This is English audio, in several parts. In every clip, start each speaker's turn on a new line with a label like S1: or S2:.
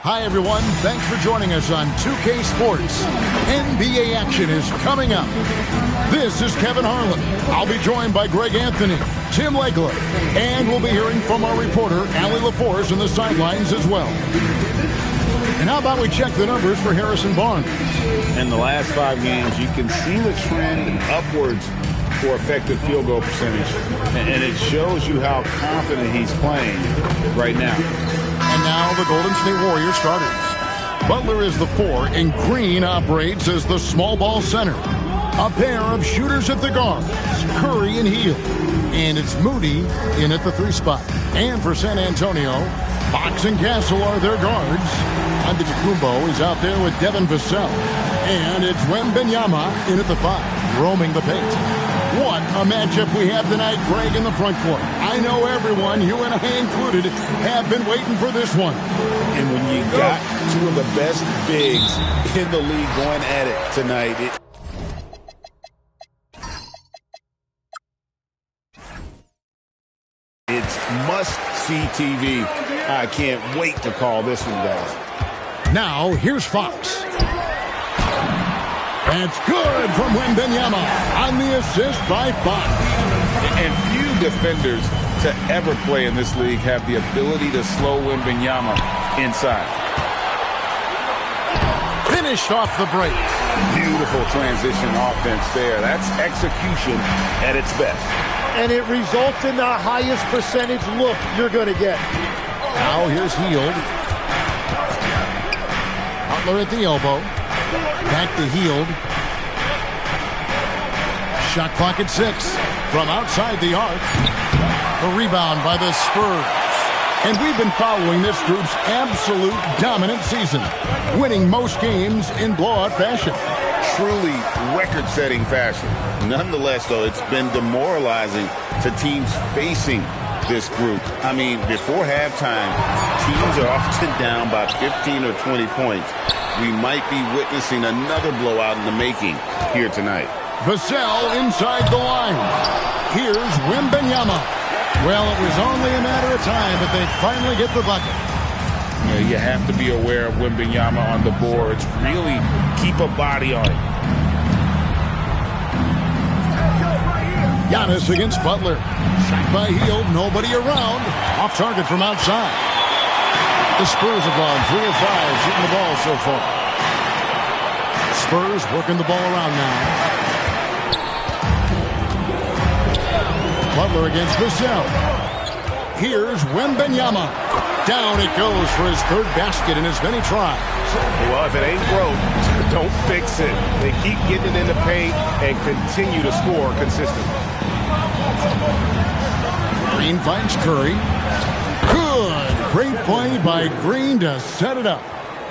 S1: Hi, everyone. Thanks for joining us on 2K Sports. NBA action is coming up. This is Kevin Harlan. I'll be joined by Greg Anthony, Tim Legler, and we'll be hearing from our reporter, Allie LaForce, in the sidelines as well. And how about we check the numbers for Harrison Barnes?
S2: In the last 5 games, you can see the trend upwards for effective field goal percentage. And it shows you how confident he's playing right now.
S1: And now the Golden State Warriors starters. Butler is the 4, and Green operates as the small ball center. A pair of shooters at the guards, Curry and Hield. And it's Moody in at the 3 spot. And for San Antonio, Fox and Castle are their guards. Antetokounmpo is out there with Devin Vassell. And it's Wembanyama in at the 5, roaming the paint. What a matchup we have tonight, Greg, in the front court. I know everyone, you and I included, have been waiting for this one.
S2: And when you got 2 of the best bigs in the league going at it tonight, it's must-see TV. I can't wait to call this one, guys.
S1: Now, here's Fox. That's good from Wembanyama on the assist by Fox.
S2: And few defenders to ever play in this league have the ability to slow Wembanyama inside.
S1: Finished off the break.
S2: Beautiful transition offense there. That's execution at its best.
S3: And it results in the highest percentage look you're going to get.
S1: Now here's Hield. Butler at the elbow. Back to Hield. Shot clock at 6. From outside the arc. The rebound by the Spurs. And we've been following this group's absolute dominant season, winning most games in blowout fashion.
S2: Truly record-setting fashion. Nonetheless, though, it's been demoralizing to teams facing this group. I mean, before halftime, teams are often down by 15 or 20 points. We might be witnessing another blowout in the making here tonight.
S1: Vassell inside the line. Here's Wembanyama. Well, it was only a matter of time, but they finally get the bucket.
S2: You have to be aware of Wembanyama on the boards. Really keep a body on it.
S1: Giannis against Butler. Shot by Hield, nobody around. Off target from outside. The Spurs have gone 3 of 5 shooting the ball so far. Spurs working the ball around now. Butler against Vassell. Here's Wembanyama. Down it goes for his 3rd basket in as many tries.
S4: Well, if it ain't broke, don't fix it. They keep getting it in the paint and continue to score consistently.
S1: Green finds Curry. Good. Great play by Green to set it up.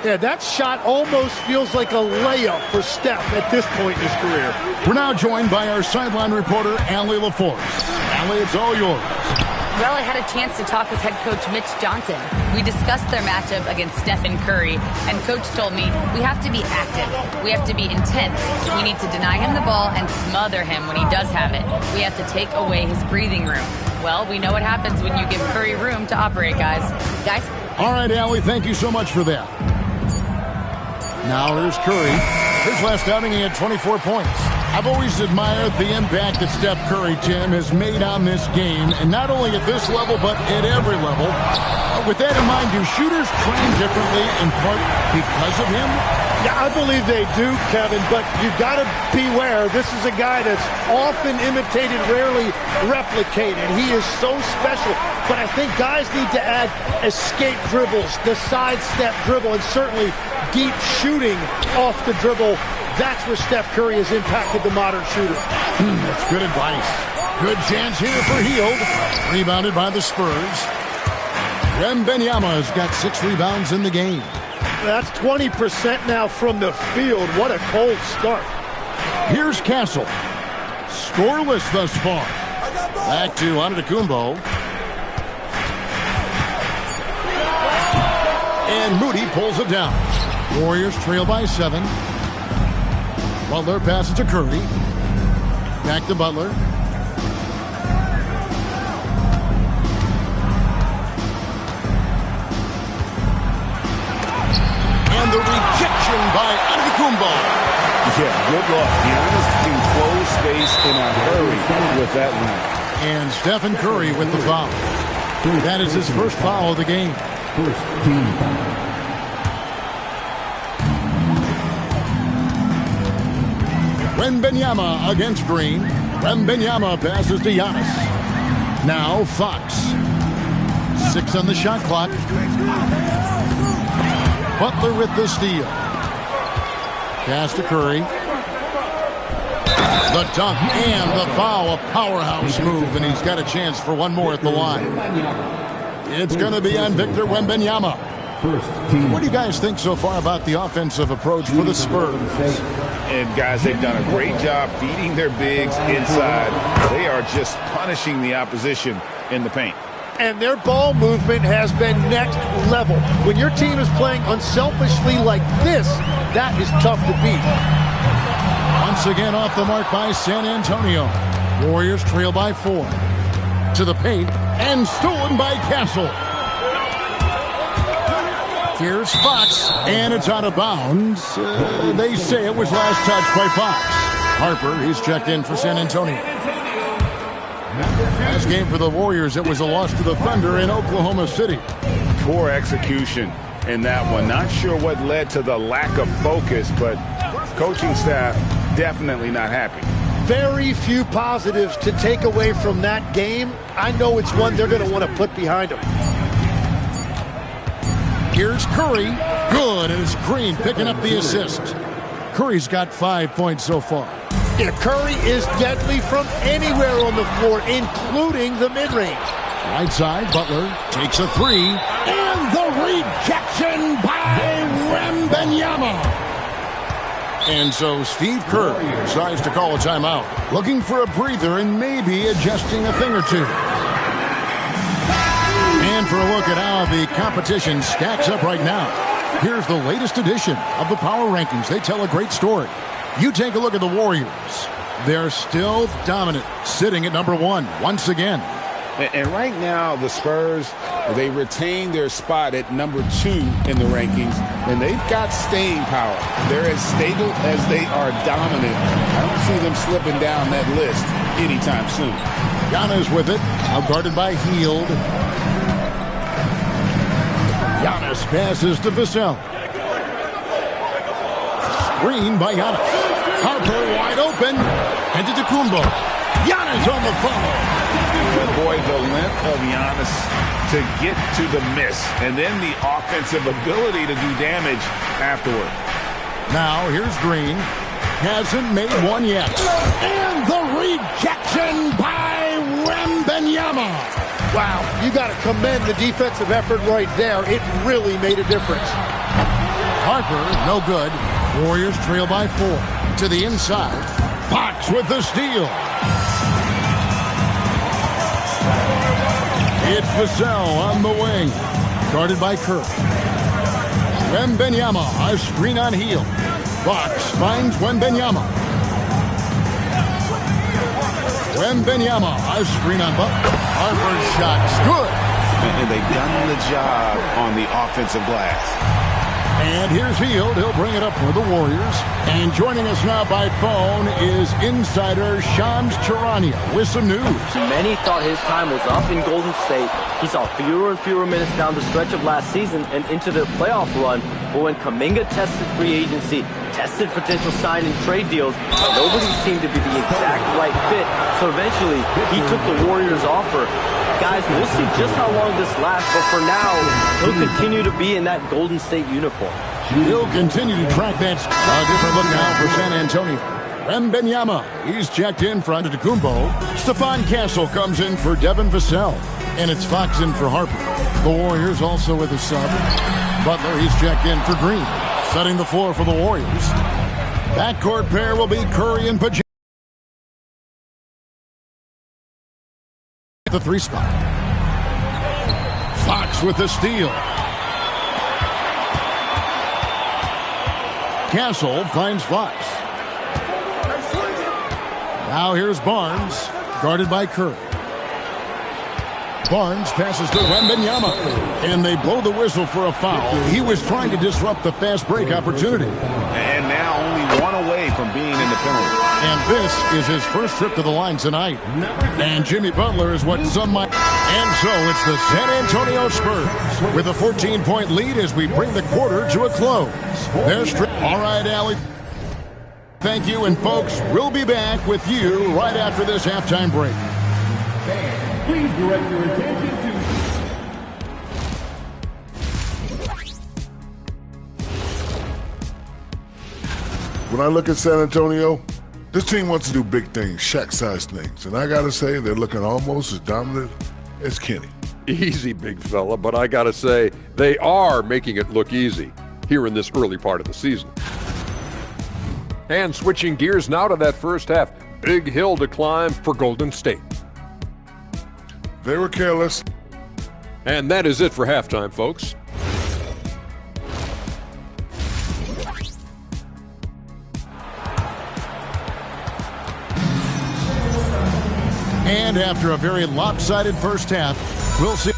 S3: Yeah, that shot almost feels like a layup for Steph at this point in his career.
S1: We're now joined by our sideline reporter, Allie LaForce. Allie, it's all yours.
S5: Well, I had a chance to talk with head coach Mitch Johnson. We discussed their matchup against Stephen Curry, and coach told me we have to be active. We have to be intense. We need to deny him the ball and smother him when he does have it. We have to take away his breathing room. Well, we know what happens when you give Curry room to operate, guys.
S1: All right, Allie, thank you so much for that. Now here's Curry. His last outing, he had 24 points. I've always admired the impact that Steph Curry, Tim, has made on this game, and not only at this level, but at every level. With that in mind, do shooters train differently in part because of him?
S3: Yeah, I believe they do, Kevin, but you've got to beware. This is a guy that's often imitated, rarely replicated. He is so special, but I think guys need to add escape dribbles, the sidestep dribble, and certainly deep shooting off the dribble. That's where Steph Curry has impacted the modern shooter.
S1: That's good advice. Good chance here for Hield. Rebounded by the Spurs. Wembanyama has got 6 rebounds in the game.
S3: That's 20% now from the field. What a cold start.
S1: Here's Castle. Scoreless thus far. Back to Antetokounmpo. And Moody pulls it down. Warriors trail by 7. Butler passes to Curry. Back to Butler. And the rejection by Antetokounmpo.
S2: Yeah, good luck. Giannis can close space in a hurry with that lead.
S1: And Stephen Curry with the foul. That is his first foul of the game.
S6: First team foul.
S1: Wembanyama against Green. Wembanyama passes to Giannis. Now Fox. 6 on the shot clock. Butler with the steal. Pass to Curry. The dunk and the foul. A powerhouse move, and he's got a chance for one more at the line. It's going to be on Victor Wembanyama. What do you guys think so far about the offensive approach for the Spurs?
S2: And guys, they've done a great job feeding their bigs inside. They are just punishing the opposition in the paint.
S3: And their ball movement has been next level. When your team is playing unselfishly like this, that is tough to beat.
S1: Once again off the mark by San Antonio. Warriors trail by 4. To the paint and stolen by Castle. Here's Fox, and it's out of bounds. They say it was last touched by Fox. Harper, he's checked in for San Antonio. Last game for the Warriors, it was a loss to the Thunder in Oklahoma City.
S2: Poor execution in that one. Not sure what led to the lack of focus, but coaching staff definitely not happy.
S3: Very few positives to take away from that game. I know it's one they're going to want to put behind them.
S1: Here's Curry. Good, and it's Green picking up the assist. Curry's got 5 points so far.
S3: Yeah, Curry is deadly from anywhere on the floor, including the mid-range.
S1: Right side, Butler takes a 3. And the rejection by Wembanyama. And so Steve Kerr decides to call a timeout, looking for a breather and maybe adjusting a thing or two. And for a look at how the competition stacks up right now, here's the latest edition of the Power Rankings. They tell a great story. You take a look at the Warriors. They're still dominant, sitting at number 1 once again.
S2: And right now, the Spurs, they retain their spot at number 2 in the rankings, and they've got staying power. They're as stable as they are dominant. I don't see them slipping down that list anytime soon.
S1: Giannis with it, now guarded by Hield. Giannis passes to Vassell. Screen by Giannis. Harper wide open. And to Antetokounmpo. Giannis on the follow.
S2: Boy, the length of Giannis to get to the miss. And then the offensive ability to do damage afterward.
S1: Now here's Green. Hasn't made one yet. And the rejection by Wembanyama.
S3: Wow, you got to commend the defensive effort right there. It really made a difference.
S1: Harper, no good. Warriors trail by 4. To the inside. Fox with the steal. It's Vassell on the wing. Guarded by Kerr. Wembanyama, a screen on Hield. Fox finds Wembanyama. Wembanyama, a screen on Butler. Harper's shot's good.
S2: And they've done the job on the offensive glass.
S1: And here's Hield. He'll bring it up for the Warriors. And joining us now by phone is insider Shams Charania with some news.
S7: Many thought his time was up in Golden State. He saw fewer and fewer minutes down the stretch of last season and into their playoff run. But when Kuminga tested free agency, tested potential sign and trade deals, nobody seemed to be the exact right fit. So eventually, he took the Warriors' offer. Guys, we'll see just how long this lasts, but for now, he'll continue to be in that Golden State uniform.
S1: He'll continue to track that. A different look now for San Antonio. Wembanyama, he's checked in for Antetokounmpo. Stephon Castle comes in for Devin Vassell. And it's Fox in for Harper. The Warriors also with a sub. Butler, he's checked in for Green. Setting the floor for the Warriors. Backcourt pair will be Curry and Pajama. The 3 spot. Fox with the steal. Castle finds Fox. Now here's Barnes, guarded by Curry. Barnes passes to Wembanyama, and they blow the whistle for a foul. He was trying to disrupt the fast break opportunity.
S2: And now only one away from being in the penalty.
S1: And this is his first trip to the line tonight. And Jimmy Butler is what some might... And so it's the San Antonio Spurs with a 14-point lead as we bring the quarter to a close. All right, Allie. Thank you, and folks, we'll be back with you right after this halftime break.
S6: Please direct your attention to...
S8: When I look at San Antonio, this team wants to do big things, Shaq-sized things. And I got to say, they're looking almost as dominant as Kenny.
S9: Easy, big fella, but I got to say, they are making it look easy here in this early part of the season. And switching gears now to that first half, big hill to climb for Golden State.
S8: They were careless.
S9: And that is it for halftime, folks.
S1: And after a very lopsided first half, we'll see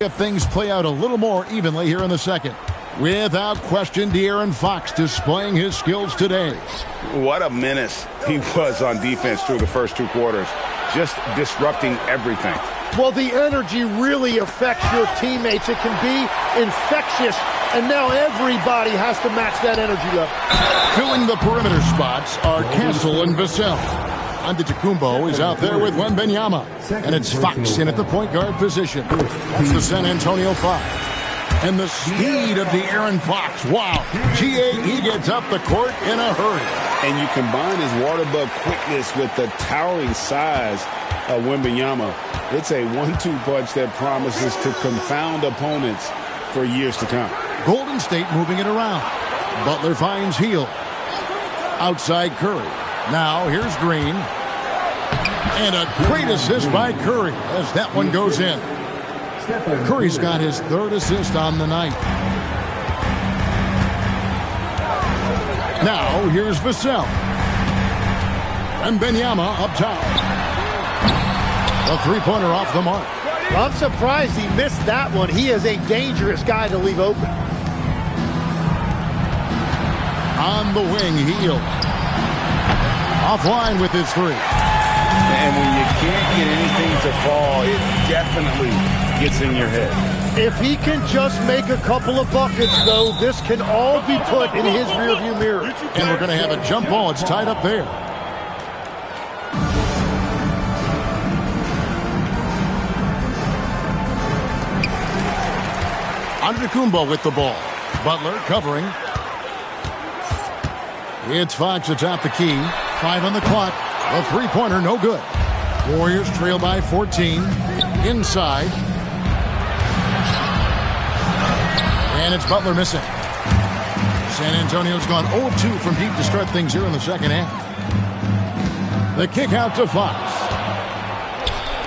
S1: if things play out a little more evenly here in the second. Without question, De'Aaron Fox displaying his skills today.
S2: What a menace he was on defense through the first two quarters, just disrupting everything.
S3: Well, the energy really affects your teammates. It can be infectious, and now everybody has to match that energy level.
S1: Filling the perimeter spots are Castle and Vassell. Antetokounmpo is out there with Wembanyama, and it's Fox in at the point guard position. That's the San Antonio Fox. And the speed of De'Aaron Fox. Wow. He gets up the court in a hurry.
S2: And you combine his water bug quickness with the towering size of Wembanyama. It's a 1-2 punch that promises to confound opponents for years to come.
S1: Golden State moving it around. Butler finds Hield. Outside Curry. Now here's Green. And a great assist by Curry as that one goes in. Curry's got his third assist on the night. Now here's Vassell. And Wembanyama up top. A three-pointer off the mark.
S3: I'm surprised he missed that one. He is a dangerous guy to leave open.
S1: On the wing, Hield. Offline with his three.
S2: And when you can't get anything to fall, it definitely gets in your head.
S3: If he can just make a couple of buckets, though, this can all be put in his rearview mirror.
S1: And we're going to have a jump ball. It's tied up there. Antetokounmpo with the ball. Butler covering. It's Fox atop the key. 5 on the clock. A three-pointer, no good. Warriors trail by 14. Inside. And it's Butler missing. San Antonio's gone 0-2 from deep to start things here in the second half. The kick out to Fox.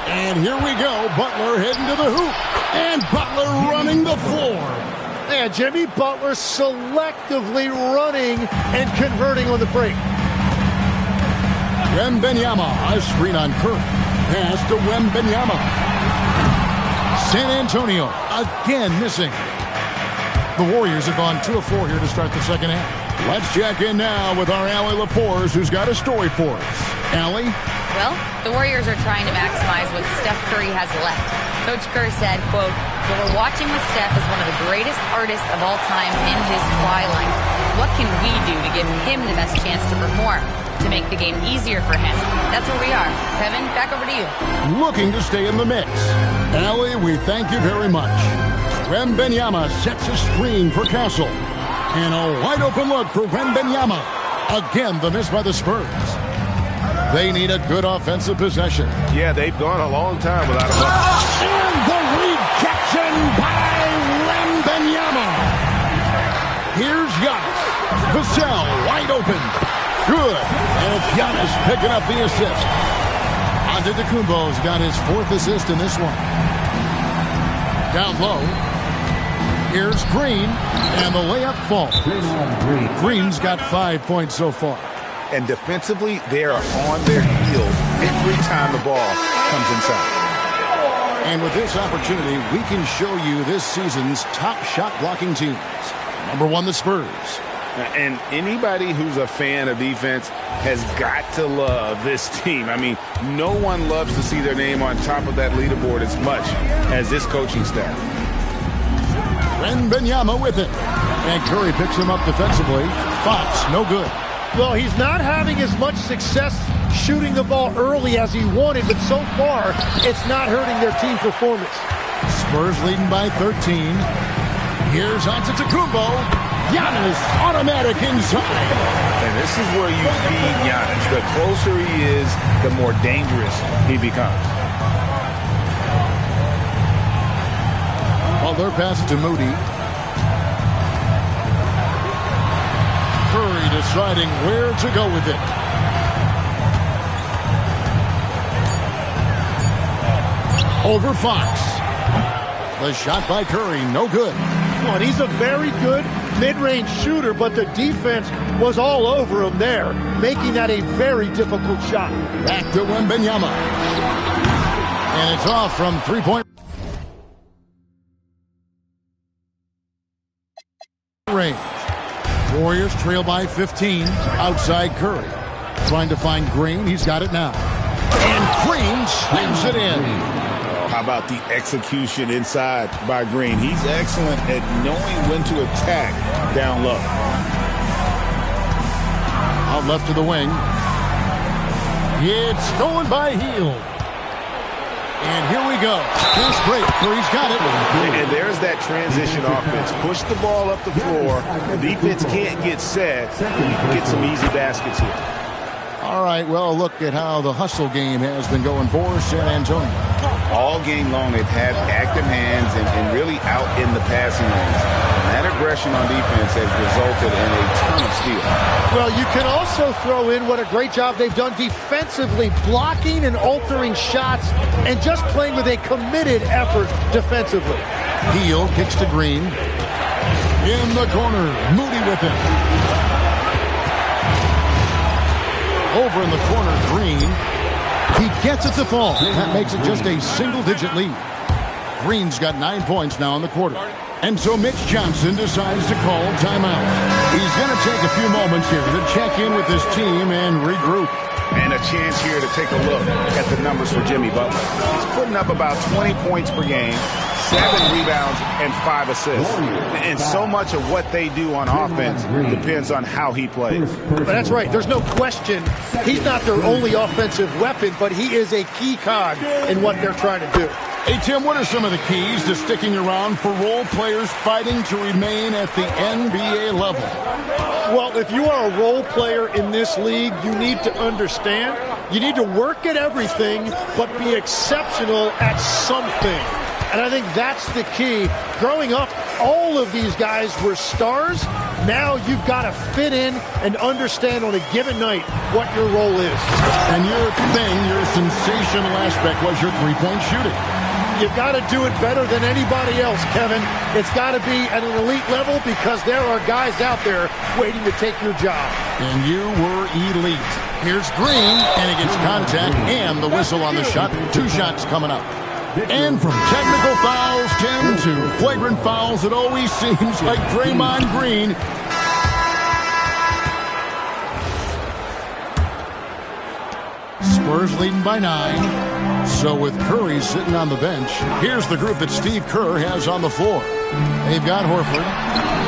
S1: And here we go. Butler heading to the hoop. And Butler running the floor.
S3: And Jimmy Butler selectively running and converting on the break.
S1: Wembanyama, a screen on Curry. Pass to Wembanyama. San Antonio again missing. The Warriors have gone 2 of 4 here to start the second half. Let's check in now with our Allie LaForce, who's got a story for us. Allie?
S5: Well, the Warriors are trying to maximize what Steph Curry has left. Coach Kerr said, quote, "What we're watching with Steph is one of the greatest artists of all time in his twilight. What can we do to give him the best chance to perform, to make the game easier for him?" That's where we are. Kevin, back over to you.
S1: Looking to stay in the mix. Allie, we thank you very much. Wembanyama sets a screen for Castle. And a wide open look for Wembanyama. Again, the miss by the Spurs. They need a good offensive possession.
S4: Yeah, they've gone a long time without a bucket.
S1: And the rejection by Wembanyama. Here's Giannis. Vassell wide open. Good. And it's Giannis picking up the assist. Antetokounmpo's got his 4th assist in this one. Down low. Here's Green. And the layup falls. Green's got 5 points so far.
S2: And defensively, they are on their heels every time the ball comes inside.
S1: And with this opportunity, we can show you this season's top shot blocking teams. Number 1, the Spurs.
S2: And anybody who's a fan of defense has got to love this team. I mean, no one loves to see their name on top of that leaderboard as much as this coaching staff.
S1: Wembanyama with it. And Curry picks him up defensively. Fox, no good.
S3: Well, he's not having as much success shooting the ball early as he wanted, but so far, it's not hurting their team performance.
S1: Spurs leading by 13. Here's Antetokounmpo. Giannis, automatic inside.
S2: And this is where you feed Giannis. The closer he is, the more dangerous he becomes.
S1: Butler passes to Moody. Curry deciding where to go with it. Over Fox. The shot by Curry, no good.
S3: Well, he's a very good mid-range shooter, but the defense was all over him there, making that a very difficult shot.
S1: Back to Wembanyama. And it's off from three-point range. Warriors trail by 15. Outside Curry. Trying to find Green. He's got it now. And Green slams it in.
S2: How about the execution inside by Green? He's excellent at knowing when to attack down low.
S1: Out left to the wing. It's stolen by Hield. And here we go. Fast break. Curry's got it.
S2: And there's that transition offense. Push the ball up the floor. The defense can't get set. You can get some easy baskets here.
S1: All right, well, look at how the hustle game has been going for San Antonio.
S2: All game long, they've had active hands and really out in the passing lanes. And that aggression on defense has resulted in a ton of steals.
S3: Well, you can also throw in what a great job they've done defensively, blocking and altering shots and just playing with a committed effort defensively.
S1: Hield kicks to Green. In the corner, Moody with it. Over in the corner, Green. He gets it to fall. That makes it just a single-digit lead. Green's got 9 points now in the quarter. And so Mitch Johnson decides to call timeout. He's going to take a few moments here to check in with his team and regroup.
S2: And a chance here to take a look at the numbers for Jimmy Butler. He's putting up about 20 points per game, 7 rebounds, and 5 assists. And so much of what they do on offense depends on how he plays.
S3: But that's right. There's no question he's not their only offensive weapon, but he is a key cog in what they're trying to do.
S1: Hey, Tim, what are some of the keys to sticking around for role players fighting to remain at the NBA level?
S3: Well, if you are a role player in this league, you need to understand you need to work at everything, but be exceptional at something. And I think that's the key. Growing up, all of these guys were stars. Now you've got to fit in and understand on a given night what your role is.
S1: And your sensational aspect was your three-point shooting.
S3: You've got to do it better than anybody else, Kevin. It's got to be at an elite level because there are guys out there waiting to take your job.
S1: And you were elite. Here's Green, and he gets contact and the whistle on the shot. 2 shots coming up. And from technical fouls, Tim, to flagrant fouls, it always seems like Draymond Green. Spurs leading by 9. So with Curry sitting on the bench, here's the group that Steve Kerr has on the floor. They've got Horford,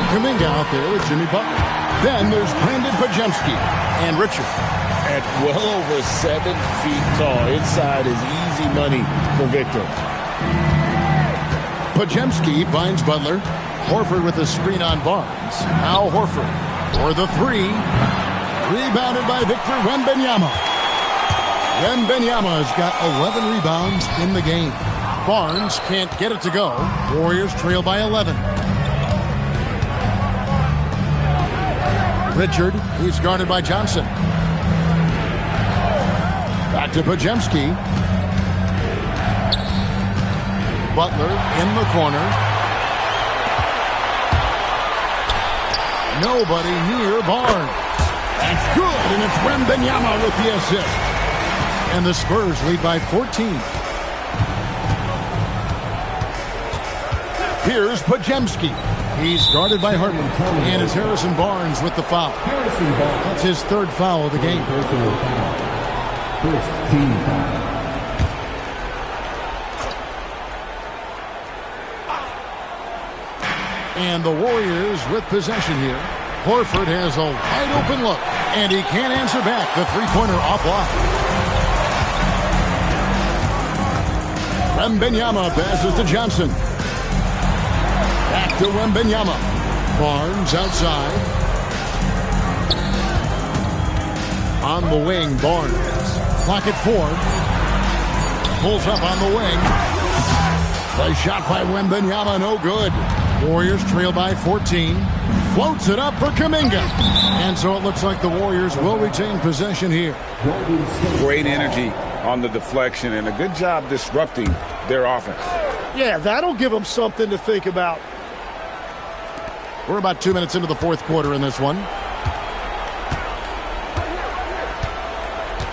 S1: Kuminga out there with Jimmy Butler. Then there's Brandon Podziemski and Richard.
S10: At well over 7 feet tall, inside is easy money for Victor.
S1: Podziemski finds Butler. Horford with a screen on Barnes. Now Horford for the 3. Rebounded by Victor Wembanyama. Wembanyama's got 11 rebounds in the game. Barnes can't get it to go. Warriors trail by 11. Richard, he's guarded by Johnson. Back to Podziemski. Butler in the corner. Nobody near Barnes. That's good, and it's Wembanyama with the assist. And the Spurs lead by 14. Here's Podziemski. He's guarded by Harper. And it's Harrison Barnes with the foul. That's his third foul of the game.
S6: First team foul.
S1: And the Warriors with possession here. Horford has a wide open look, and he can't answer back. The three-pointer offline. Wembanyama passes to Johnson. Back to Wembanyama. Barnes outside. On the wing, Barnes. Clock at 4. Pulls up on the wing. The shot by Wembanyama, no good. Warriors trail by 14. Floats it up for Kuminga. And so it looks like the Warriors will retain possession here.
S2: Great energy on the deflection and a good job disrupting their offense.
S3: Yeah, that'll give them something to think about.
S1: We're about 2 minutes into the fourth quarter in this one.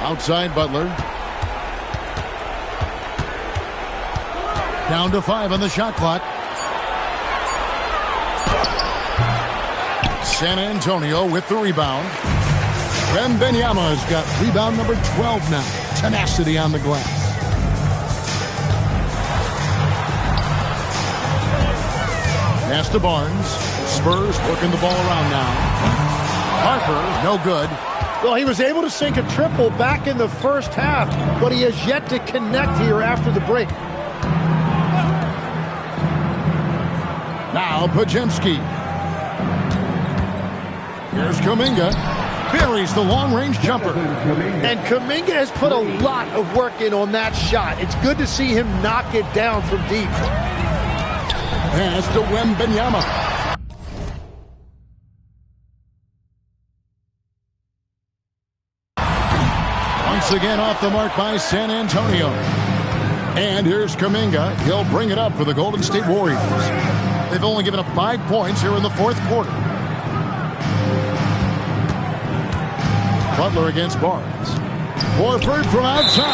S1: Outside Butler. Down to 5 on the shot clock. San Antonio with the rebound. Wembanyama has got rebound number 12 now. Tenacity on the glass. Pass to Barnes. Spurs working the ball around now. Harper, no good.
S3: Well, he was able to sink a triple back in the first half, but he has yet to connect here after the break.
S1: Now Podziemski. Here's Kuminga. Buries the long-range jumper.
S3: And Kuminga has put a lot of work in on that shot. It's good to see him knock it down from deep.
S1: Pass to Wembanyama. Once again off the mark by San Antonio. And here's Kuminga. He'll bring it up for the Golden State Warriors. They've only given up 5 points here in the fourth quarter. Butler against Barnes. Horford from outside.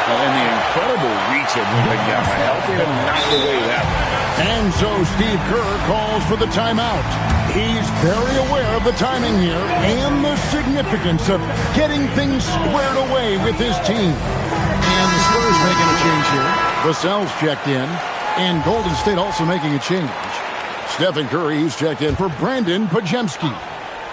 S2: And the incredible reach of Wembanyama helping him knock away that one.
S1: And so Steve Kerr calls for the timeout. He's very aware of the timing here and the significance of getting things squared away with his team. And the Spurs making a change here. Vassell's checked in. And Golden State also making a change. Stephen Curry, he's checked in for Brandon Podziemski.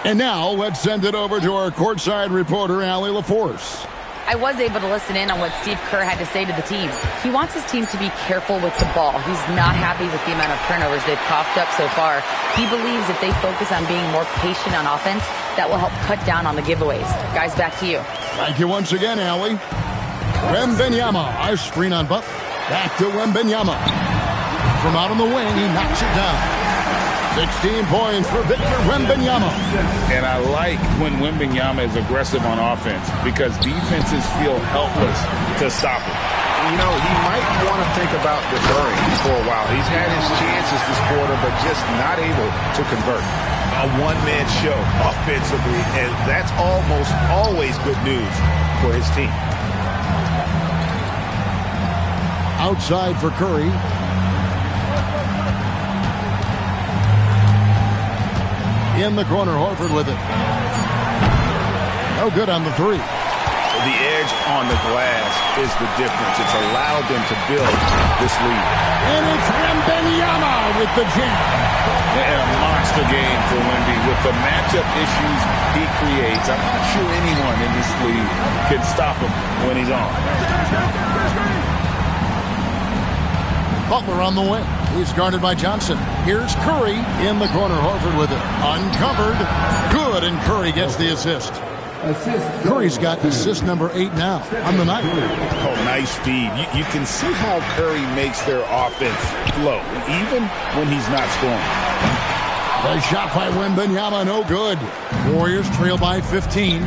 S1: And now let's send it over to our courtside reporter, Allie LaForce.
S5: I was able to listen in on what Steve Kerr had to say to the team. He wants his team to be careful with the ball. He's not happy with the amount of turnovers they've coughed up so far. He believes if they focus on being more patient on offense, that will help cut down on the giveaways. Guys, back to you.
S1: Thank you once again, Allie. Wembanyama, our screen on Butler. Back to Wembanyama. From out on the wing, he knocks it down. 16 points for Victor Wembanyama.
S2: And I like when Wembanyama is aggressive on offense because defenses feel helpless to stop him.
S11: You know, he might want to think about deferring for a while. He's had his chances this quarter, but just not able to convert. A one-man show offensively, and that's almost always good news for his team.
S1: Outside for Curry. In the corner, Horford with it. No good on the three.
S11: The edge on the glass is the difference. It's allowed them to build this lead.
S1: And it's Wembanyama with the jam.
S2: And a monster game for Wemby. With the matchup issues he creates, I'm not sure anyone in this league can stop him when he's on.
S1: Butler on the wing. He's guarded by Johnson. Here's Curry in the corner. Horford with it. Uncovered. Good, and Curry gets the assist. Curry's got assist number 8 now on the night.
S2: Oh, nice feed. You can see how Curry makes their offense flow, even when he's not scoring.
S1: The shot by Wembanyama, no good. Warriors trail by 15.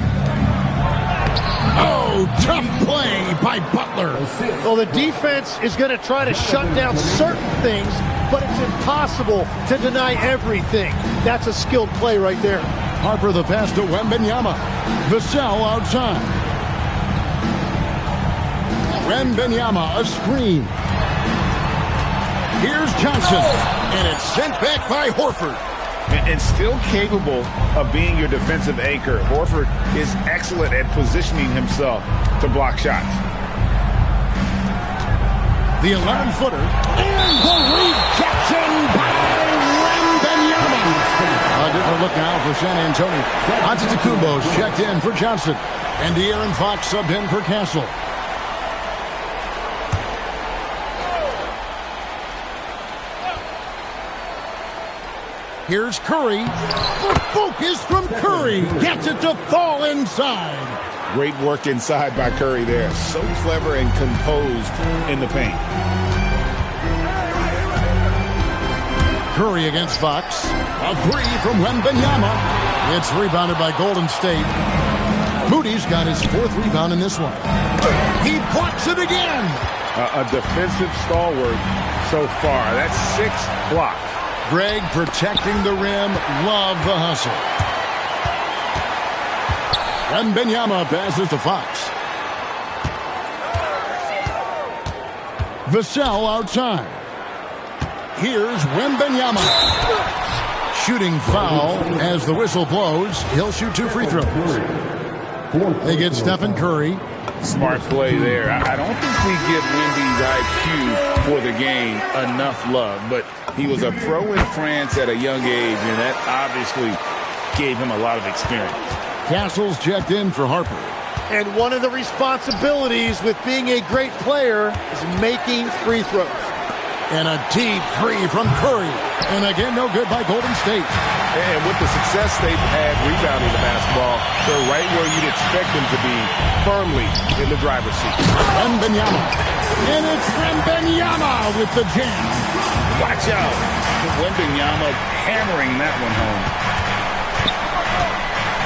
S1: Oh, tough play by Butler.
S3: Well, the defense is going to try to shut down certain things, but it's impossible to deny everything. That's a skilled play right there.
S1: Harper the pass to Wembanyama. Vassell outside. Wembanyama, a screen. Here's Johnson, and it's sent back by Horford.
S11: And still capable of being your defensive anchor. Horford is excellent at positioning himself to block shots.
S1: The 11-footer, and the rejection by Wembanyama. A different look now for San Antonio. Antetokounmpo's checked in for Johnson, and De'Aaron Fox subbed in for Castle. Here's Curry. The focus from Curry. Gets it to fall inside.
S11: Great work inside by Curry there. So clever and composed in the paint.
S1: Curry against Fox. A three from Wembanyama. It's rebounded by Golden State. Moody's got his fourth rebound in this one. He blocks it again.
S11: A defensive stalwart so far. That's 6 blocks.
S1: Greg protecting the rim. Love the hustle. Wembanyama passes to Fox. Vassell outside. Here's Wembanyama. Shooting foul as the whistle blows. He'll shoot 2 free throws. They get Stephen Curry.
S11: Smart play there. I don't think we give Wemby's IQ for the game enough love, but he was a pro in France at a young age, and that obviously gave him a lot of experience.
S1: Castle's checked in for Harper.
S3: And one of the responsibilities with being a great player is making free throws.
S1: And a deep three from Curry. And again, no good by Golden State.
S4: And with the success they've had rebounding the basketball, they're right where you'd expect them to be, firmly in the driver's seat.
S1: Wembanyama. And it's Wembanyama with the jam.
S11: Watch out. Wembanyama hammering that one home.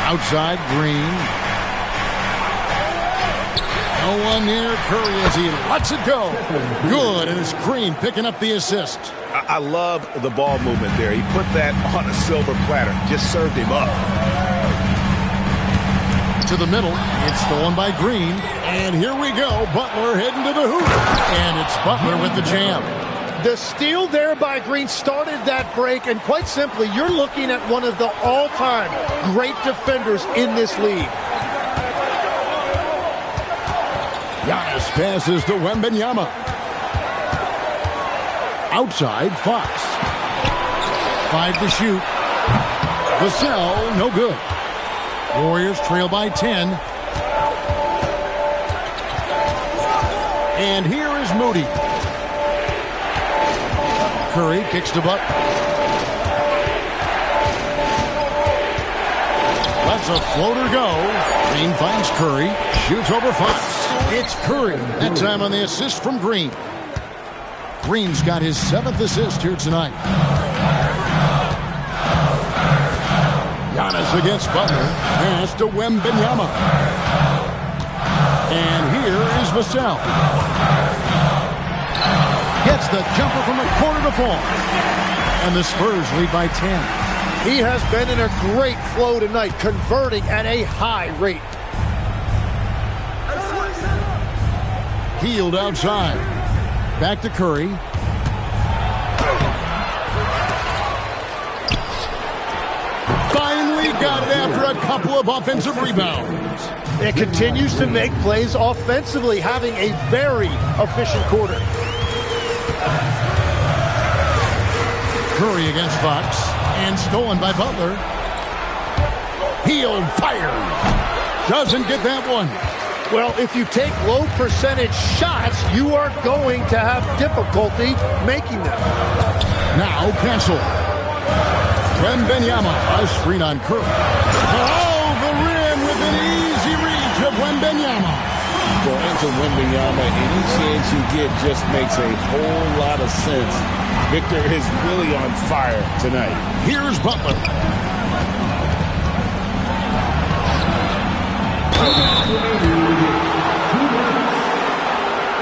S1: Outside, Green. No one near Curry as he lets it go. Good, and it's Green picking up the assist.
S11: I love the ball movement there. He put that on a silver platter. Just served him up.
S1: To the middle. It's stolen by Green. And here we go. Butler heading to the hoop. And it's Butler with the jam.
S3: The steal there by Green started that break, and quite simply, you're looking at one of the all-time great defenders in this league.
S1: Giannis passes to Wembanyama. Outside, Fox. 5 to shoot. Vassell, no good. Warriors trail by 10. And here is Moody. Curry kicks to Buck. Lets a floater go. Green finds Curry. Shoots over Fox. It's Curry. That time on the assist from Green. Green's got his 7th assist here tonight. Giannis against Butler. Pass to Wembanyama. And here is Vassell. Gets the jumper from the corner to fall. And the Spurs lead by 10.
S3: He has been in a great flow tonight, converting at a high rate.
S1: Healed outside. Back to Curry. Finally got it after a couple of offensive rebounds.
S3: It continues to make plays offensively, having a very efficient quarter.
S1: Curry against Fox. And stolen by Butler. Healed, fired. Doesn't get that one.
S3: Well, if you take low percentage shots, you are going to have difficulty making them.
S1: Now Castle. Wembanyama, a screen on Curry. Oh, the rim with an easy reach of Wembanyama.
S10: Going to Wembanyama, any chance you get just makes a whole lot of sense. Victor is really on fire tonight.
S1: Here's Butler.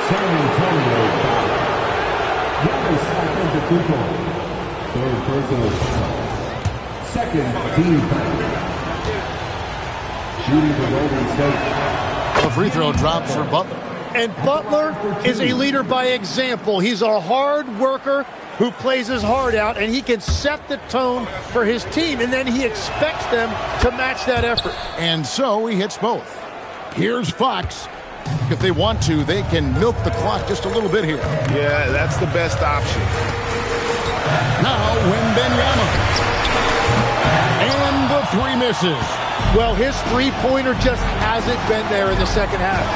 S6: San Antonio. Giannis Antetokounmpo. Third personal foul. Second team foul. shooting for Golden State.
S1: The free throw drops for Butler.
S3: And Butler is a leader by example. He's a hard worker who plays his heart out, and he can set the tone for his team, and then he expects them to match that effort.
S1: And so he hits both. Here's Fox. If they want to, they can milk the clock just a little bit here.
S11: Yeah, that's the best option.
S1: Now Wembanyama. And the three misses.
S3: Well, his three-pointer just hasn't been there in the second half.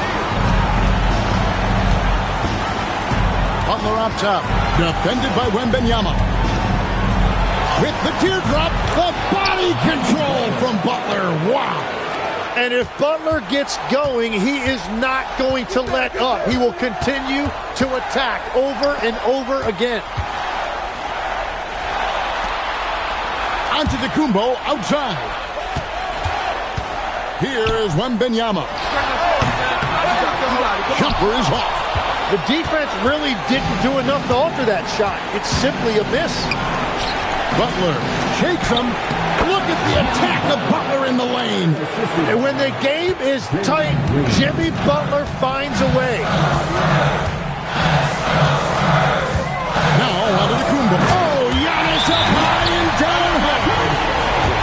S1: Butler up top, defended by Wembanyama. With the teardrop, the body control from Butler. Wow.
S3: And if Butler gets going, he is not going to let up. He will continue to attack over and over again.
S1: Antetokounmpo outside. Here is Wembanyama. Jumper is off.
S3: The defense really didn't do enough to alter that shot. It's simply a miss.
S1: Butler shakes him. Look at the attack of Butler in the lane.
S3: And when the game is tight, Jimmy Butler finds a way.
S1: Now Antetokounmpo. Oh, Giannis up high and down hard.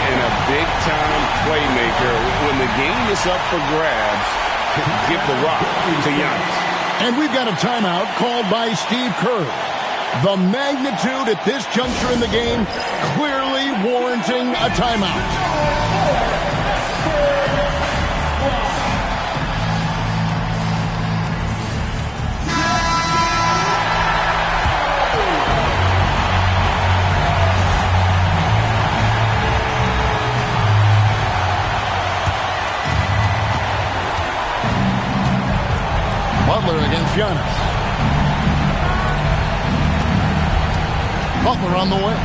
S11: And a big-time playmaker. When the game is up for grabs, give the rock to Giannis.
S1: And we've got a timeout called by Steve Kerr. The magnitude at this juncture in the game clearly warranting a timeout. Butler against Giannis. Butler on the way.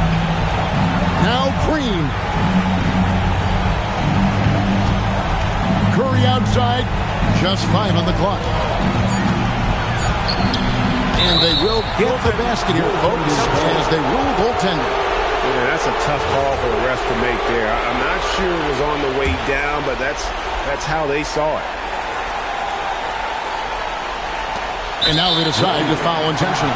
S1: Now Green. Curry outside. Just 5 on the clock. And they will get the basket here, folks, as they rule goaltender.
S11: Yeah, that's a tough call for the refs to make there. I'm not sure it was on the way down, but that's how they saw it.
S1: And now they decide to foul intentionally.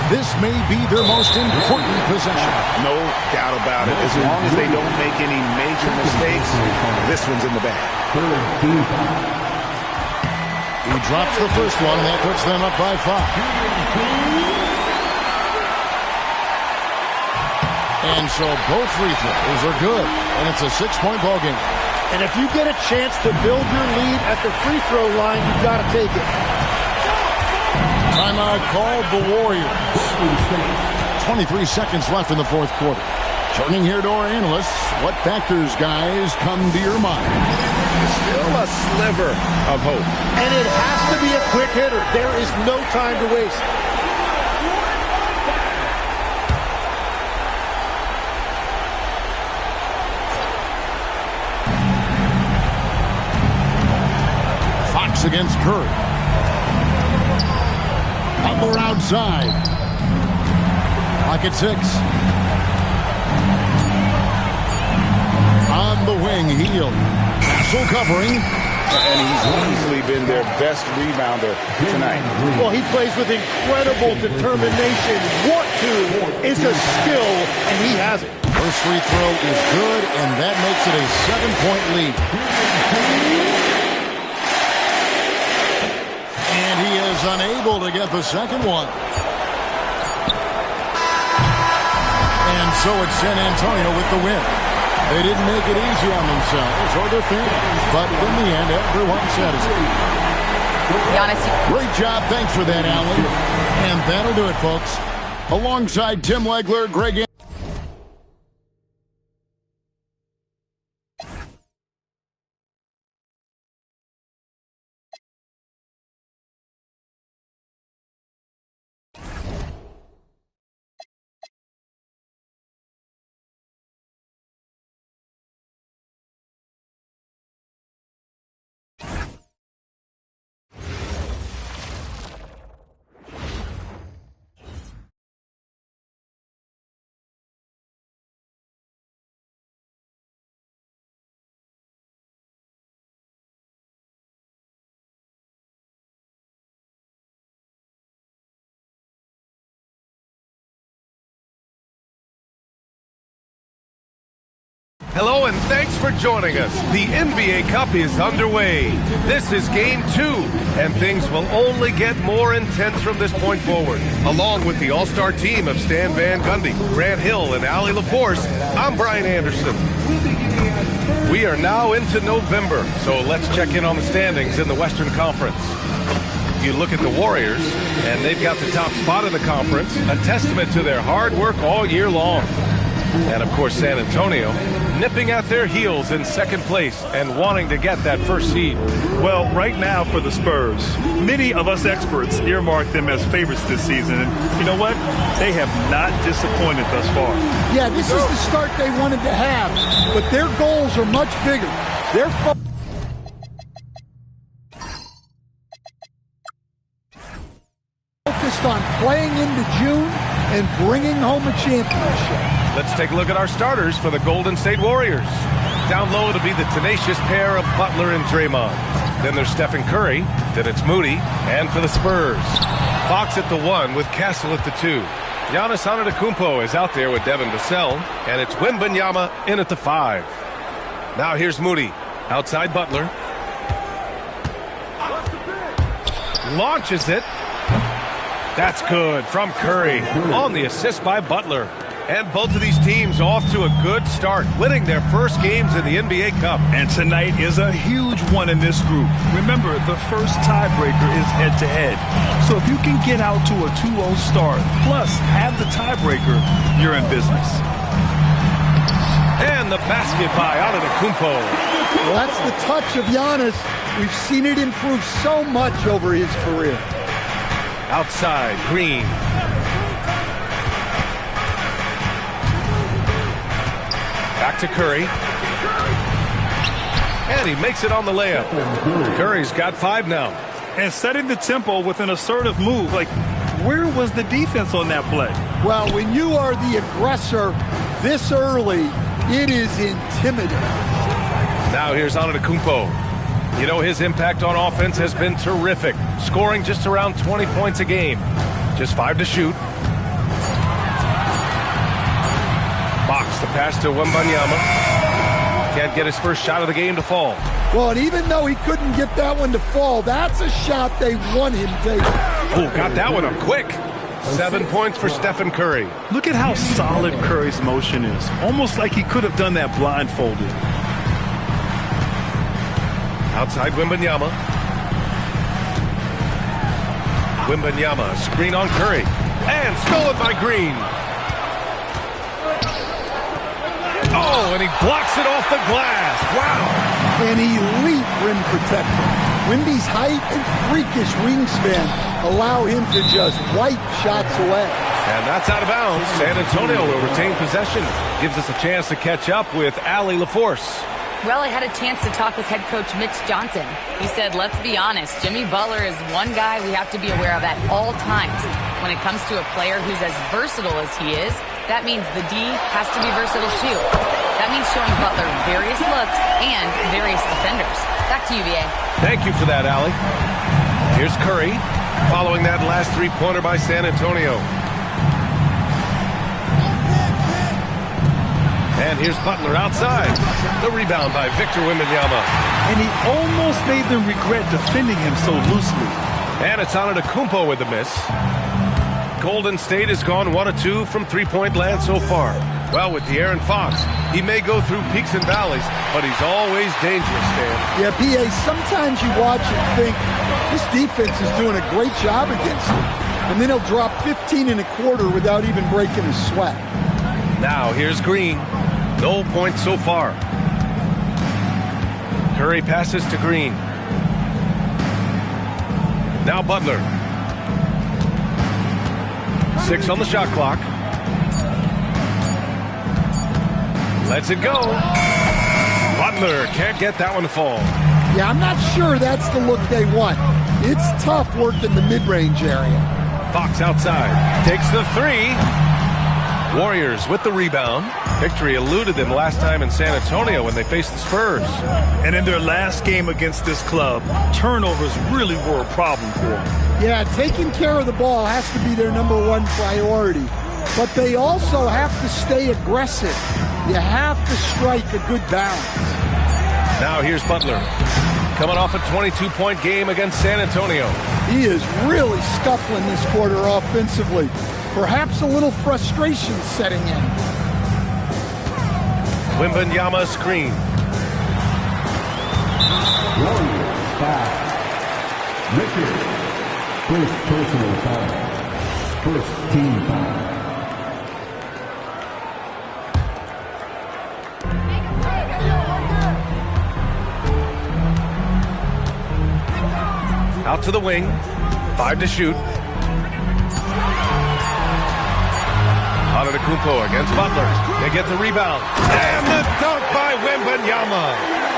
S1: This may be their most important possession.
S11: No doubt about it. As long as they don't make any major mistakes, this one's in the bag.
S1: He drops the first one, and that puts them up by 5. And so both free throws are good, and it's a 6-point ball game.
S3: And if you get a chance to build your lead at the free throw line, you've got to take it.
S1: Timeout called the Warriors. 23 seconds left in the fourth quarter. Turning here to our analysts, what factors, guys, come to your mind?
S11: Still a sliver of hope.
S3: And it has to be a quick hitter. There is no time to waste.
S1: Against Curry. Butler outside. Pocket 6. On the wing, Hield. Castle covering.
S11: And he's easily been their best rebounder tonight.
S3: Well, he plays with incredible determination. Want to is a skill, and he has it.
S1: First free throw is good, and that makes it a 7-point lead. Unable to get the second one. And so it's San Antonio with the win. They didn't make it easy on themselves or their fans, but in the end, everyone's satisfied. Great job. Thanks for that, Allen. And that'll do it, folks. Alongside Tim Legler, Greg
S4: Hello and thanks for joining us. The NBA Cup is underway. This is Game 2, and things will only get more intense from this point forward. Along with the all-star team of Stan Van Gundy, Grant Hill, and Allie LaForce, I'm Brian Anderson. We are now into November, so let's check in on the standings in the Western Conference. You look at the Warriors, and they've got the top spot in the conference, a testament to their hard work all year long. And, of course, San Antonio, nipping at their heels in second place and wanting to get that first seed.
S12: Well, right now for the Spurs, many of us experts earmark them as favorites this season. And you know what? They have not disappointed thus far.
S13: Yeah, this is the start they wanted to have, but their goals are much bigger. They're focused on playing into June and bringing home a championship.
S4: Let's take a look at our starters for the Golden State Warriors. Down low, it'll be the tenacious pair of Butler and Draymond. Then there's Stephen Curry. Then it's Moody. And for the Spurs, Fox at the 1 with Castle at the 2. Giannis Antetokounmpo is out there with Devin Vassell. And it's Wembanyama in at the 5. Now here's Moody. Outside Butler. Launches it. That's good from Curry on the assist by Butler. And both of these teams off to a good start, winning their first games in the NBA Cup.
S12: And tonight is a huge one in this group. Remember, the first tiebreaker is head-to-head. So if you can get out to a 2-0 start, plus have the tiebreaker, you're in business.
S4: And the basket by Antetokounmpo.
S13: Well, that's the touch of Giannis. We've seen it improve so much over his career.
S4: Outside, Green. Back to Curry. And he makes it on the layup. Curry's got 5 now.
S12: And setting the tempo with an assertive move. Like, where was the defense on that play?
S13: Well, when you are the aggressor this early, it is intimidating.
S4: Now here's Antetokounmpo. You know, his impact on offense has been terrific, scoring just around 20 points a game. Just 5 to shoot. Fox, the pass to Wembanyama. Can't get his first shot of the game to fall.
S13: Well, and even though he couldn't get that one to fall, that's a shot they want him taking.
S4: Oh, got that one up quick. 7 points for Stephen Curry.
S12: Look at how solid Curry's motion is. Almost like he could have done that blindfolded.
S4: Outside Wembanyama. Wembanyama, screen on Curry. And stolen by Green. Oh, and he blocks it off the glass. Wow.
S13: An elite rim protector. Wemby's height and freakish wingspan allow him to just wipe shots away.
S4: And that's out of bounds. San Antonio will retain possession. Gives us a chance to catch up with Allie LaForce.
S5: Well, I had a chance to talk with head coach Mitch Johnson. He said, let's be honest, Jimmy Butler is one guy we have to be aware of at all times. When it comes to a player who's as versatile as he is, that means the D has to be versatile too. That means showing Butler various looks and various defenders. Back to you, BA.
S4: Thank you for that, Allie. Here's Curry, following that last three-pointer by San Antonio. And here's Butler outside. The rebound by Victor Wembanyama.
S12: And he almost made them regret defending him so loosely.
S4: And it's Antetokounmpo with the miss. Golden State has gone 1 of 2 from three-point land so far. Well, with De'Aaron Fox, he may go through peaks and valleys, but he's always dangerous, Dan.
S13: Yeah, PA, sometimes you watch and think, this defense is doing a great job against him. And then he'll drop 15 and a quarter without even breaking a sweat.
S4: Now, here's Green. No points so far. Curry passes to Green. Now Butler. 6 on the shot clock. Lets it go. Butler can't get that one to fall.
S13: Yeah, I'm not sure that's the look they want. It's tough working the mid-range area.
S4: Fox outside. Takes the 3. Warriors with the rebound. Victory eluded them last time in San Antonio when they faced the Spurs.
S12: And in their last game against this club, turnovers really were a problem for them.
S13: Yeah, taking care of the ball has to be their #1 priority. But they also have to stay aggressive. You have to strike a good balance.
S4: Now here's Butler. Coming off a 22-point game against San Antonio.
S13: He is really scuffling this quarter offensively. Perhaps a little frustration setting in.
S4: Wembanyama screen.
S6: Warriors foul. Richard, first personal foul. First team foul.
S4: Out to the wing. 5 to shoot. Antetokounmpo against Butler. They get the rebound. And the dunk by Wembanyama.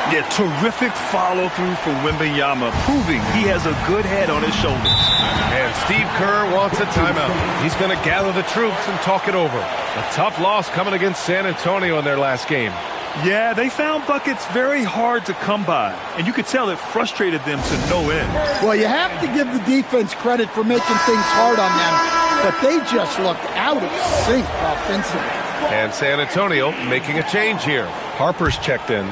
S12: Yeah, terrific follow-through from Wembanyama, proving he has a good head on his shoulders.
S4: And Steve Kerr wants a timeout. He's going to gather the troops and talk it over. A tough loss coming against San Antonio in their last game.
S12: Yeah, they found buckets very hard to come by, and you could tell it frustrated them to no end.
S13: Well, you have to give the defense credit for making things hard on them, but they just looked out of sync offensively.
S4: And San Antonio making a change here. Harper's checked in.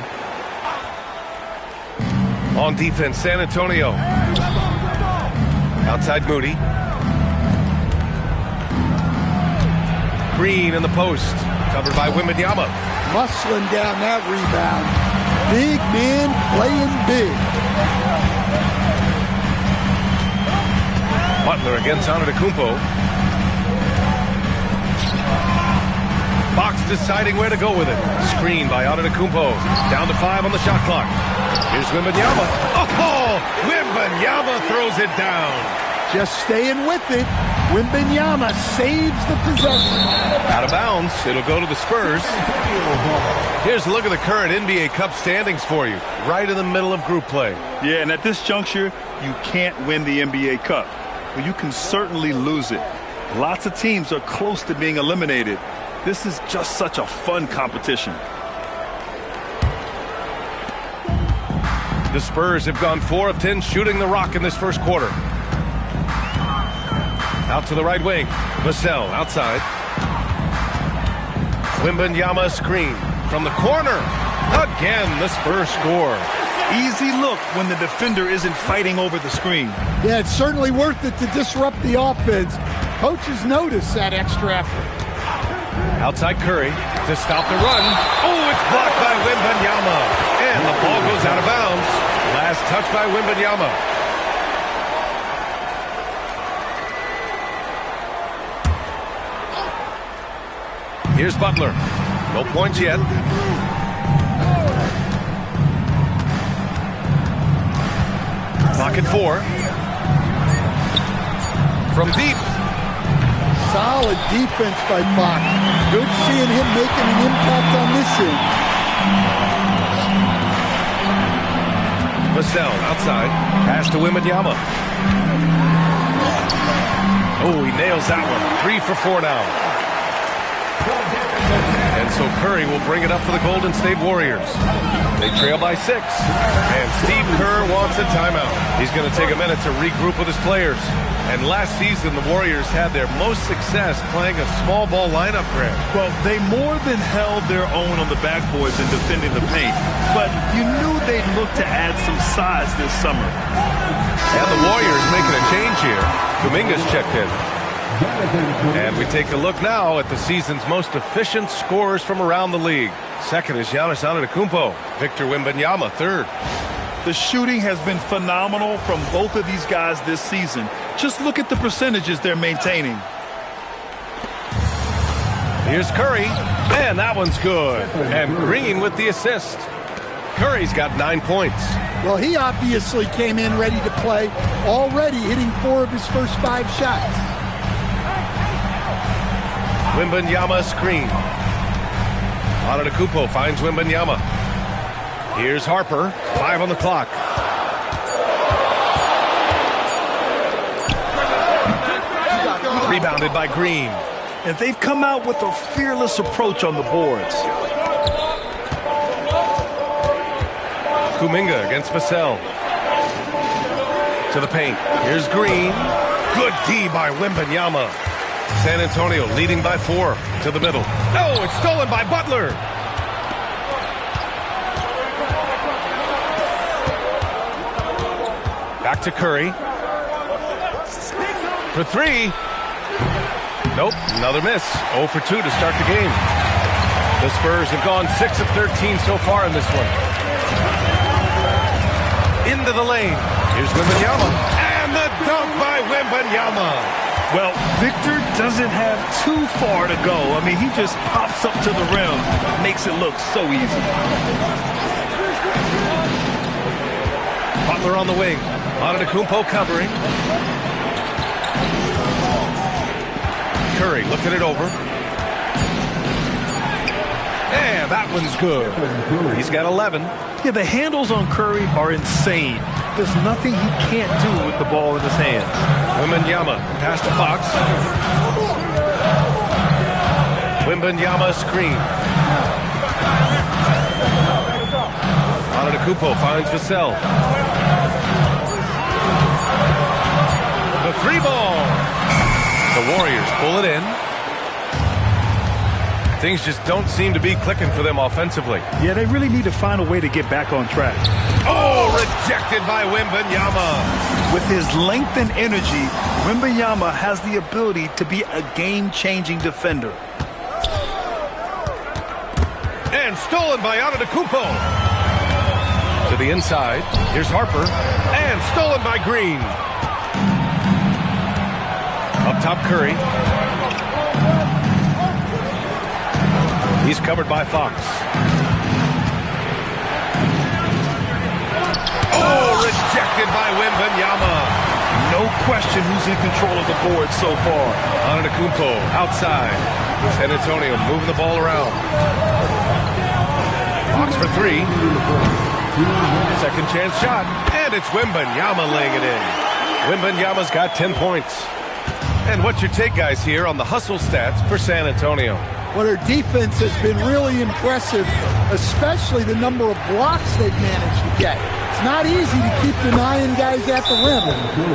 S4: On defense, San Antonio. Outside Moody. Green in the post, covered by Wembanyama.
S13: Muscling down that rebound. Big man playing big.
S4: Butler against Antetokounmpo. Fox deciding where to go with it. Screen by Antetokounmpo. Down to 5 on the shot clock. Here's Wembanyama. Oh, Wembanyama throws it down.
S13: Just staying with it. Wembanyama saves the possession.
S4: Out of bounds. It'll go to the Spurs. Here's a look at the current NBA Cup standings for you. Right in the middle of group play.
S12: Yeah, and at this juncture, you can't win the NBA Cup. But you can certainly lose it. Lots of teams are close to being eliminated. This is just such a fun competition.
S4: The Spurs have gone 4 of 10 shooting the rock in this first quarter. Out to the right wing. Vassell outside. Wembanyama screen from the corner. Again, the Spurs score.
S12: Easy look when the defender isn't fighting over the screen.
S13: Yeah, it's certainly worth it to disrupt the offense. Coaches notice that extra effort.
S4: Outside Curry to stop the run. Oh, it's blocked by Wembanyama. And the ball goes out of bounds. Last touch by Wembanyama. Here's Butler. No points yet. Clock at 4. From deep.
S13: Solid defense by Fox. Good seeing him making an impact on this end.
S4: Vassell outside. Pass to Wembanyama. Oh, he nails that one. 3 for 4 now. And so Curry will bring it up for the Golden State Warriors. They trail by 6. And Steve Kerr wants a timeout. He's going to take a minute to regroup with his players. And last season, the Warriors had their most success playing a small ball lineup, Grant.
S12: Well, they more than held their own on the backboards and defending the paint. But you knew they'd look to add some size this summer.
S4: And the Warriors making a change here. Kuminga's checked in. And we take a look now at the season's most efficient scorers from around the league. Second is Giannis Antetokounmpo. Victor Wembanyama, third.
S12: The shooting has been phenomenal from both of these guys this season. Just look at the percentages they're maintaining.
S4: Here's Curry, and that one's good. And Green with the assist. Curry's got 9 points.
S13: Well, he obviously came in ready to play, already hitting 4 of his first 5 shots.
S4: Wembanyama screen. Antetokounmpo finds Wembanyama. Here's Harper. 5 on the clock. Rebounded by Green.
S12: And they've come out with a fearless approach on the boards.
S4: Kuminga against Vassell. To the paint. Here's Green. Good D by Wembanyama. San Antonio leading by 4 to the middle. Oh, it's stolen by Butler. Back to Curry. For three. Nope, another miss. 0 for 2 to start the game. The Spurs have gone 6 of 13 so far in this one. Into the lane. Here's Wembanyama. And the dunk by Wembanyama.
S12: Well, Victor doesn't have too far to go. I mean, he just pops up to the rim. Makes it look so easy.
S4: Butler on the wing. Antetokounmpo covering. Curry looking it over. And that one's good. He's got 11.
S12: Yeah, the handles on Curry are insane. There's nothing he can't do with the ball in his hands.
S4: Wembanyama pass to Fox. Wembanyama screen. Antetokounmpo finds Vassell. The three ball. The Warriors pull it in. Things just don't seem to be clicking for them offensively.
S12: Yeah, they really need to find a way to get back on track.
S4: Oh, rejected by Wembanyama.
S12: With his length and energy, Wembanyama has the ability to be a game-changing defender.
S4: And stolen by Antetokounmpo. To the inside. Here's Harper. And stolen by Green. Up top, Curry. He's covered by Fox. Oh, rejected by Wembanyama.
S12: No question who's in control of the board so far.
S4: Antetokounmpo outside. San Antonio moving the ball around. Fox for three. Second chance shot. And it's Wembanyama laying it in. Wembanyama's got 10 points. And what's your take, guys, here on the hustle stats for San Antonio?
S13: Well, their defense has been really impressive, especially the number of blocks they've managed to get. It's not easy to keep denying guys at the rim.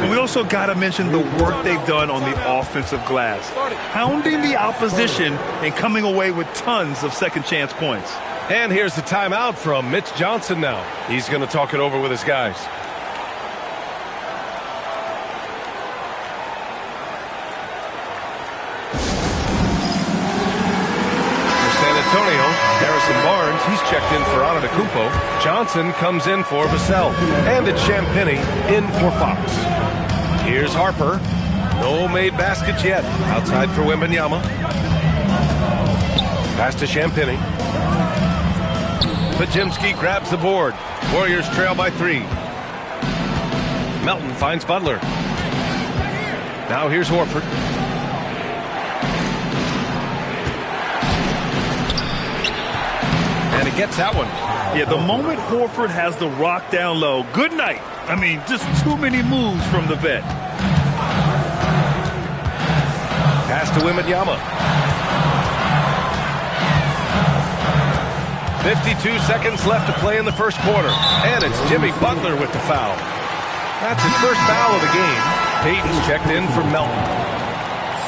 S12: And we also got to mention the work they've done on the offensive glass, pounding the opposition and coming away with tons of second chance points.
S4: And here's the timeout from Mitch Johnson now. He's going to talk it over with his guys. Antonio, Harrison Barnes, he's checked in for Antetokounmpo. Johnson comes in for Vassell. And it's Champagnie in for Fox. Here's Harper. No made baskets yet. Outside for Wembanyama. Pass to Champagnie. Podziemski grabs the board. Warriors trail by 3. Melton finds Butler. Now here's Horford. And he gets that one.
S12: Yeah, the moment Horford has the rock down low, good night. I mean, just too many moves from the vet.
S4: Pass to Wembanyama. 52 seconds left to play in the first quarter. And it's Jimmy Butler with the foul. That's his first foul of the game. Payton's checked in for Melton.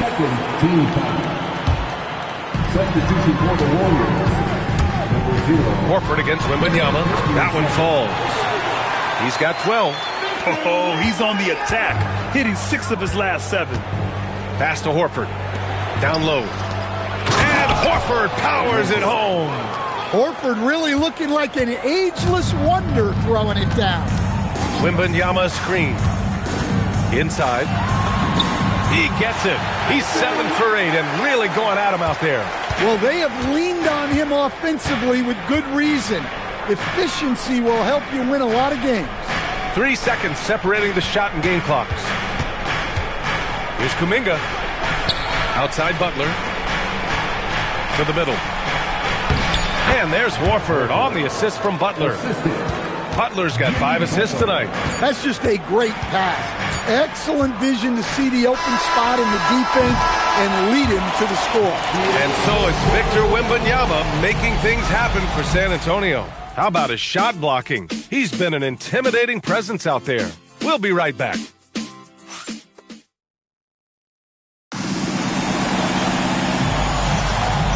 S6: Second team foul. Substitution for the Warriors.
S4: Horford against Wembanyama. That one falls. He's got 12.
S12: Oh, he's on the attack, hitting 6 of his last 7.
S4: Pass to Horford. Down low. And Horford powers it home.
S13: Horford really looking like an ageless wonder throwing it down.
S4: Wembanyama screen. Inside. He gets it. He's 7 for 8 and really going at him out there.
S13: Well, they have leaned on him offensively with good reason. Efficiency will help you win a lot of games.
S4: 3 seconds separating the shot and game clocks. Here's Kuminga. Outside Butler. To the middle. And there's Horford on the assist from Butler. Butler's got 5 assists tonight.
S13: That's just a great pass. Excellent vision to see the open spot in the defense and lead him to the score.
S4: And so it's Victor Wembanyama making things happen for San Antonio. How about his shot blocking? He's been an intimidating presence out there. We'll be right back.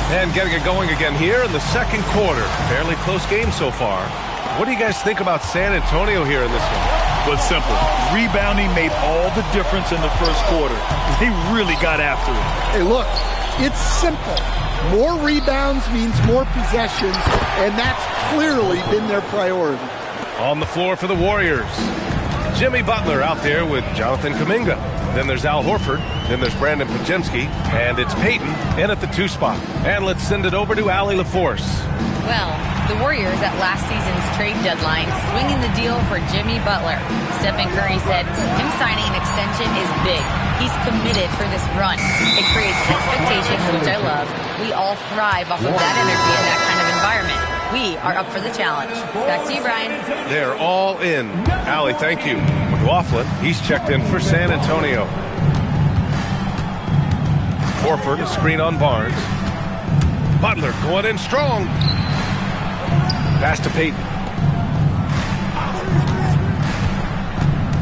S4: And getting it going again here in the second quarter. Fairly close game so far. What do you guys think about San Antonio here in this one?
S12: was simple. Rebounding made all the difference in the first quarter. They really got after it.
S13: Hey, look, it's simple. More rebounds means more possessions, and that's clearly been their priority.
S4: On the floor for the Warriors, Jimmy Butler out there with Jonathan Kuminga. Then there's Al Horford. Then there's Brandon Podziemski. And it's Payton in at the 2 spot. And let's send it over to Allie LaForce.
S5: Well, the Warriors at last season's trade deadline swinging the deal for Jimmy Butler. Stephen Curry said him signing an extension is big. He's committed for this run. It creates expectations, which I love. We all thrive off of that energy and that kind of environment. We are up for the challenge. Back to you, Brian.
S4: They're all in. Allie, thank you. McLaughlin, he's checked in for San Antonio. Horford, a screen on Barnes. Butler going in strong. Pass to Payton.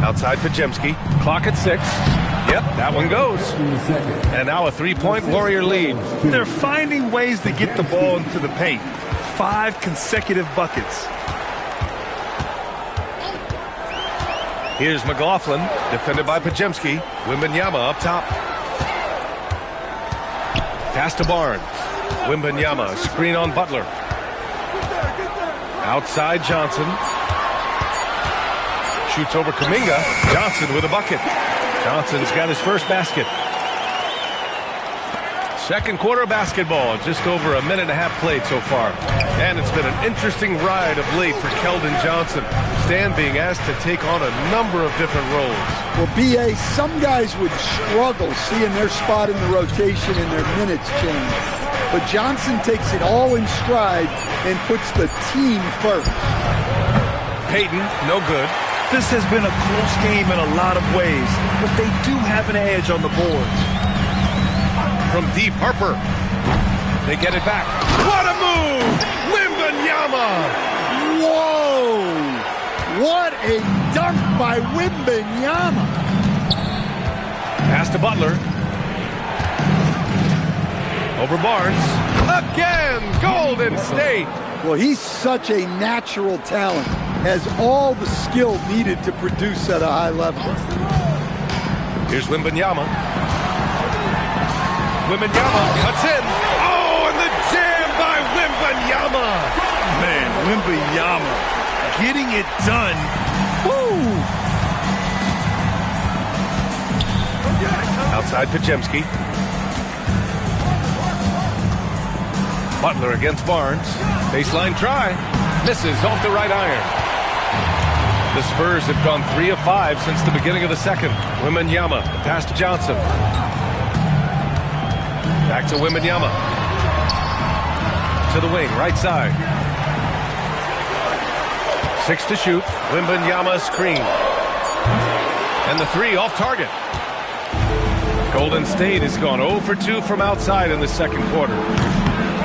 S4: Outside Podziemski. Clock at 6. Yep, that one goes. And now a 3-point Warrior lead.
S12: They're finding ways to get the ball into the paint. 5 consecutive buckets.
S4: Here's McLaughlin, defended by Podziemski. Wembanyama up top. Pass to Barnes. Wembanyama, screen on Butler. Outside Johnson. Shoots over Kuminga. Johnson with a bucket. Johnson's got his first basket. Second quarter basketball, just over a minute and a half played so far. And it's been an interesting ride of late for Keldon Johnson. Stan being asked to take on a number of different roles.
S13: Well, B.A., some guys would struggle seeing their spot in the rotation and their minutes change. But Johnson takes it all in stride and puts the team first.
S4: Payton, no good.
S12: This has been a close game in a lot of ways, but they do have an edge on the boards.
S4: From deep, Harper. They get it back. What a move! Wembanyama!
S13: Whoa! What a dunk by Wembanyama!
S4: Pass to Butler. Over Barnes. Again! Golden State!
S13: Well, he's such a natural talent. Has all the skill needed to produce at a high level.
S4: Here's Wembanyama. Wembanyama cuts in. Oh, and the jam by Wembanyama.
S12: Man, Wembanyama getting it done. Woo!
S4: Outside Podziemski. Butler against Barnes. Baseline try. Misses off the right iron. The Spurs have gone 3 of 5 since the beginning of the second. Wembanyama, pass to Johnson. Back to Wembanyama. To the wing, right side. 6 to shoot. Wembanyama screen. And the 3 off target. Golden State has gone 0 for 2 from outside in the second quarter.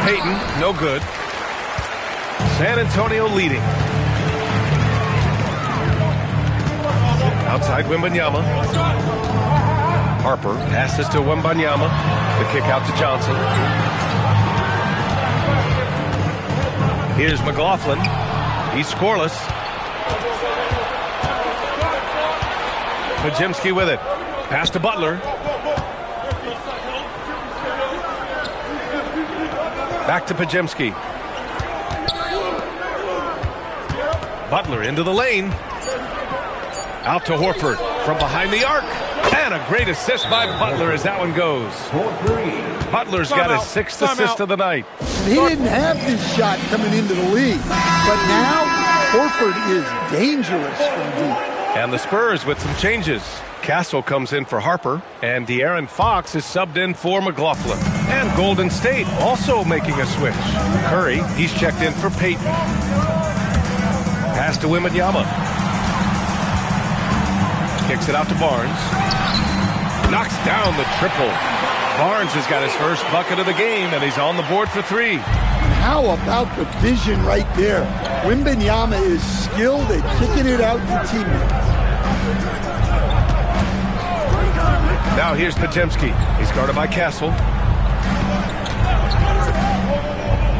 S4: Payton, no good. San Antonio leading. Outside Wembanyama. Harper passes to Wembanyama. The kick out to Johnson. Here's McLaughlin. He's scoreless. Podziemski with it. Pass to Butler. Back to Podziemski. Butler into the lane. Out to Horford from behind the arc. And a great assist by Butler as that one goes. Butler's got his 6th assist of the night.
S13: He didn't have this shot coming into the league. But now, Horford is dangerous from deep.
S4: And the Spurs with some changes. Castle comes in for Harper. And De'Aaron Fox is subbed in for McLaughlin. And Golden State also making a switch. Curry, he's checked in for Payton. Pass to Wembanyama. Kicks it out to Barnes. Knocks down the triple. Barnes has got his first bucket of the game, and he's on the board for 3.
S13: And how about the vision right there? Wembanyama is skilled at kicking it out to teammates.
S4: Now here's Podziemski. He's guarded by Castle.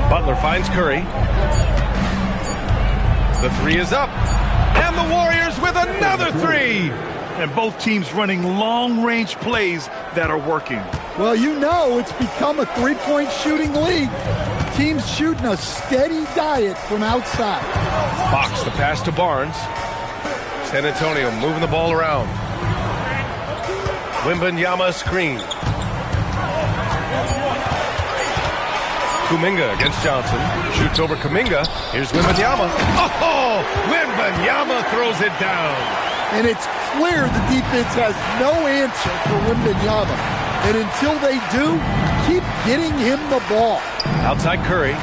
S4: Butler finds Curry. The 3 is up. And the Warriors with another three.
S12: And both teams running long-range plays that are working.
S13: Well, you know it's become a three-point shooting league. Teams shooting a steady diet from outside.
S4: Fox, the pass to Barnes. San Antonio moving the ball around. Wembanyama screen. Kuminga against Johnson. Shoots over Kuminga. Here's Wembanyama. Oh, Wembanyama throws it down.
S13: And it's clear the defense has no answer for Wembanyama. And until they do, keep getting him the ball.
S4: Outside Curry.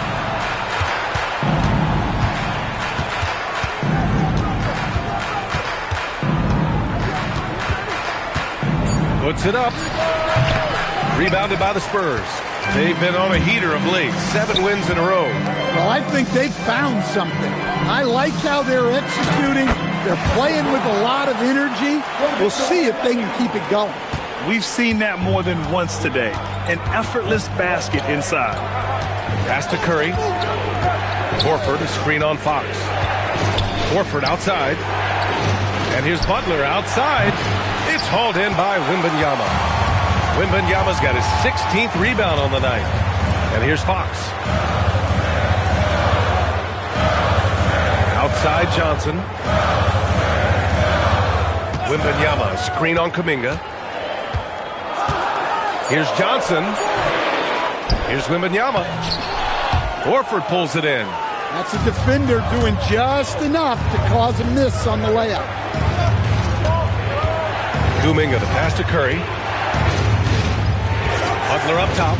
S4: Puts it up. Rebounded by the Spurs. They've been on a heater of late. 7 wins in a row.
S13: Well, I think they've found something. I like how they're executing. They're playing with a lot of energy. We'll see if they can keep it going.
S12: We've seen that more than once today. An effortless basket inside.
S4: Pass to Curry. Horford, a screen on Fox. Horford outside. And here's Butler outside. It's hauled in by Wembanyama. Wembanyama's got his 16th rebound on the night. And here's Fox. Outside Johnson. Wembanyama, screen on Kuminga. Here's Johnson. Here's Wembanyama. Horford pulls it in.
S13: That's a defender doing just enough to cause a miss on the layup.
S4: Kuminga, the pass to Curry. Butler up top.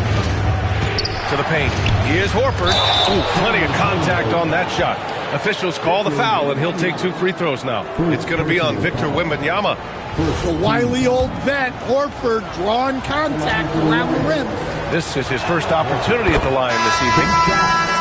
S4: To the paint. Here's Horford. Ooh, plenty of contact on that shot. Officials call the foul, and he'll take 2 free throws now. It's going to be on Victor Wembanyama.
S13: The wily old vet, Horford, drawing contact around the rim.
S4: This is his first opportunity at the line this evening.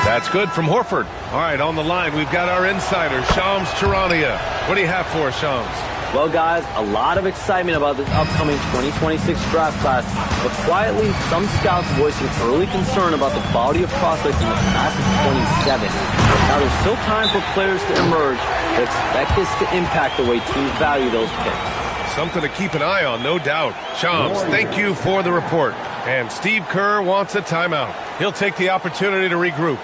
S4: That's good from Horford. All right, on the line, we've got our insider, Shams Charania. What do you have for us, Shams?
S7: Well, guys, a lot of excitement about the upcoming 2026 draft class, but quietly, some scouts voicing early concern about the quality of prospects in the class of 27. Now, there's still time for players to emerge, but expect this to impact the way teams value those picks.
S4: Something to keep an eye on, no doubt. Shams, thank you for the report. And Steve Kerr wants a timeout. He'll take the opportunity to regroup.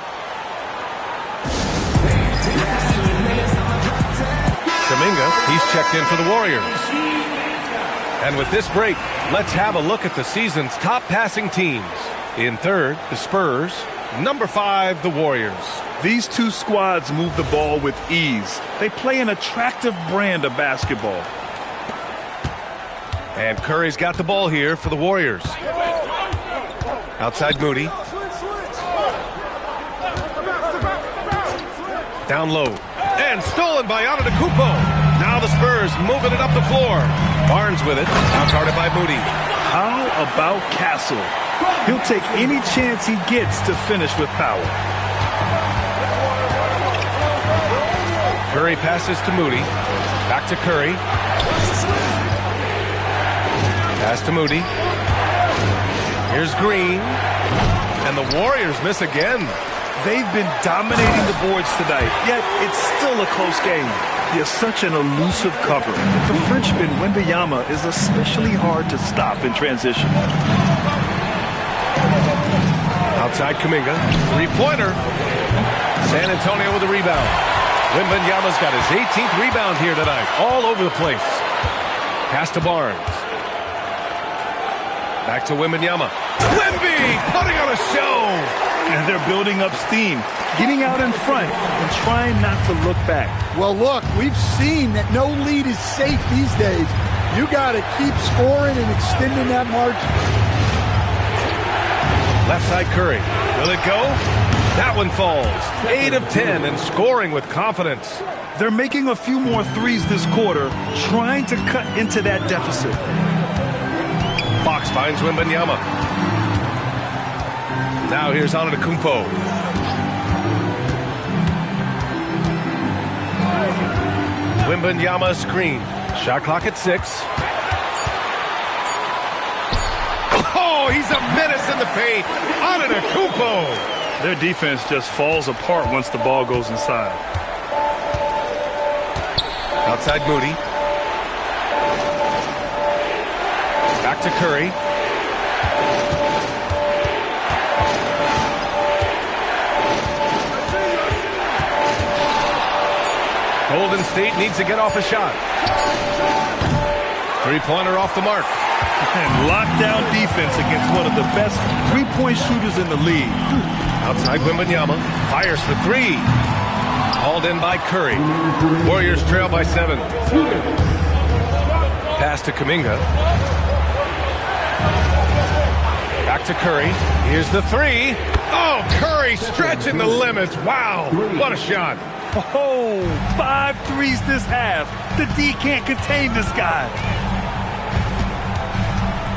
S4: Kuminga, he's checked in for the Warriors. And with this break, let's have a look at the season's top passing teams. In third, the Spurs. Number 5, the Warriors.
S12: These two squads move the ball with ease. They play an attractive brand of basketball.
S4: And Curry's got the ball here for the Warriors. Outside Moody. Down low. And stolen by Antetokounmpo. Now the Spurs moving it up the floor. Barnes with it. Out-guarded by Moody.
S12: How about Castle? He'll take any chance he gets to finish with power.
S4: Curry passes to Moody. Back to Curry. Pass to Moody. Here's Green. And the Warriors miss again.
S12: They've been dominating the boards tonight, yet it's still a close game. He has such an elusive cover. The Frenchman, Wembanyama, is especially hard to stop in transition.
S4: Outside Kuminga. 3-pointer. San Antonio with the rebound. Wembanyama's got his 18th rebound here tonight. All over the place. Pass to Barnes. Back to Wembanyama. Wemby putting on a show.
S12: And they're building up steam, getting out in front and trying not to look back.
S13: Well, look, we've seen that no lead is safe these days. You got to keep scoring and extending that margin.
S4: Left side Curry. Will it go? That one falls. 8 of 10 and scoring with confidence.
S12: They're making a few more threes this quarter, trying to cut into that deficit.
S4: Fox finds Wembanyama. Now here's Antetokounmpo. Wembanyama screen. Shot clock at 6. Oh, he's a menace in the paint. Antetokounmpo.
S12: Their defense just falls apart once the ball goes inside.
S4: Outside Moody. Back to Curry. Golden State needs to get off a shot. Three-pointer off the mark.
S12: And lockdown defense against one of the best three-point shooters in the league.
S4: Outside Wembanyama. Fires for three. Hauled in by Curry. Warriors trail by 7. Pass to Kuminga. Back to Curry. Here's the three. Oh, Curry stretching the limits. Wow, what a shot.
S12: Oh, 5 threes this half. The D can't contain this guy.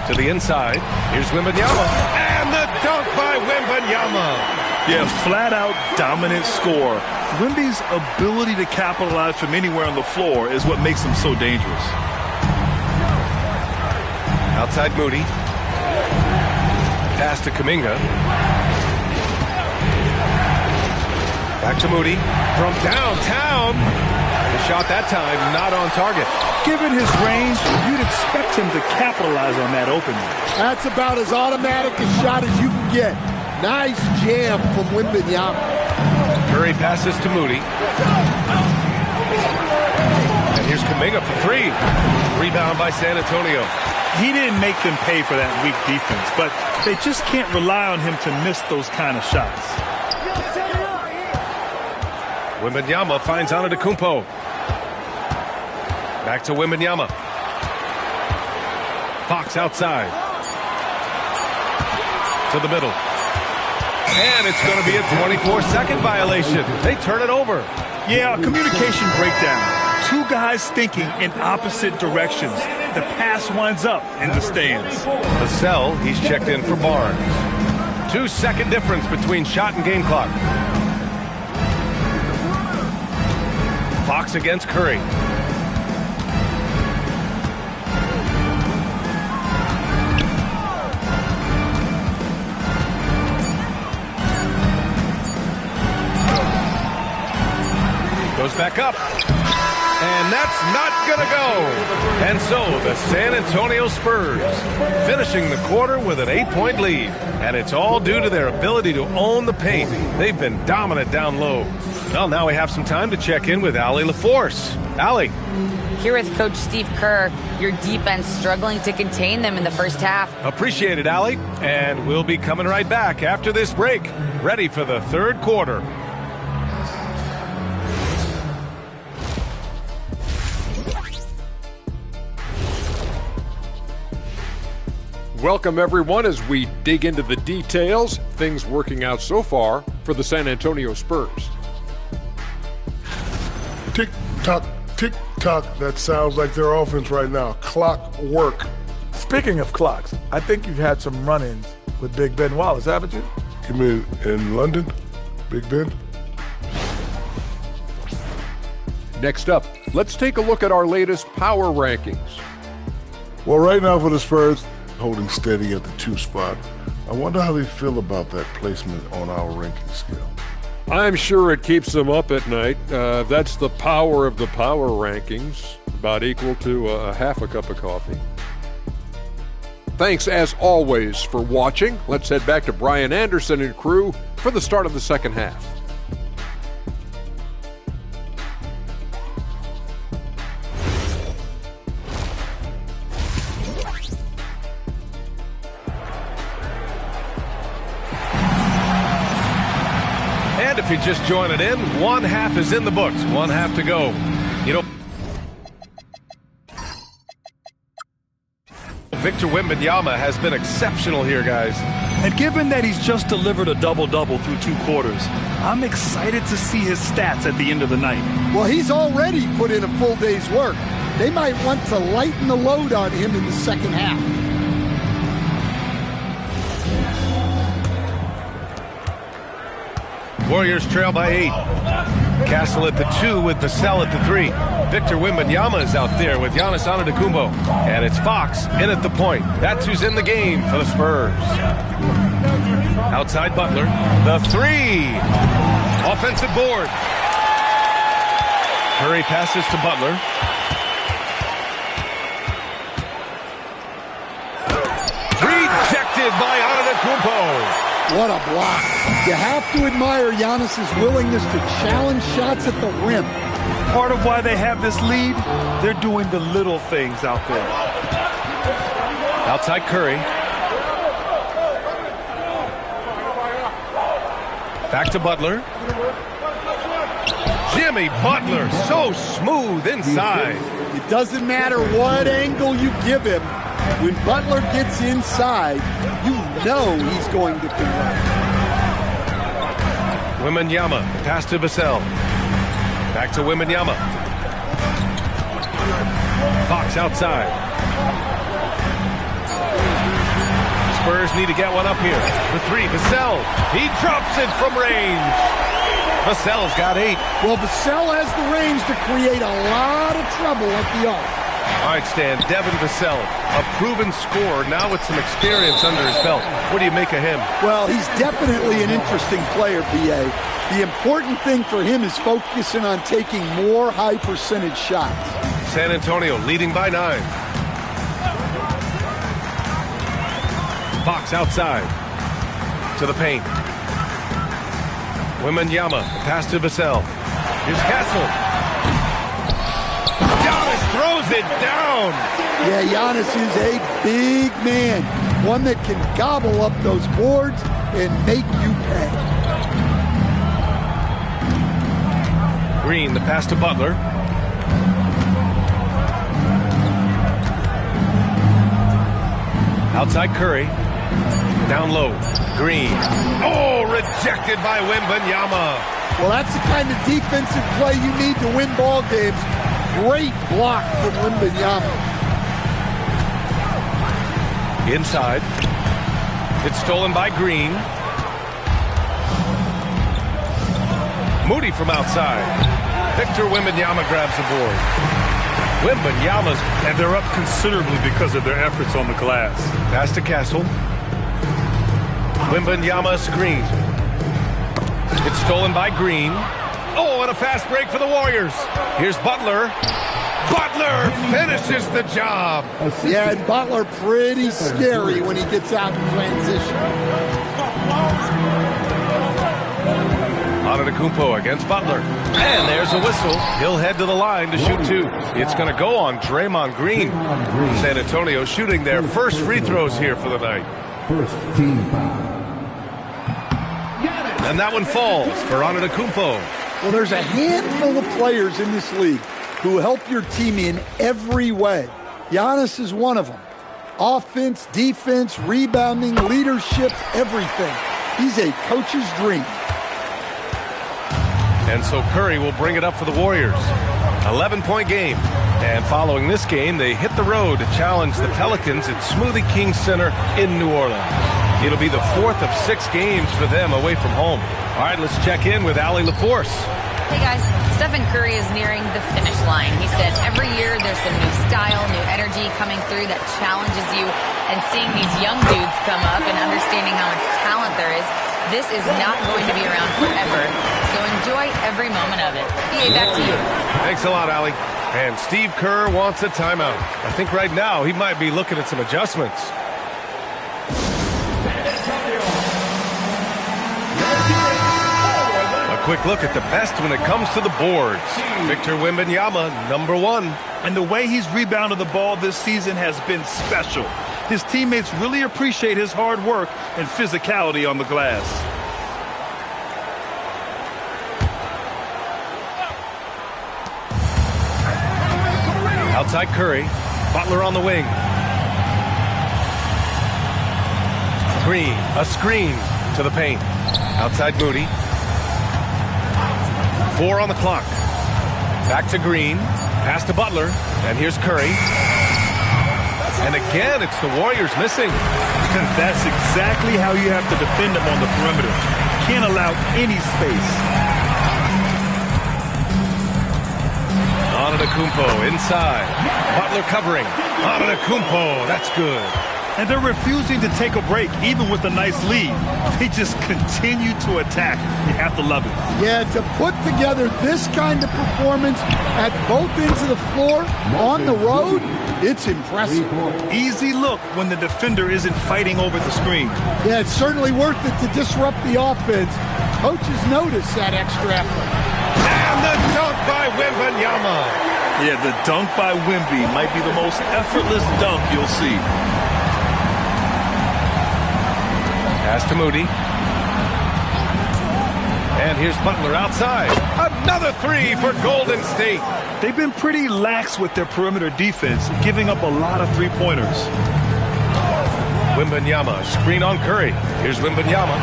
S4: To the inside. Here's Wembanyama. And the dunk by Wembanyama.
S12: Yeah, flat-out dominant score. Wemby's ability to capitalize from anywhere on the floor is what makes him so dangerous.
S4: Outside Moody. Pass to Kuminga. Back to Moody. From downtown. The shot that time not on target.
S12: Given his range, you'd expect him to capitalize on that opening.
S3: That's about as automatic a shot as you can get. Nice jam from Wembanyama.
S4: Curry passes to Moody. And here's Kuminga for three. Rebound by San Antonio.
S12: He didn't make them pay for that weak defense, but they just can't rely on him to miss those kind of shots.
S4: Wembanyama finds Antetokounmpo. Back to Wembanyama. Fox outside. To the middle. And it's going to be a 24-second violation. They turn it over.
S12: Yeah, a communication breakdown. 2 guys thinking in opposite directions. The pass winds up in the stands.
S4: Vassell, he's checked in for Barnes. 2-second difference between shot and game clock. Fox against Curry. Goes back up. And that's not going to go. And so the San Antonio Spurs finishing the quarter with an 8-point lead. And it's all due to their ability to own the paint. They've been dominant down low. Well, now we have some time to check in with Allie LaForce. Allie.
S5: Here with Coach Steve Kerr, your defense struggling to contain them in the first half.
S4: Appreciate it, Allie. And we'll be coming right back after this break. Ready for the third quarter.
S9: Welcome, everyone, as we dig into the details. Things working out so far for the San Antonio Spurs.
S8: Tick-tock, tick-tock. That sounds like their offense right now. Clock work.
S14: Speaking of clocks, I think you've had some run-ins with Big Ben Wallace, haven't you?
S8: You mean in London? Big Ben?
S9: Next up, let's take a look at our latest power rankings.
S8: Well, right now for the Spurs, holding steady at the 2 spot. I wonder how they feel about that placement on our ranking scale.
S9: I'm sure it keeps them up at night. That's the power of the power rankings, about equal to half a cup of coffee. Thanks, as always, for watching. Let's head back to Brian Anderson and crew for the start of the second half.
S4: If you're just joining in, 1 half is in the books, 1 half to go. You know, Victor Wembanyama has been exceptional here, guys.
S12: And given that he's just delivered a double-double through 2 quarters, I'm excited to see his stats at the end of the night.
S13: Well, he's already put in a full day's work. They might want to lighten the load on him in the second half.
S4: Warriors trail by 8. Castle at the 2 with Vassell at the 3. Victor Wembanyama is out there with Giannis Antetokounmpo. And it's Fox in at the point. That's who's in the game for the Spurs. Outside Butler. The 3. Offensive board. Curry passes to Butler. Rejected by Antetokounmpo.
S13: What a block. You have to admire Giannis's willingness to challenge shots at the rim.
S12: Part of why they have this lead, they're doing the little things out there.
S4: Outside Curry. Back to Butler. Jimmy Butler, so smooth inside.
S13: It doesn't matter what angle you give him. When Butler gets inside, you know he's going to convert.
S4: Wembanyama, pass to Vassell. Back to Wembanyama. Fox outside. Spurs need to get one up here. For three, Vassell. He drops it from range. Vassell's got 8.
S13: Well, Vassell has the range to create a lot of trouble at the arc.
S4: All right, Stan, Devin Vassell, a proven scorer, now with some experience under his belt. What do you make of him?
S13: Well, he's definitely an interesting player, B.A. The important thing for him is focusing on taking more high-percentage shots.
S4: San Antonio leading by 9. Fox outside to the paint. Wembanyama, pass to Vassell. Here's Castle. Throws it down.
S13: Yeah, Giannis is a big man. One that can gobble up those boards and make you pay.
S4: Green, the pass to Butler. Outside Curry. Down low. Green. Oh, rejected by Wembanyama.
S13: Well, that's the kind of defensive play you need to win ball games. Great block from Wembanyama.
S4: Inside. It's stolen by Green. Moody from outside. Victor Wembanyama grabs the board. Wembanyama's...
S12: And they're up considerably because of their efforts on the glass.
S4: Pass to Castle. Wembanyama screen. It's stolen by Green. Oh, and a fast break for the Warriors. Here's Butler. Butler finishes the job.
S13: Yeah, and Butler pretty scary when he gets out in transition.
S4: Antetokounmpo against Butler. And there's a whistle. He'll head to the line to shoot 2. It's going to go on Draymond Green. San Antonio shooting their first free throws here for the night.
S6: First team foul.
S4: And that one falls for Antetokounmpo.
S13: Well, there's a handful of players in this league who help your team in every way. Giannis is one of them. Offense, defense, rebounding, leadership, everything. He's a coach's dream.
S4: And so Curry will bring it up for the Warriors. 11-point game. And following this game, they hit the road to challenge the Pelicans at Smoothie King Center in New Orleans. It'll be the 4th of 6 games for them away from home. All right, let's check in with Allie LaForce.
S5: Hey, guys. Stephen Curry is nearing the finish line. He said every year there's some new style, new energy coming through that challenges you. And seeing these young dudes come up and understanding how much talent there is, this is not going to be around forever. So enjoy every moment of it. BA, back to you.
S4: Thanks a lot, Allie. And Steve Kerr wants a timeout. I think right now he might be looking at some adjustments. A quick look at the best when it comes to the boards. Victor Wembanyama, number 1.
S12: And the way he's rebounded the ball this season has been special. His teammates really appreciate his hard work and physicality on the glass.
S4: Outside Curry. Butler on the wing. Green, a screen to the paint. Outside Moody. 4 on the clock. Back to Green. Pass to Butler. And here's Curry. And again, it's the Warriors missing.
S12: That's exactly how you have to defend them on the perimeter. Can't allow any space.
S4: Antetokounmpo inside. Butler covering. Antetokounmpo, that's good.
S12: And they're refusing to take a break, even with a nice lead. They just continue to attack. You have to love it.
S13: Yeah, to put together this kind of performance at both ends of the floor on the road, it's impressive.
S12: Easy look when the defender isn't fighting over the screen.
S13: Yeah, it's certainly worth it to disrupt the offense. Coaches notice that extra effort.
S4: And the dunk by Wembanyama.
S12: Yeah, the dunk by Wemby might be the most effortless dunk you'll see.
S4: Pass to Moody. And here's Butler outside. Another three for Golden State.
S12: They've been pretty lax with their perimeter defense, giving up a lot of three-pointers.
S4: Wembanyama, screen on Curry. Here's Wembanyama.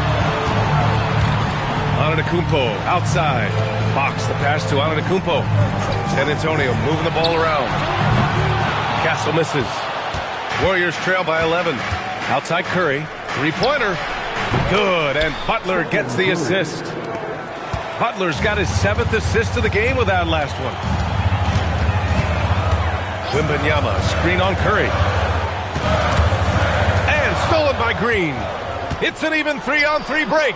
S4: Antetokounmpo outside. Fox, the pass to Antetokounmpo. San Antonio moving the ball around. Castle misses. Warriors trail by 11. Outside Curry. Three-pointer. Good, and Butler gets the assist. Butler's got his 7th assist of the game with that last one. Wembanyama, screen on Curry. And stolen by Green. It's an even 3-on-3 break.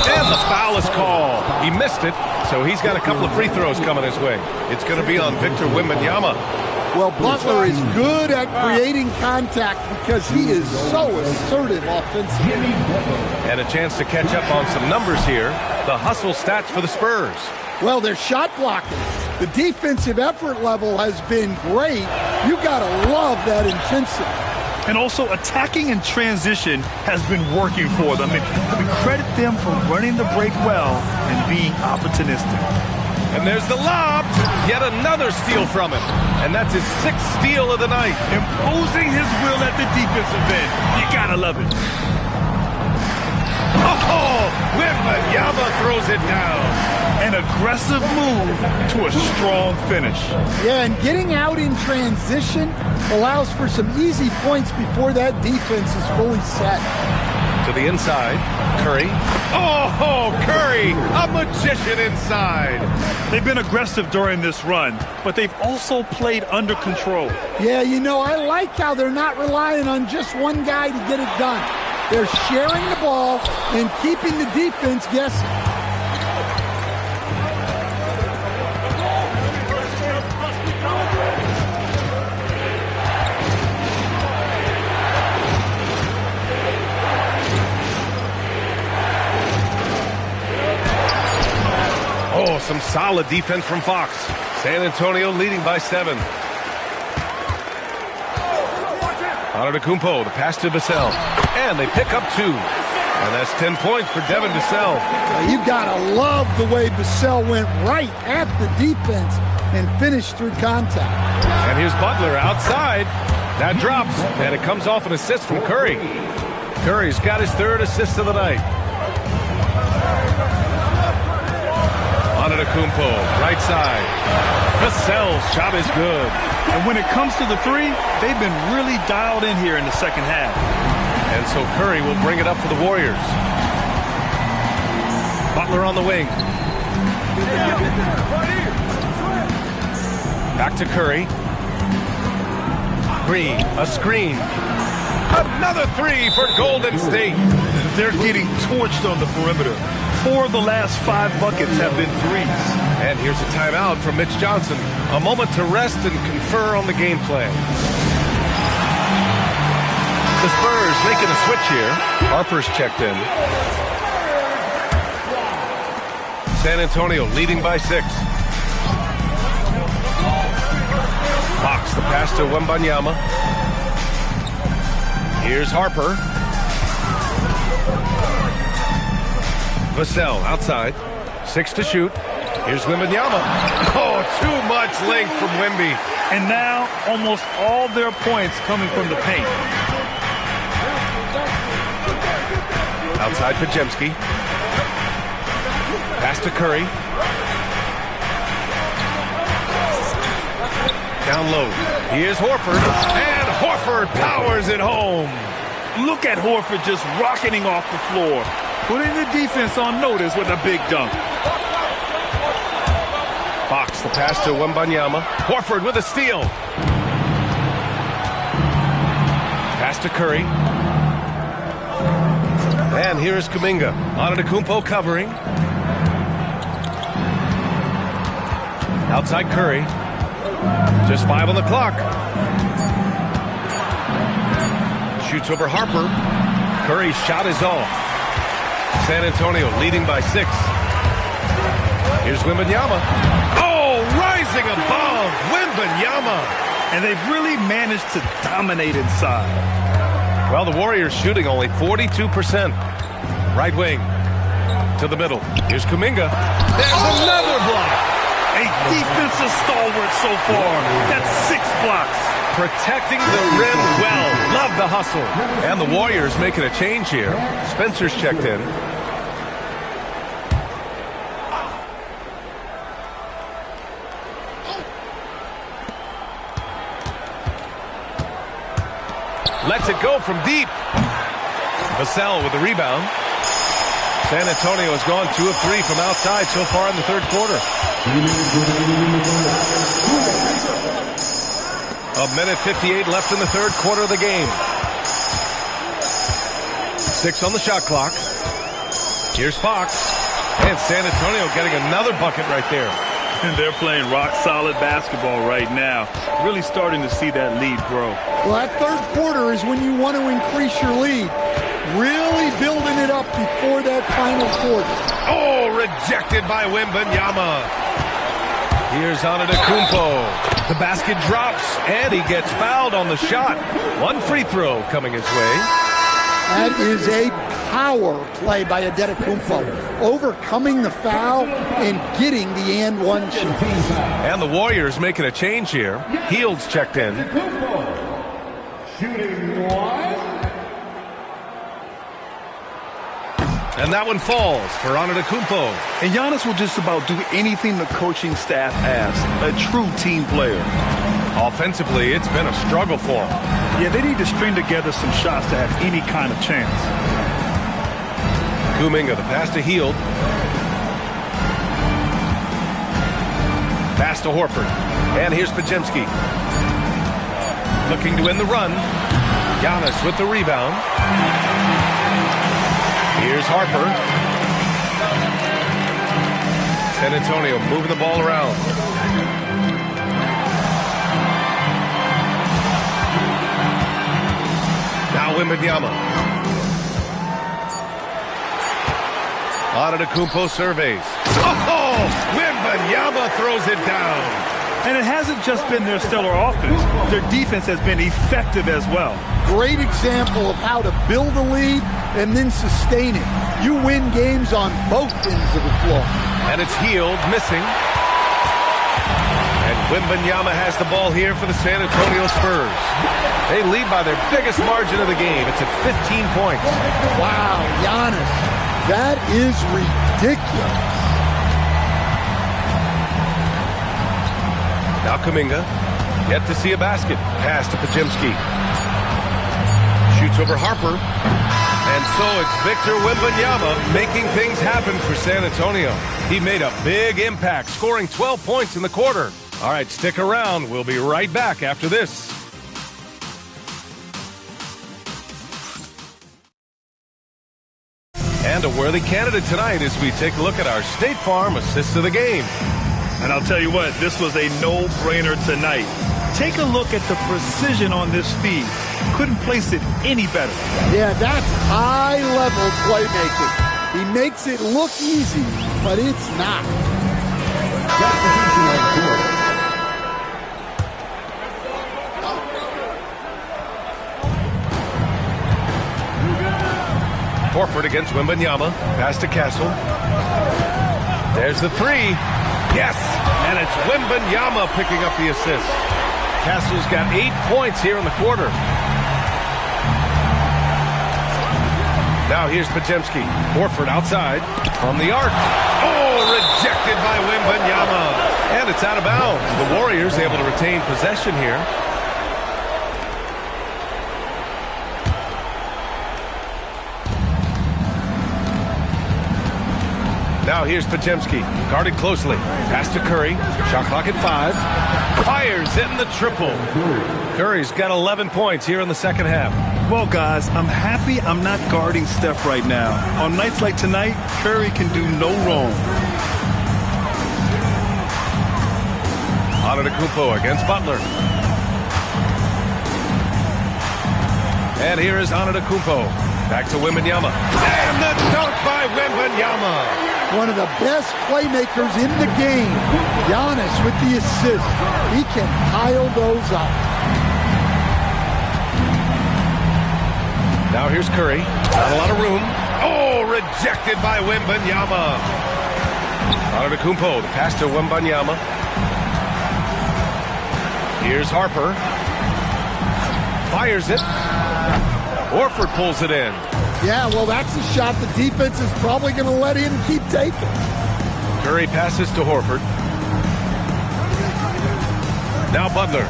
S4: And the foul is called. He missed it, so he's got a couple of free throws coming his way. It's going to be on Victor Wembanyama.
S13: Well, Butler is good at creating contact because he is so assertive offensively.
S4: And a chance to catch up on some numbers here. The hustle stats for the Spurs.
S13: Well, they're shot blocking. The defensive effort level has been great. You got to love that intensity.
S12: And also, attacking in transition has been working for them. We credit them for running the break well and being opportunistic.
S4: And there's the lob. Yet another steal from him. And that's his 6th steal of the night.
S12: Imposing his will at the defensive end. You gotta love it.
S4: Oh, Wembanyama throws it down.
S12: An aggressive move to a strong finish.
S13: Yeah, and getting out in transition allows for some easy points before that defense is fully set.
S4: To the inside, Curry. Oh, Curry, a magician inside.
S12: They've been aggressive during this run, but they've also played under control.
S13: Yeah, you know, I like how they're not relying on just one guy to get it done. They're sharing the ball and keeping the defense guessing.
S4: Oh, some solid defense from Fox. San Antonio leading by 7. Antetokounmpo, the pass to Vassell. And they pick up 2. And that's 10 points for Devin Vassell.
S13: You gotta love the way Vassell went right at the defense and finished through contact.
S4: And here's Butler outside. That drops, and it comes off an assist from Curry. Curry's got his 3rd assist of the night. Antetokounmpo, right side. Vassell's shot is good.
S12: And when it comes to the 3, they've been really dialed in here in the second half.
S4: And so Curry will bring it up for the Warriors. Butler on the wing. Back to Curry. Green, a screen. Another 3 for Golden State.
S12: They're getting torched on the perimeter. 4 of the last 5 buckets have been 3s.
S4: And here's a timeout from Mitch Johnson. A moment to rest and confer on the game plan. The Spurs making a switch here. Harper's checked in. San Antonio leading by 6. Fox, the pass to Wembanyama. Here's Harper. Vassell outside. 6 to shoot. Here's Wembanyama. Oh, too much length from Wemby.
S12: And now almost all their points coming from the paint.
S4: Outside Podziemski. Pass to Curry. Down low. Here's Horford. And Horford powers it home.
S12: Look at Horford just rocketing off the floor. Putting the defense on notice with a big dunk.
S4: Fox, the pass to Wembanyama. Horford with a steal. Pass Pass to Curry. And here's Kuminga. Antetokounmpo covering. Outside Curry. Just 5 on the clock. Shoots over Harper. Curry's shot is off. San Antonio leading by 6. Here's Wembanyama. Oh, rising above Wembanyama.
S12: And they've really managed to dominate inside.
S4: Well, the Warriors shooting only 42%. Right wing to the middle. Here's Kuminga. There's another block.
S12: A defensive stalwart so far. That's 6 blocks.
S4: Protecting the rim well. Love the hustle. And the Warriors making a change here. Spencer's checked in. Lets it go from deep. Vassell with the rebound. San Antonio has gone 2 of 3 from outside so far in the third quarter. A minute 58 left in the third quarter of the game. 6 on the shot clock. Here's Fox. And San Antonio getting another bucket right there.
S12: And they're playing rock-solid basketball right now. Really starting to see that lead grow.
S13: Well, that third quarter is when you want to increase your lead. Really building it up before that final quarter.
S4: Oh, rejected by Wembanyama. Here's Antetokounmpo. The basket drops, and he gets fouled on the shot. 1 free throw coming his way.
S13: That is a power play by Antetokounmpo. Overcoming the foul and getting the and one shot.
S4: And the Warriors making a change here. Hields checked in.
S6: Shooting 1.
S4: And that one falls for Antetokounmpo.
S12: And Giannis will just about do anything the coaching staff asks. A true team player.
S4: Offensively, it's been a struggle for him.
S12: Yeah, they need to string together some shots to have any kind of chance.
S4: Kuminga, the pass to Hield. Pass to Horford. And here's Podziemski. Looking to win the run. Giannis with the rebound. Here's Harper. San Antonio moving the ball around. Now Wembanyama. Antetokounmpo surveys. Oh! Wembanyama throws it down.
S12: And it hasn't just been their stellar offense. Their defense has been effective as well.
S13: Great example of how to build a lead and then sustain it. You win games on both ends of the floor.
S4: And it's Hield missing. And Wembanyama has the ball here for the San Antonio Spurs. They lead by their biggest margin of the game. It's at 15 points.
S13: Wow, Giannis, that is ridiculous.
S4: Now Kuminga, yet to see a basket. Pass to Podziemski. Shoots over Harper. And so it's Victor Wembanyama making things happen for San Antonio. He made a big impact, scoring 12 points in the quarter. All right, stick around. We'll be right back after this. And a worthy candidate tonight as we take a look at our State Farm assist of the game.
S12: And I'll tell you what, this was a no-brainer tonight. Take a look at the precision on this feed. Couldn't place it any better.
S13: Yeah, that's high-level playmaking. He makes it look easy, but it's not.
S4: Horford against Wembanyama. Pass to Castle. There's the 3. Yes! And it's Wembanyama picking up the assist. Castle's got 8 points here in the quarter. Now here's Podziemski. Horford outside from the arc. Oh, rejected by Wembanyama. And it's out of bounds. The Warriors able to retain possession here. Now here's Podziemski, guarded closely. Pass to Curry, shot clock at 5. Fires in the triple. Curry's got 11 points here in the second half.
S12: Well, guys, I'm happy I'm not guarding Steph right now. On nights like tonight, Curry can do no wrong.
S4: Antetokounmpo against Butler. And here is Antetokounmpo. Back to Wembanyama. And the dunk by Wembanyama.
S13: One of the best playmakers in the game. Giannis with the assist. He can pile those up.
S4: Now here's Curry. Not a lot of room. Oh, rejected by Wembanyama. Antetokounmpo, the pass to Wembanyama. Here's Harper. Fires it. Horford pulls it in.
S13: Yeah, well, that's a shot the defense is probably going to let him keep taking.
S4: Curry passes to Horford. Now Butler.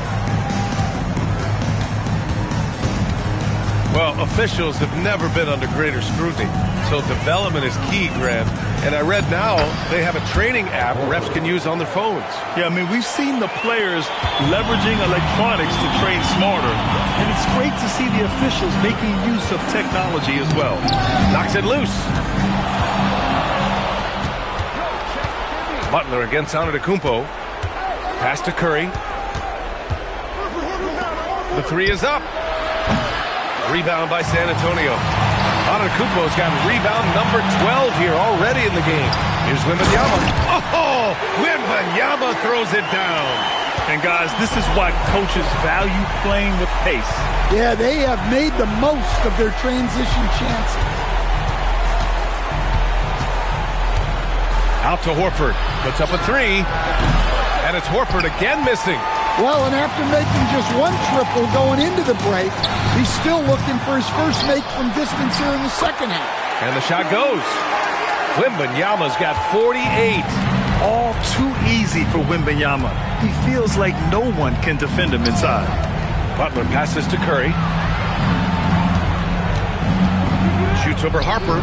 S4: Well, officials have never been under greater scrutiny, so development is key, Grant. And I read now they have a training app refs can use on their phones.
S12: Yeah, I mean, we've seen the players leveraging electronics to train smarter, and it's great to see the officials making use of technology as well.
S4: Knocks it loose. Butler against Antetokounmpo. Pass to Curry. The three is up. Rebound by San Antonio. Antetokounmpo's got rebound number 12 here already in the game. Here's Wembanyama. Oh, Wembanyama throws it down.
S12: And guys, this is why coaches value playing with pace.
S13: Yeah, they have made the most of their transition chances.
S4: Out to Horford. Puts up a three. And it's Horford again missing.
S13: Well, and after making just one triple going into the break, he's still looking for his first make from distance here in the second half.
S4: And the shot goes. Wembanyama's got 48.
S12: All too easy for Wembanyama. He feels like no one can defend him inside.
S4: Butler passes to Curry. Shoots over Harper.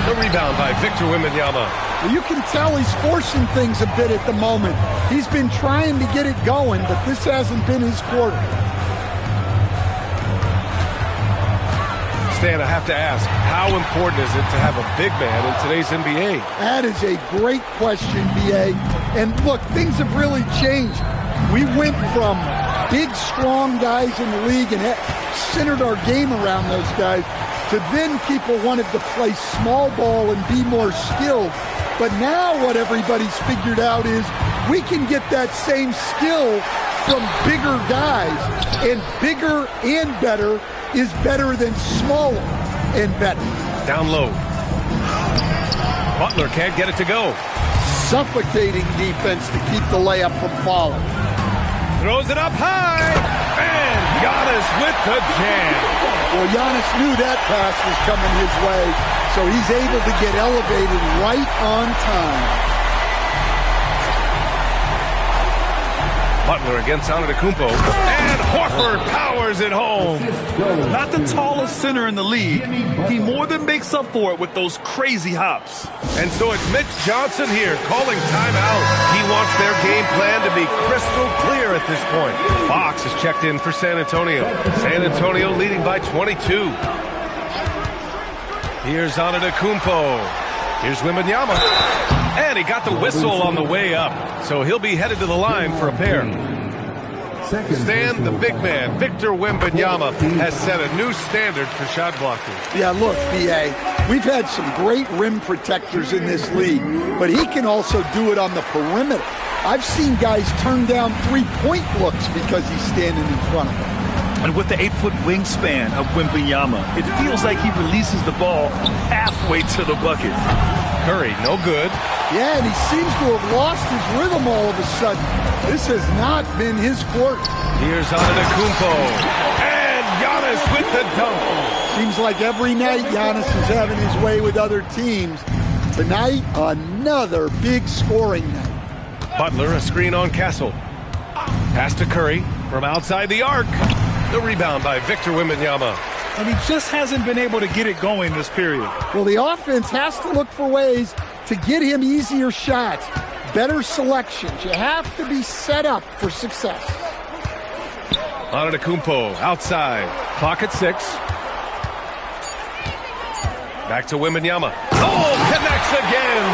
S4: The rebound by Victor Wembanyama.
S13: You can tell he's forcing things a bit at the moment. He's been trying to get it going, but this hasn't been his quarter.
S4: Stan, I have to ask, how important is it to have a big man in today's NBA?
S13: That is a great question, B.A. And look, things have really changed. We went from big, strong guys in the league and centered our game around those guys to then people wanted to play small ball and be more skilled. But now what everybody's figured out is we can get that same skill from bigger guys, and bigger and better is better than smaller and better.
S4: Down low. Butler can't get it to go.
S13: Suffocating defense to keep the layup from falling.
S4: Throws it up high, and Giannis with the jam.
S13: Well, Giannis knew that pass was coming his way, so he's able to get elevated right on time.
S4: Butler against Antetokounmpo, and Horford powers it home.
S12: Not the tallest center in the league. He more than makes up for it with those crazy hops.
S4: And so it's Mitch Johnson here calling timeout. He wants their game plan to be crystal clear at this point. Fox has checked in for San Antonio. San Antonio leading by 22. Here's Antetokounmpo. Here's Wembanyama. And he got the whistle on the way up. So he'll be headed to the line for a pair. Stan, the big man, Victor Wembanyama, has set a new standard for shot blocking.
S13: Yeah, look, B.A., we've had some great rim protectors in this league, but he can also do it on the perimeter. I've seen guys turn down three-point looks because he's standing in front of them.
S12: And with the 8-foot wingspan of Wembanyama, it feels like he releases the ball halfway to the bucket.
S4: Curry, no good.
S13: Yeah, and he seems to have lost his rhythm all of a sudden. This has not been his quarter.
S4: Here's Antetokounmpo. And Giannis with the dunk.
S13: Seems like every night Giannis is having his way with other teams. Tonight, another big scoring night.
S4: Butler, a screen on Castle. Pass to Curry from outside the arc. The rebound by Victor Wembanyama.
S12: And he just hasn't been able to get it going this period.
S13: Well, the offense has to look for ways to get him easier shots, better selections. You have to be set up for success.
S4: Antetokounmpo outside. Clock at 6. Back to Wembanyama. Oh, connects again.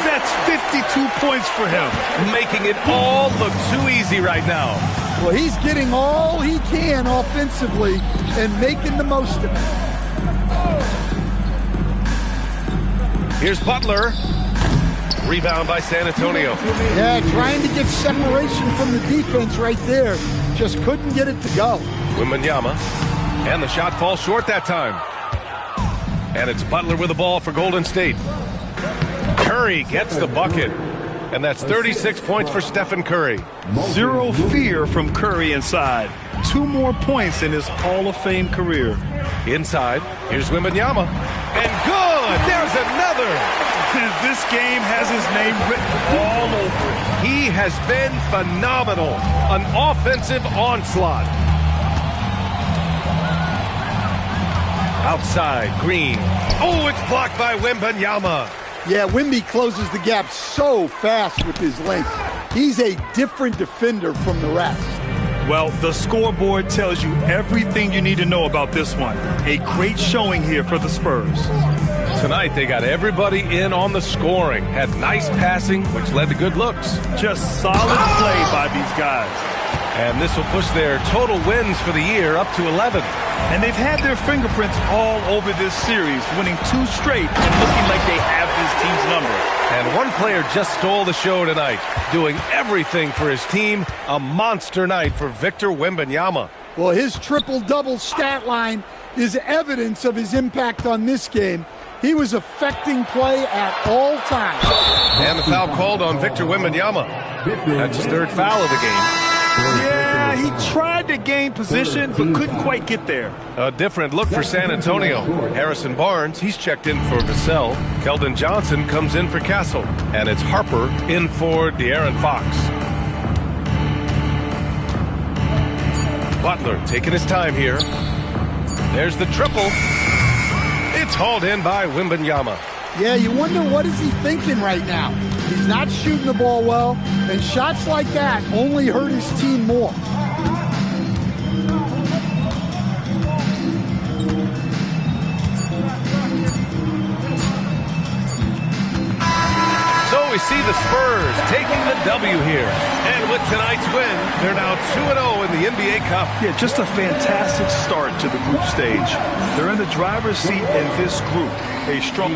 S12: That's 52 points for him.
S4: Making it all look too easy right now.
S13: Well, he's getting all he can offensively and making the most of it.
S4: Here's Butler. Rebound by San Antonio.
S13: Yeah, trying to get separation from the defense right there. Just couldn't get it to go.
S4: Wembanyama. And the shot falls short that time. And it's Butler with the ball for Golden State. Curry gets the bucket. And that's 36 points for Stephen Curry.
S12: Zero fear from Curry inside. 2 more points in his Hall of Fame career.
S4: Inside, here's Wembanyama. And good! There's another!
S12: This game has his name written all over it.
S4: He has been phenomenal. An offensive onslaught. Outside, Green. Oh, it's blocked by Wembanyama.
S13: Yeah, Wemby closes the gap so fast with his length. He's a different defender from the rest.
S12: Well, the scoreboard tells you everything you need to know about this one. A great showing here for the Spurs.
S4: Tonight, they got everybody in on the scoring. Had nice passing, which led to good looks.
S12: Just solid play by these guys.
S4: And this will push their total wins for the year up to 11.
S12: And they've had their fingerprints all over this series, winning 2 straight and looking like they have this team's number.
S4: And one player just stole the show tonight, doing everything for his team. A monster night for Victor Wembanyama.
S13: Well, his triple-double stat line is evidence of his impact on this game. He was affecting play at all times.
S4: And the foul called on Victor Wembanyama. That's his 3rd foul of the game.
S12: Yeah, he tried to gain position, but couldn't quite get there.
S4: A different look for San Antonio. Harrison Barnes, he's checked in for Vassell. Keldon Johnson comes in for Castle. And it's Harper in for De'Aaron Fox. Butler taking his time here. There's the triple. It's hauled in by Wembanyama.
S13: Yeah, you wonder what is he thinking right now. He's not shooting the ball well, and shots like that only hurt his team more.
S4: So we see the Spurs taking the W here. And with tonight's win, they're now 2-0 in the NBA Cup.
S12: Yeah, just a fantastic start to the group stage. They're in the driver's seat in this group. A strong...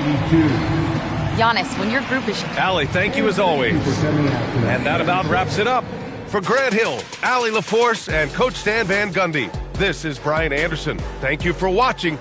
S5: Giannis, when your group is...
S4: Allie, thank you as always. And that about wraps it up. For Grant Hill, Allie LaForce, and Coach Stan Van Gundy, this is Brian Anderson. Thank you for watching.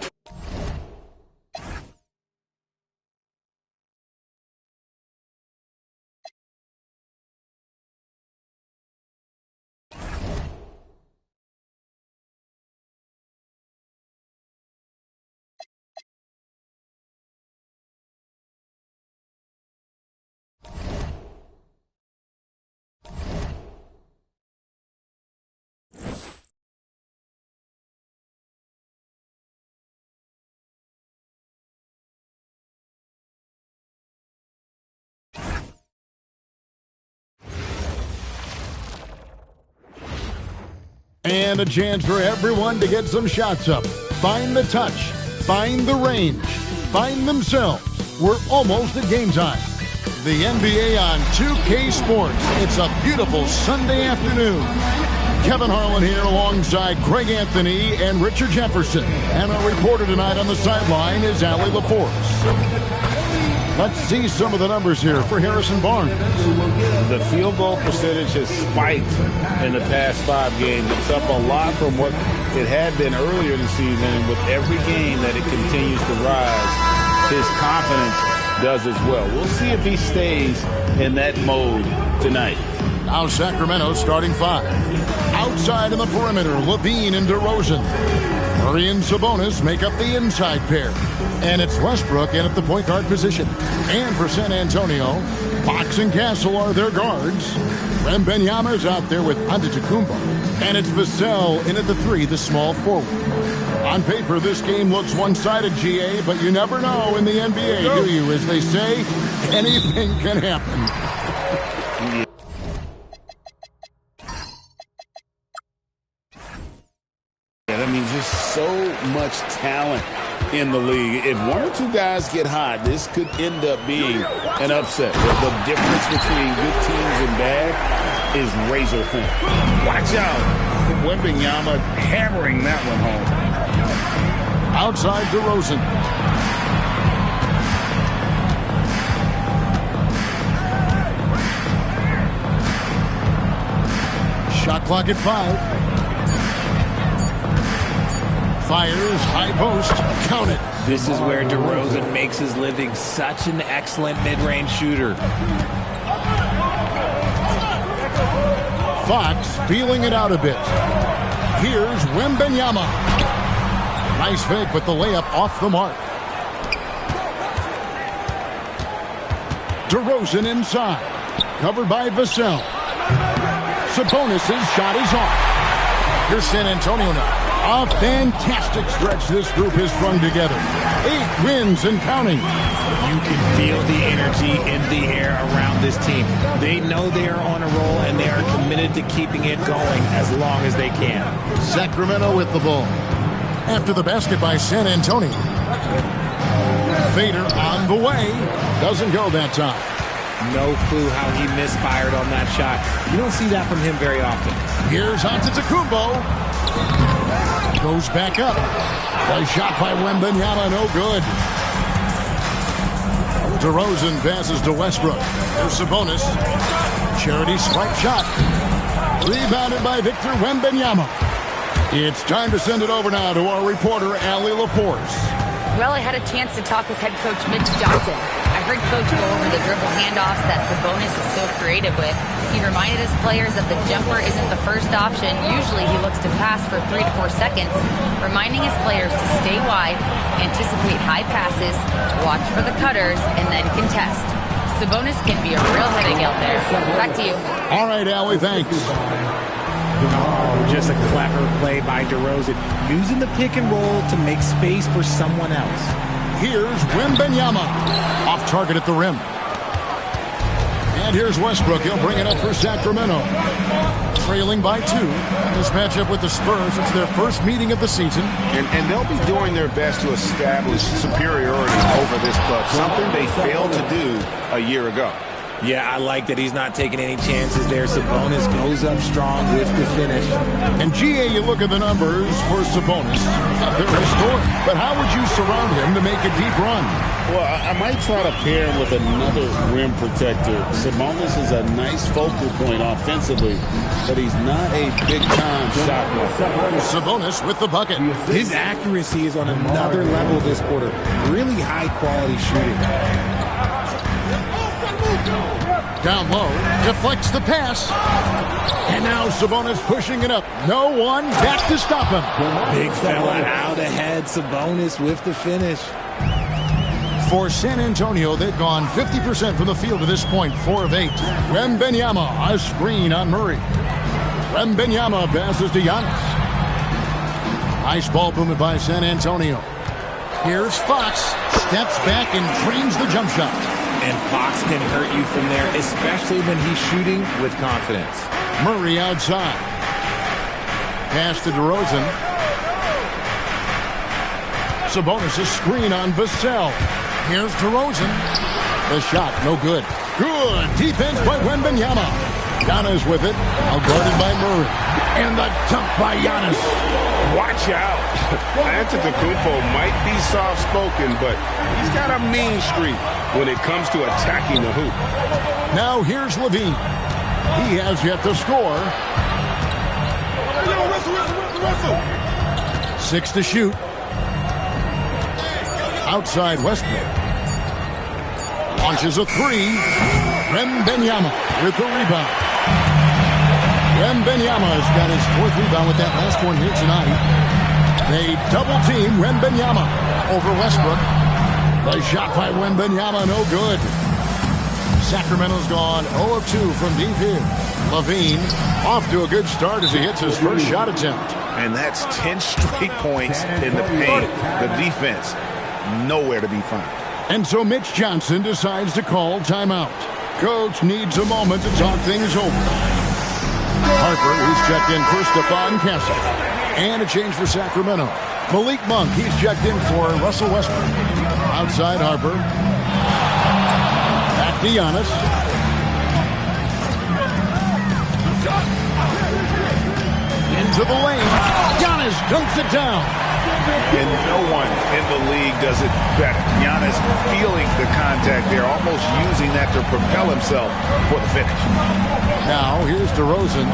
S1: And a chance for everyone to get some shots up. Find the touch. Find the range. Find themselves. We're almost at game time. The NBA on 2K Sports. It's a beautiful Sunday afternoon. Kevin Harlan here alongside Greg Anthony and Richard Jefferson. And our reporter tonight on the sideline is Allie LaForce. Let's see some of the numbers here for Harrison Barnes.
S10: The field goal percentage has spiked in the past 5 games. It's up a lot from what it had been earlier in the season. And with every game that it continues to rise, his confidence does as well. We'll see if he stays in that mode tonight.
S1: Now Sacramento starting 5. Outside in the perimeter, Levine and DeRozan. Murray and Sabonis make up the inside pair. And it's Westbrook in at the point guard position. And for San Antonio, Fox and Castle are their guards. Wembanyama's out there with Antetokounmpo. And it's Vassell in at the 3, the small forward. On paper, this game looks one-sided, GA, but you never know in the NBA, do you? As they say, anything can happen.
S10: I mean, just
S11: much talent in the league. If one or two guys get hot, this could end up being an upset. The difference between good teams and bad is razor thin. Watch out. Wembanyama hammering that one home.
S1: Outside DeRozan. Shot clock at 5. Fires, high post, count it.
S15: This is where DeRozan makes his living. Such an excellent mid-range shooter.
S1: Fox feeling it out a bit. Here's Wembanyama. Nice fake, but the layup off the mark. DeRozan inside. Covered by Vassell. Sabonis' shot is off. Here's San Antonio now. A fantastic stretch this group has strung together. 8 wins and counting.
S15: You can feel the energy in the air around this team. They know they are on a roll, and they are committed to keeping it going as long as they can.
S1: Sacramento with the ball. After the basket by San Antonio. Fader on the way. Doesn't go that time.
S15: No clue how he misfired on that shot. You don't see that from him very often.
S1: Here's Antetokounmpo. Goes back up. The shot by Wembanyama, no good. DeRozan passes to Westbrook. There's Sabonis. Charity swipe shot. Rebounded by Victor Wembanyama. It's time to send it over now to our reporter, Allie LaForce.
S5: Well, I had a chance to talk with head coach Mitch Johnson. I heard Coach go over the dribble handoffs that Sabonis is so creative with. He reminded his players that the jumper isn't the first option. Usually he looks to pass for 3 to 4 seconds, reminding his players to stay wide, anticipate high passes, watch for the cutters, and then contest. Sabonis can be a real headache out there. Back to you.
S1: All right, Allie, thanks.
S15: Oh, just a clever play by DeRozan, using the pick and roll to make space for someone else.
S1: Here's Wembanyama. Off target at the rim. And here's Westbrook. He'll bring it up for Sacramento. Trailing by 2. This matchup with the Spurs, it's their first meeting of the season.
S2: And they'll be doing their best to establish superiority over this club, something they failed to do a year ago.
S15: Yeah, I like that he's not taking any chances there. Sabonis goes up strong with the finish.
S1: And GA, you look at the numbers for Sabonis. They're historic. But how would you surround him to make a deep run?
S11: Well, I might try to pair him with another rim protector. Sabonis is a nice focal point offensively, but he's not a big-time shot blocker.
S1: Sabonis with the bucket.
S15: His accuracy is on another level this quarter. Really high-quality shooting.
S1: Down low, deflects the pass. And now Sabonis pushing it up. No one back to stop him.
S15: Big fella out ahead. Sabonis with the finish.
S1: For San Antonio, they've gone 50% from the field to this point, 4 of 8. Wembanyama, a screen on Murray. Wembanyama passes to Giannis. Nice ball movement by San Antonio. Here's Fox, steps back and trains the jump shot.
S15: And Fox can hurt you from there, especially when he's shooting with confidence.
S1: Murray outside. Pass to DeRozan. Sabonis' screen on Vassell. Here's DeRozan. The shot, no good. Good defense by Wembanyama. Giannis with it, outguarded by Murray. And the dunk by Giannis.
S2: Watch out. Antetokounmpo might be soft-spoken, but he's got a mean streak when it comes to attacking the hoop.
S1: Now here's Levine. He has yet to score. 6 to shoot. Outside Westbrook. Launches a 3. Wembanyama with the rebound. Wembanyama has got his 4th rebound with that last one here tonight. They double team Wembanyama over Westbrook. The shot by Wembanyama, no good. Sacramento's gone 0 of 2 from deep here. Levine off to a good start as he hits his first shot attempt.
S11: And that's 10 straight points in the paint. The defense, nowhere to be found.
S1: And so Mitch Johnson decides to call timeout. Coach needs a moment to talk things over. Harper, who's checked in for Stephon Castle. And a change for Sacramento. Malik Monk, he's checked in for Russell Westbrook. Outside Harper. Back to Giannis. Into the lane. Giannis dunks it down.
S11: And no one in the league does it better. Giannis feeling the contact there, almost using that to propel himself for the finish.
S1: Now, here's DeRozan.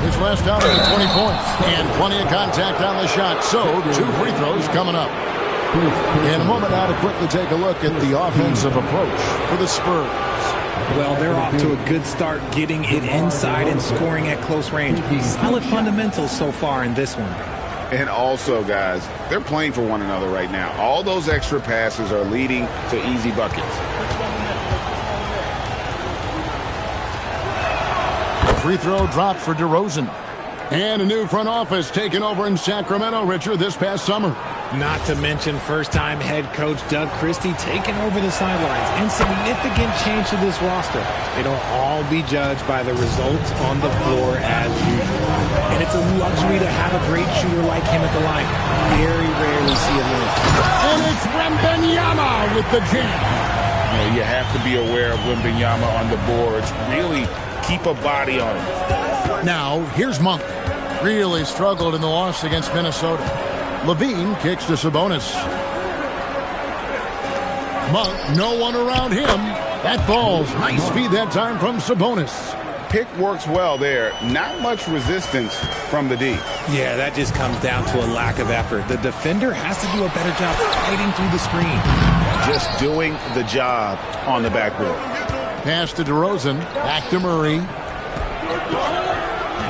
S1: His last out with 20 points. And plenty of contact on the shot. So, 2 free throws coming up. In a moment now to quickly take a look at the offensive approach for the Spurs.
S15: Well, they're off to a good start getting it inside and scoring at close range. Solid fundamentals so far in this one.
S11: And also, guys, they're playing for one another right now. All those extra passes are leading to easy buckets.
S1: The free throw dropped for DeRozan. And a new front office taken over in Sacramento, Richard, this past summer.
S15: Not to mention first-time head coach Doug Christie taking over the sidelines. Insignificant change to this roster. It'll all be judged by the results on the floor as usual. And it's a luxury to have a great shooter like him at the line. Very rarely see him miss.
S1: And it's Wembanyama with the jam.
S11: You have to be aware of Wembanyama on the boards. Really keep a body on him.
S1: Now, here's Monk. Really struggled in the loss against Minnesota. Levine kicks to Sabonis. Monk, no one around him. That falls. Nice feed that time from Sabonis.
S11: Pick works well there. Not much resistance from the D.
S15: Yeah, that just comes down to a lack of effort. The defender has to do a better job fighting through the screen.
S11: Just doing the job on the backboard.
S1: Pass to DeRozan. Back to Murray.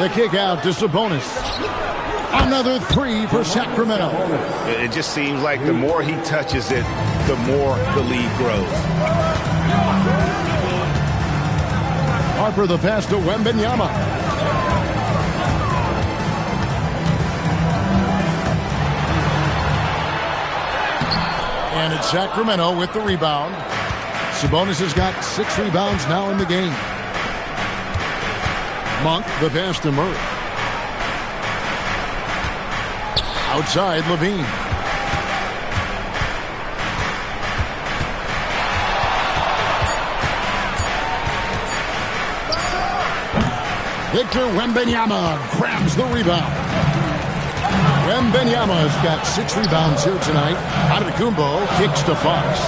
S1: The kick out to Sabonis. Another 3 for Sacramento.
S11: It just seems like the more he touches it, the more the lead grows.
S1: Harper the pass to Wembanyama. And it's Sacramento with the rebound. Sabonis has got 6 rebounds now in the game. Monk the pass to Murray. Outside, Levine. Victor Wembanyama grabs the rebound. Wembanyama's got 6 rebounds here tonight. Antetokounmpo kicks to Fox.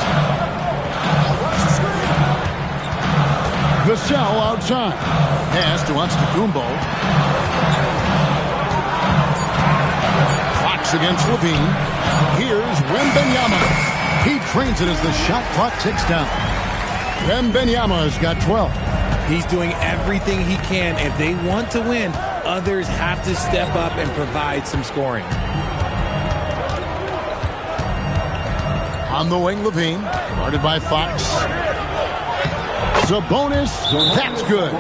S1: Vassell outside. Pass to Antetokounmpo. Against Levine. Here's Wembanyama. He trains it as the shot clock ticks down. Wembanyama's got 12.
S15: He's doing everything he can. If they want to win, others have to step up and provide some scoring.
S1: On the wing, Levine. Guarded by Fox. Sabonis. That's good.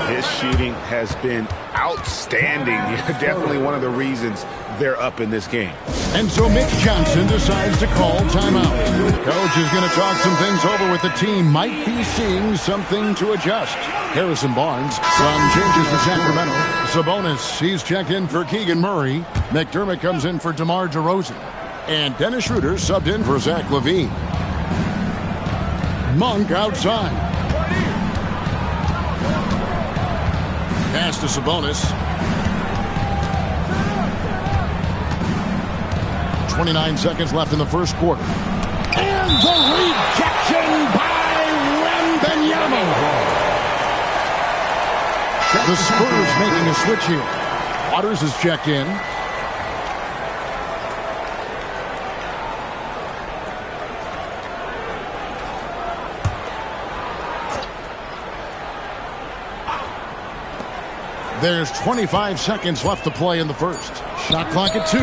S11: His shooting has been outstanding. Definitely one of the reasons they're up in this game.
S1: And so Mitch Johnson decides to call timeout. Coach is going to talk some things over with the team. Might be seeing something to adjust. Harrison Barnes, some changes for Sacramento. Sabonis, he's checked in for Keegan Murray. McDermott comes in for DeMar DeRozan. And Dennis Schroeder subbed in for Zach LaVine. Monk outside. Pass to Sabonis. 29 seconds left in the first quarter. And the rejection by Wembanyama. The Spurs making a switch here. Waters is checked in. There's 25 seconds left to play in the first. Shot clock at 2.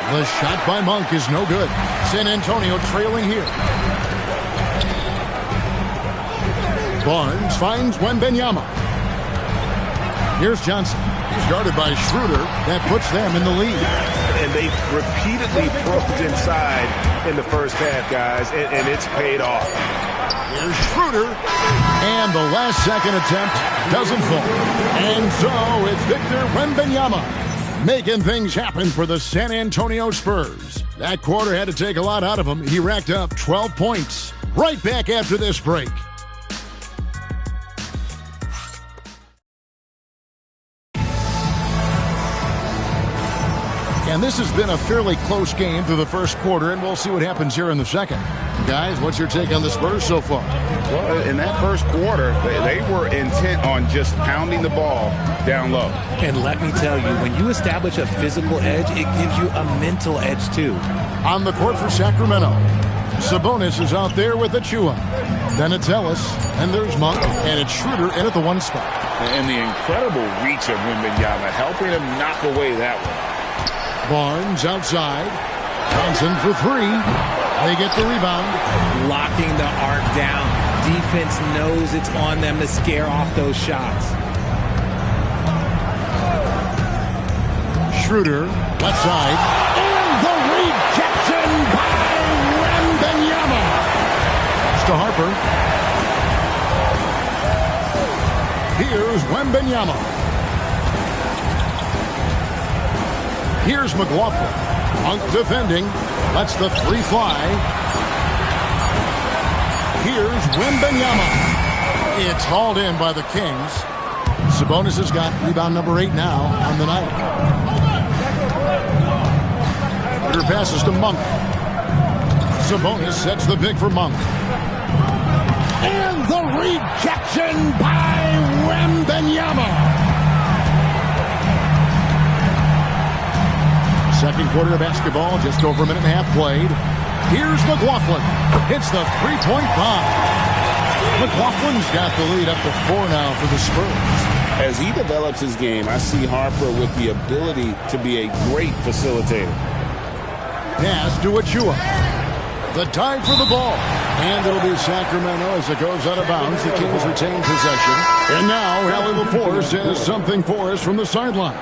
S1: The shot by Monk is no good. San Antonio trailing here. Barnes finds Wembanyama. Here's Johnson. He's guarded by Schroeder. That puts them in the lead.
S11: And they've repeatedly probed inside in the first half, guys, and it's paid off.
S1: Here's Schroeder. And the last second attempt doesn't fall. And so it's Victor Wembanyama. making things happen for the San Antonio Spurs. That quarter had to take a lot out of him. He racked up 12 points. Right back after this break. And this has been a fairly close game through the first quarter, and we'll see what happens here in the second. Guys, what's your take on the Spurs so far?
S2: Well, in that first quarter, they were intent on just pounding the ball down low.
S15: And let me tell you, when you establish a physical edge, it gives you a mental edge too.
S1: On the court for Sacramento, Sabonis is out there with Achua. Then it's Ellis, and there's Monk, and it's Schroeder in at the one spot.
S11: And the incredible reach of Wembanyama, helping him knock away that one.
S1: Barnes outside. Johnson for three. They get the rebound.
S15: Locking the arc down. Defense knows it's on them to scare off those shots.
S1: Schroeder, left side. And the rejection by Wembanyama. It's to Harper. Here's Wembanyama. Here's McLaughlin. Monk defending. Lets the three fly. Here's Wembanyama. It's hauled in by the Kings. Sabonis has got rebound number 8 now on the night. Schroeder passes to Monk. Sabonis sets the pick for Monk. And the rejection by Wembanyama. Second quarter of basketball, just over a minute and a half played. Here's McLaughlin. Hits the three-point bomb. McLaughlin's got the lead up to 4 now for the Spurs.
S11: As he develops his game, I see Harper with the ability to be a great facilitator.
S1: Pass to Achua. The dive for the ball. And it'll be Sacramento as it goes out of bounds. The Kings retain possession. And now, Allie LaForce says something for us from the sideline.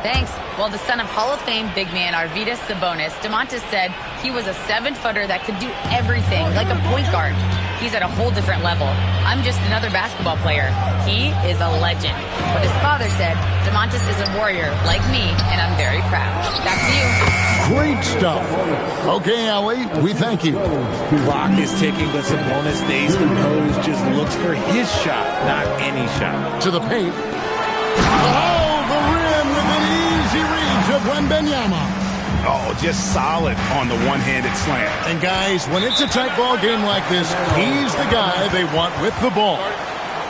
S5: Thanks. Well, the son of Hall of Fame big man Arvydas Sabonis, Domantas said he was a 7-footer that could do everything, like a point guard. He's at a whole different level. I'm just another basketball player. He is a legend. But his father said, Domantas is a warrior like me, and I'm very proud. Back to you.
S1: Great stuff. Okay, Allie, we thank you.
S15: Clock is ticking, but Sabonis stays composed, just looks for his shot, not any shot.
S1: To the paint. Oh, the rim with an easy reach of Wembanyama.
S11: Oh, just solid on the one-handed slam.
S1: And guys, when it's a tight ball game like this, he's the guy they want with the ball.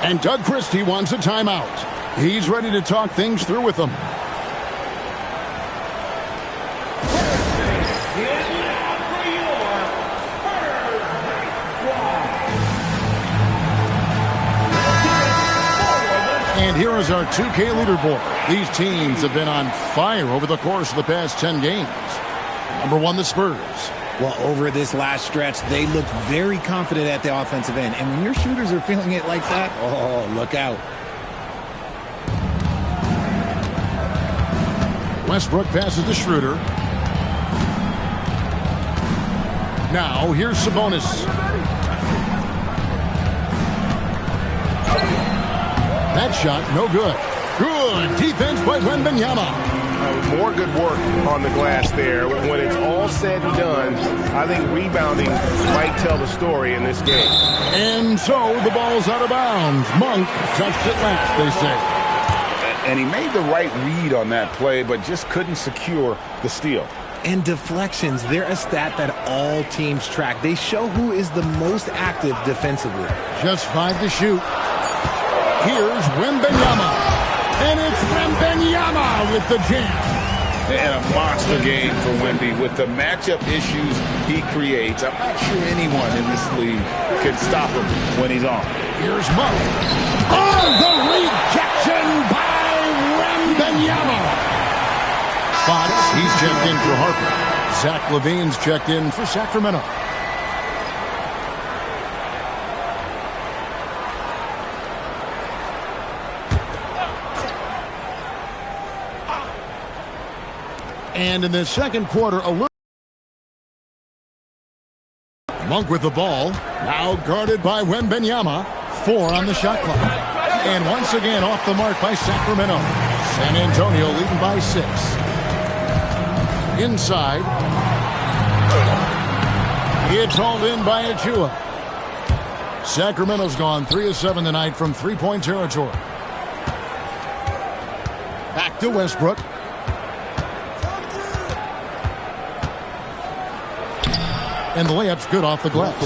S1: And Doug Christie wants a timeout. He's ready to talk things through with them. And here is our 2K leaderboard. These teams have been on fire over the course of the past 10 games. Number 1, the Spurs.
S15: Well, over this last stretch, they look very confident at the offensive end. And when your shooters are feeling it like that, oh, look out.
S1: Westbrook passes to Schroeder. Now, here's Sabonis. That shot, no good. Good defense by Wembanyama.
S4: More good work on the glass there. When it's all said and done, I think rebounding might tell the story in this game.
S1: And so the ball's out of bounds. Monk touched it last, they say.
S11: And he made the right read on that play, but just couldn't secure the steal.
S15: And deflections, they're a stat that all teams track. They show who is the most active defensively.
S1: Just 5 to shoot. Here's Wembanyama. And it's Wembanyama with the jam.
S11: And a monster game for Wemby. With the matchup issues he creates, I'm not sure anyone in this league can stop him when he's on.
S1: Here's Monk. Oh, the rejection by Wembanyama. Fox, he's checked in for Harper. Zach LaVine's checked in for Sacramento. And in the second quarter, Monk with the ball. Now guarded by Wembanyama. 4 on the shot clock. And once again off the mark by Sacramento. San Antonio leading by 6. Inside. It's hauled in by Achua. Sacramento's gone 3 of 7 tonight from three-point territory. Back to Westbrook. And the layup's good off the glass.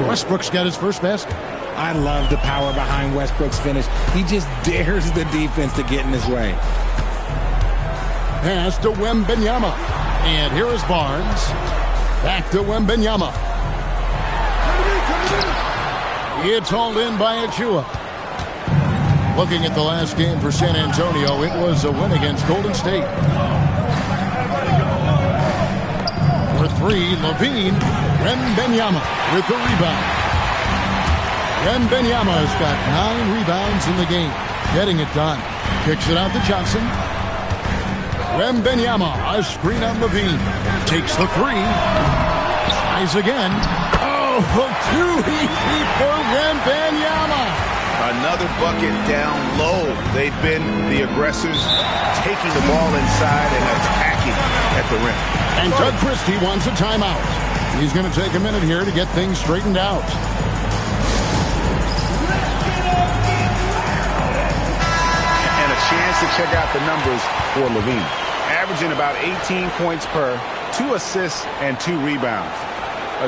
S1: Westbrook's got his first basket.
S15: I love the power behind Westbrook's finish. He just dares the defense to get in his way.
S1: Pass to Wembanyama. And here is Barnes. Back to Wembanyama. It's hauled in by Achua. Looking at the last game for San Antonio, it was a win against Golden State. For three, Levine. Wembanyama with the rebound. Wembanyama has got 9 rebounds in the game. Getting it done. Kicks it out to Johnson. Wembanyama, a screen on Levine. Takes the three. Tries again. Oh, too easy for Wembanyama.
S11: Another bucket down low. They've been the aggressors, taking the ball inside and attacking at the rim.
S1: And Doug Christie wants a timeout. He's going to take a minute here to get things straightened out.
S11: And a chance to check out the numbers for Levine. Averaging about 18 points per, 2 assists, and 2 rebounds.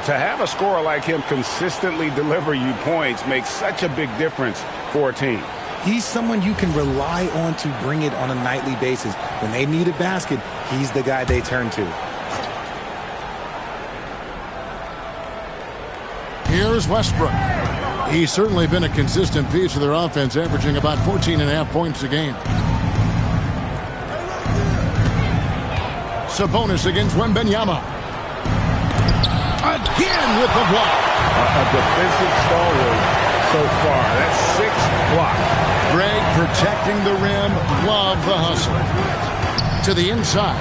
S11: To have a scorer like him consistently deliver you points makes such a big difference for a team.
S15: He's someone you can rely on to bring it on a nightly basis. When they need a basket, he's the guy they turn to.
S1: Here's Westbrook. He's certainly been a consistent piece of their offense, averaging about 14.5 points a game. Sabonis against Wembanyama. Again with the block.
S11: A defensive stalwart so far. That's 6 blocks.
S1: Greg protecting the rim. Love the hustle. To the inside.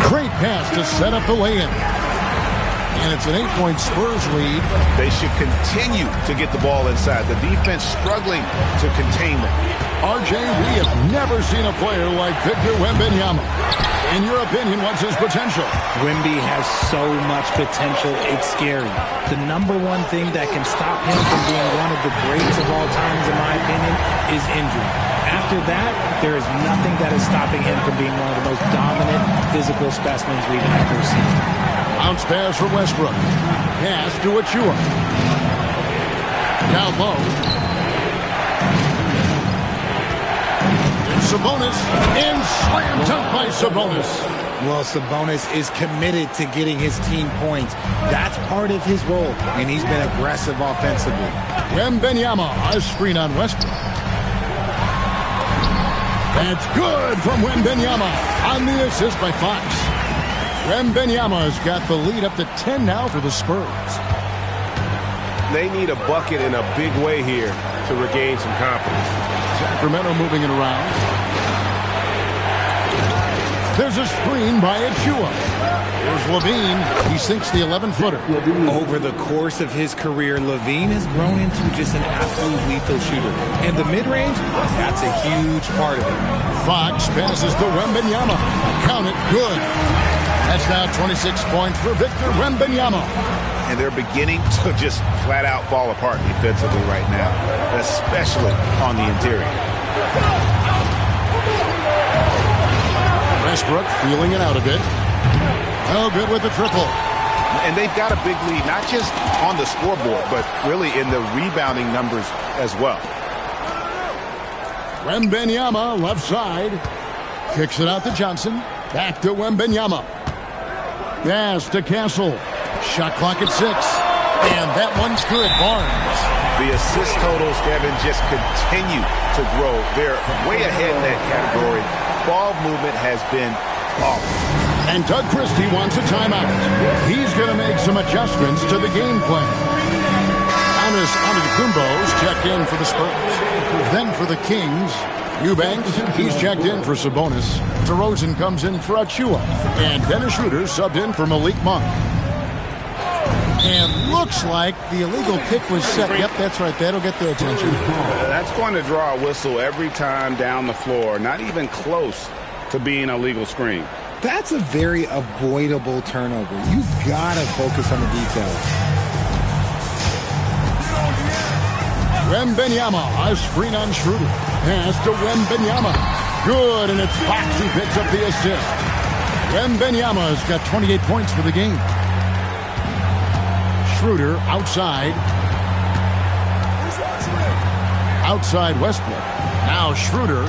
S1: Great pass to set up the lay-in. And it's an 8-point Spurs lead.
S11: They should continue to get the ball inside. The defense struggling to contain them.
S1: RJ, we have never seen a player like Victor Wembanyama. In your opinion, what's his potential?
S15: Wemby has so much potential, it's scary. The number one thing that can stop him from being one of the greats of all times, in my opinion, is injury. After that, there is nothing that is stopping him from being one of the most dominant physical specimens we've ever seen.
S1: Bounce pass for Westbrook. Pass to Achua. Down low. Sabonis, and slam dunk by Sabonis.
S15: Well, Sabonis is committed to getting his team points. That's part of his role, and he's been aggressive offensively.
S1: Wembanyama, a screen on Westbrook. That's good from Wembanyama on the assist by Fox. Wembanyama has got the lead up to 10 now for the Spurs.
S4: They need a bucket in a big way here to regain some confidence.
S1: Sacramento moving it around. There's a screen by Achua. Here's Levine. He sinks the 11-footer.
S15: Over the course of his career, Levine has grown into just an absolute lethal shooter. And the mid-range, that's a huge part of it.
S1: Fox passes to Wembanyama. Count it, good. That's now 26 points for Victor Wembanyama.
S11: And they're beginning to just flat out fall apart defensively right now, especially on the interior.
S1: Westbrook feeling it out a bit. Oh, good with the triple.
S11: And they've got a big lead, not just on the scoreboard, but really in the rebounding numbers as well.
S1: Wembanyama, left side. Kicks it out to Johnson. Back to Wembanyama. Pass to Castle. Shot clock at 6. And that one's good. Barnes.
S11: The assist totals, Kevin, just continue to grow. They're way ahead in that category. Ball movement has been flawless.
S1: And Doug Christie wants a timeout. He's going to make some adjustments to the game plan. Giannis Antetokounmpo's checked in for the Spurs. Then for the Kings, Eubanks, he's checked in for Sabonis. DeRozan comes in for Achua. And Dennis Schroeder subbed in for Malik Monk. And looks like the illegal kick was set. Yep, that's right. That'll get their attention.
S11: That's going to draw a whistle every time down the floor. Not even close to being a legal screen.
S15: That's a very avoidable turnover. You've got to focus on the details.
S1: Wembanyama, a screen on Schroeder. Pass to Wembanyama. Good, and it's Fox who picks up the assist. Wembanyama's got 28 points for the game. Schroeder outside. Outside Westbrook. Now Schroeder.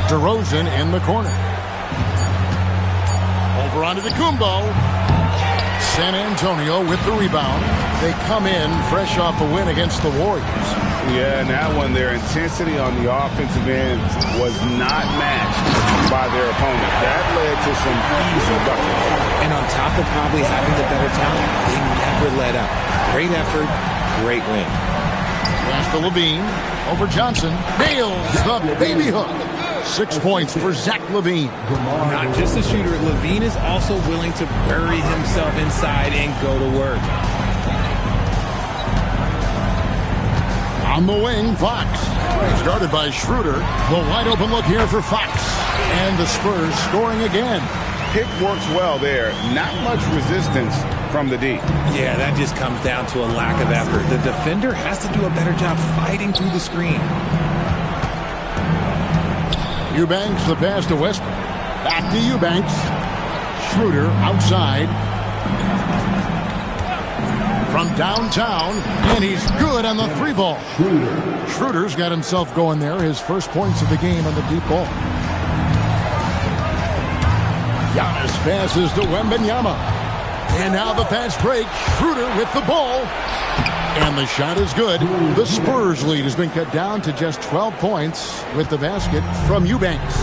S1: DeRozan in the corner. Over onto the Kumbo. San Antonio with the rebound. They come in fresh off a win against the Warriors.
S11: Yeah, and that one, their intensity on the offensive end was not matched by their opponent. That led to some easy buckets.
S15: And on top of probably having the better talent, they never let up. Great effort, great win.
S1: Pass to LaVine. Over Johnson. Nails the baby hook. 6 points for Zach LaVine.
S15: Not just a shooter, LaVine is also willing to bury himself inside and go to work.
S1: On the wing, Fox. Started by Schroeder. The wide open look here for Fox. And the Spurs scoring again.
S11: Pick works well there. Not much resistance from the D.
S15: Yeah, that just comes down to a lack of effort. The defender has to do a better job fighting through the screen.
S1: Eubanks the pass to Westbrook. Back to Eubanks. Schroeder outside. From downtown, and he's good on the three ball. Schroeder's got himself going there. His first points of the game on the deep ball. Giannis passes to Wembanyama. And now the fast break. Schroeder with the ball. And the shot is good. The Spurs lead has been cut down to just 12 points with the basket from Eubanks.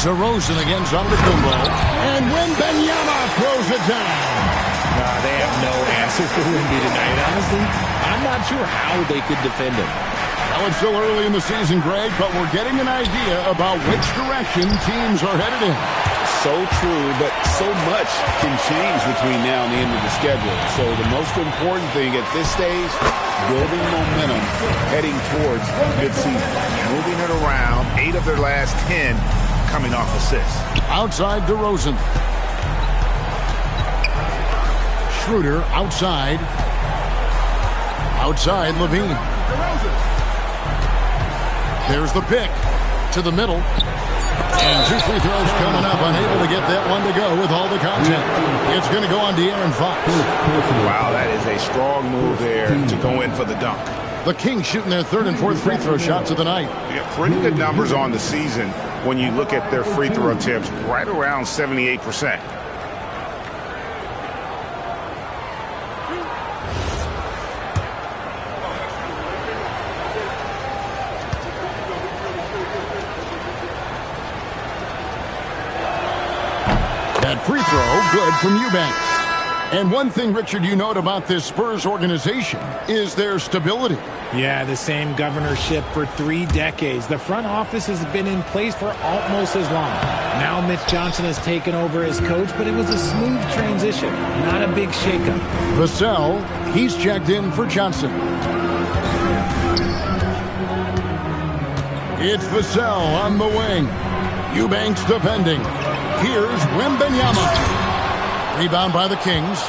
S1: DeRozan against Antetokounmpo. And Wembanyama throws it down.
S15: They have no answer for Wemby tonight. Honestly, I'm not sure how they could defend him.
S1: Well, it's still early in the season, Greg, but we're getting an idea about which direction teams are headed in.
S11: So true, but so much can change between now and the end of the schedule. So the most important thing at this stage, building momentum heading towards midseason.
S10: Moving it around, 8 of their last 10 coming off assists.
S1: Outside DeRozan. Schroeder outside. Outside LaVine. There's the pick to the middle. And 2 free throws coming up, unable to get that one to go with all the content. It's going to go on De'Aaron Fox.
S10: Wow, that is a strong move there to go in for the dunk.
S1: The Kings shooting their 3rd and 4th free throw shots of the night.
S10: Yeah, pretty good numbers on the season when you look at their free throw attempts, right around 78%.
S1: That free throw, good from Eubanks. And one thing, Richard, you note about this Spurs organization is their stability.
S15: Yeah, the same governorship for 3 decades. The front office has been in place for almost as long. Now Mitch Johnson has taken over as coach, but it was a smooth transition, not a big shakeup.
S1: Vassell, he's checked in for Johnson. It's Vassell on the wing. Eubanks defending. Here's Wembanyama. Rebound by the Kings.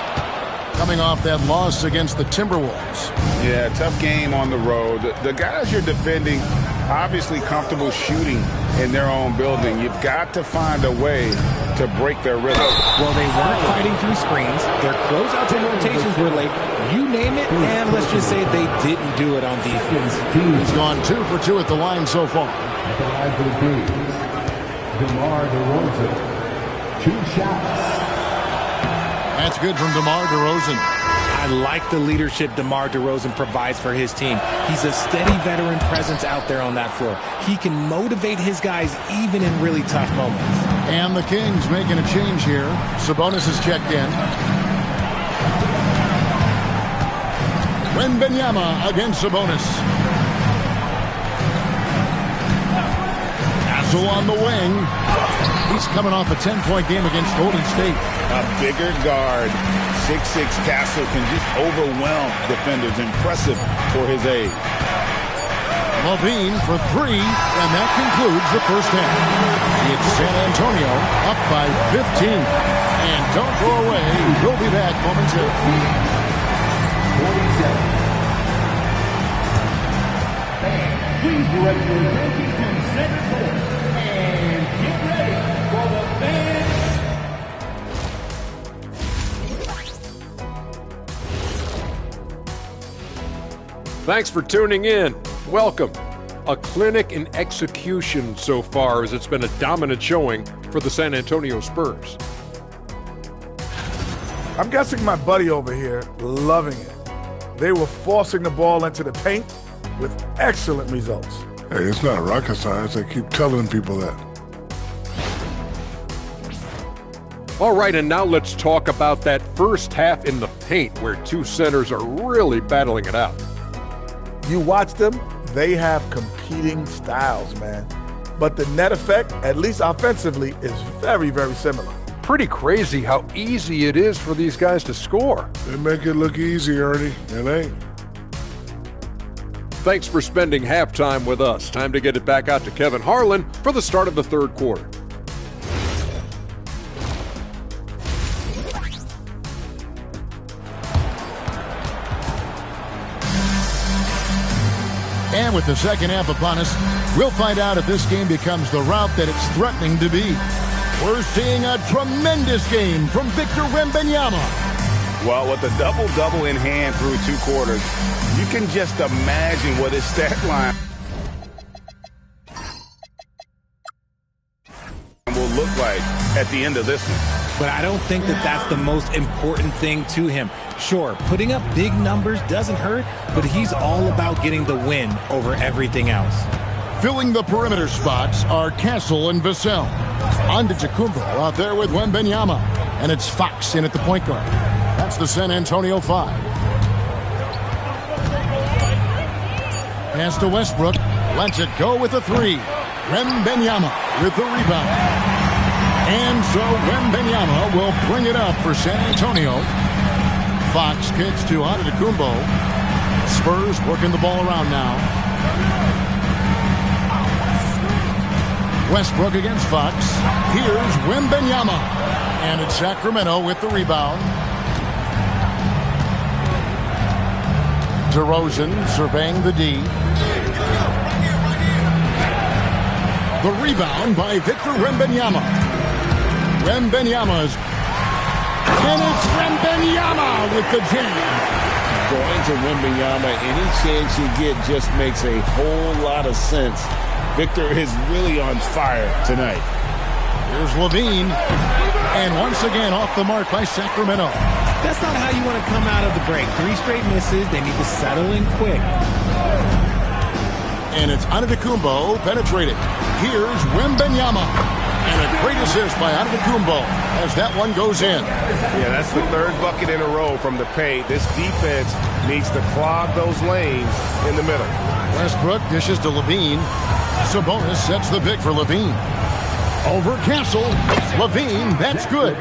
S1: Coming off that loss against the Timberwolves.
S11: Yeah, tough game on the road. The guys you're defending, obviously comfortable shooting in their own building. You've got to find a way to break their rhythm.
S15: Well, they weren't fighting through screens. Their closeouts and rotations were late. You name it, and let's just say they didn't do it on defense.
S1: He's gone 2 for 2 at the line so far.
S6: At the line for the Kings, DeMar DeRozan. 2 shots.
S1: That's good from DeMar DeRozan.
S15: I like the leadership DeMar DeRozan provides for his team. He's a steady veteran presence out there on that floor. He can motivate his guys even in really tough moments.
S1: And the Kings making a change here. Sabonis is checked in. Wembanyama against Sabonis. Pass Castle on the wing. He's coming off a 10-point game against Golden State.
S10: A bigger guard, 6'6" Castle, can just overwhelm defenders. Impressive for his age.
S1: LaVine for three, and that concludes the first half. It's San Antonio up by 15. And don't go away. We'll be back momentarily.
S6: 47. Please direct your attention to center court and get ready for the fans.
S9: Thanks for tuning in. Welcome. A clinic in execution so far, as it's been a dominant showing for the San Antonio Spurs.
S14: I'm guessing my buddy over here loving it. They were forcing the ball into the paint with excellent results.
S8: Hey, it's not rocket science. I keep telling people that.
S9: All right, and now let's talk about that first half in the paint where two centers are really battling it out.
S14: You watch them, they have competing styles, man. But the net effect, at least offensively, is very, very similar.
S9: Pretty crazy how easy it is for these guys to score.
S8: They make it look easy, Ernie. It ain't.
S9: Thanks for spending halftime with us. Time to get it back out to Kevin Harlan for the start of the third quarter.
S1: And with the second half upon us, we'll find out if this game becomes the route that it's threatening to be. We're seeing a tremendous game from Victor Wembanyama.
S2: Well, with a double-double in hand through two quarters, you can just imagine what his stat line will look like at the end of this one.
S15: But I don't think that that's the most important thing to him. Sure, putting up big numbers doesn't hurt, but he's all about getting the win over everything else.
S1: Filling the perimeter spots are Castle and Vassell. Antetokounmpo out there with Wembanyama. And it's Fox in at the point guard. That's the San Antonio 5. Pass to Westbrook. Lets it go with a three. Wembanyama with the rebound. And so Wembanyama will bring it up for San Antonio. Fox kicks to Antetokounmpo. Spurs working the ball around now. Westbrook against Fox. Here's Wembanyama. And it's Sacramento with the rebound. DeRozan surveying the D. The rebound by Victor Wembanyama. Wembanyama's. And it's Wembanyama with the jam.
S10: Going to Wembanyama, any chance you get just makes a whole lot of sense. Victor is really on fire tonight.
S1: Here's LaVine. And once again off the mark by Sacramento.
S15: That's not how you want to come out of the break. 3 straight misses. They need to settle in quick.
S1: And it's Antetokounmpo penetrating. Here's Wembanyama. And a great assist by Antetokounmpo as that one goes in.
S4: Yeah, that's the third bucket in a row from the paint. This defense needs to clog those lanes in the middle.
S1: Westbrook dishes to LaVine. Sabonis sets the pick for LaVine. Over Castle. LaVine, that's good.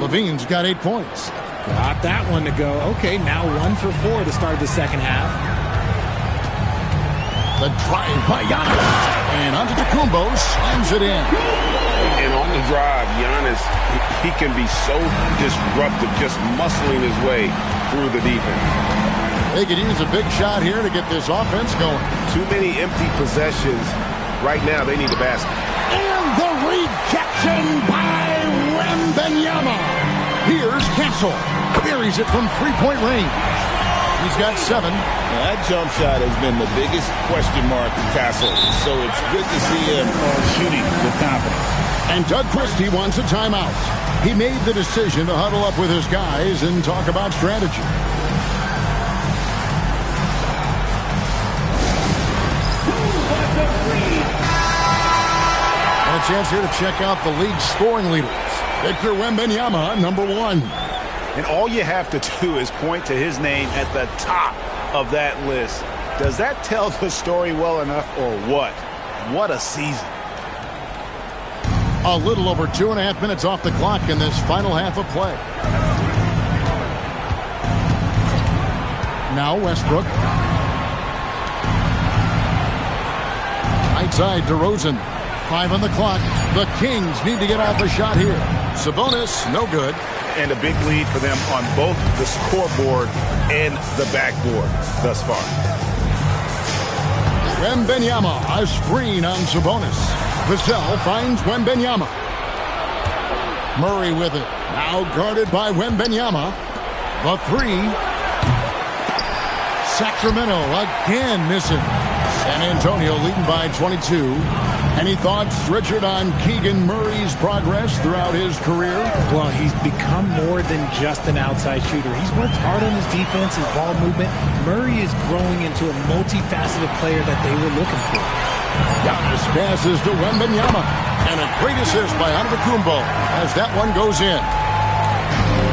S1: LaVine's got 8 points.
S15: Got that one to go. Okay, now 1 for 4 to start the second half.
S1: The drive by Giannis. And Antetokounmpo slams it in.
S2: And on the drive, Giannis, he can be so disruptive, just muscling his way through the defense.
S1: They could use a big shot here to get this offense going.
S4: Too many empty possessions. Right now, they need a basket.
S1: And the rejection by Wembanyama. Here's Castle. Buries it from three-point range. He's got 7.
S10: Now, that jump shot has been the biggest question mark in Castle, so it's good to see him shooting with confidence.
S1: And Doug Christie wants a timeout. He made the decision to huddle up with his guys and talk about strategy. And a chance here to check out the league's scoring leaders. Victor Wembanyama, number 1.
S10: And all you have to do is point to his name at the top of that list. Does that tell the story well enough or what? What a season.
S1: A little over 2.5 minutes off the clock in this final half of play. Now Westbrook. Right side, DeRozan. 5 on the clock. The Kings need to get off a shot here. Sabonis, no good.
S11: And a big lead for them on both the scoreboard and the backboard thus far.
S1: Wembanyama, a screen on Sabonis. Vassell finds Wembanyama. Murray with it. Now guarded by Wembanyama. The three. Sacramento again missing. San Antonio leading by 22. Any thoughts, Richard, on Keegan Murray's progress throughout his career?
S15: Well, he's become more than just an outside shooter. He's worked hard on his defense, his ball movement. Murray is growing into a multifaceted player that they were looking for.
S1: Giannis passes to Wembanyama. And a great assist by Antetokounmpo as that one goes in.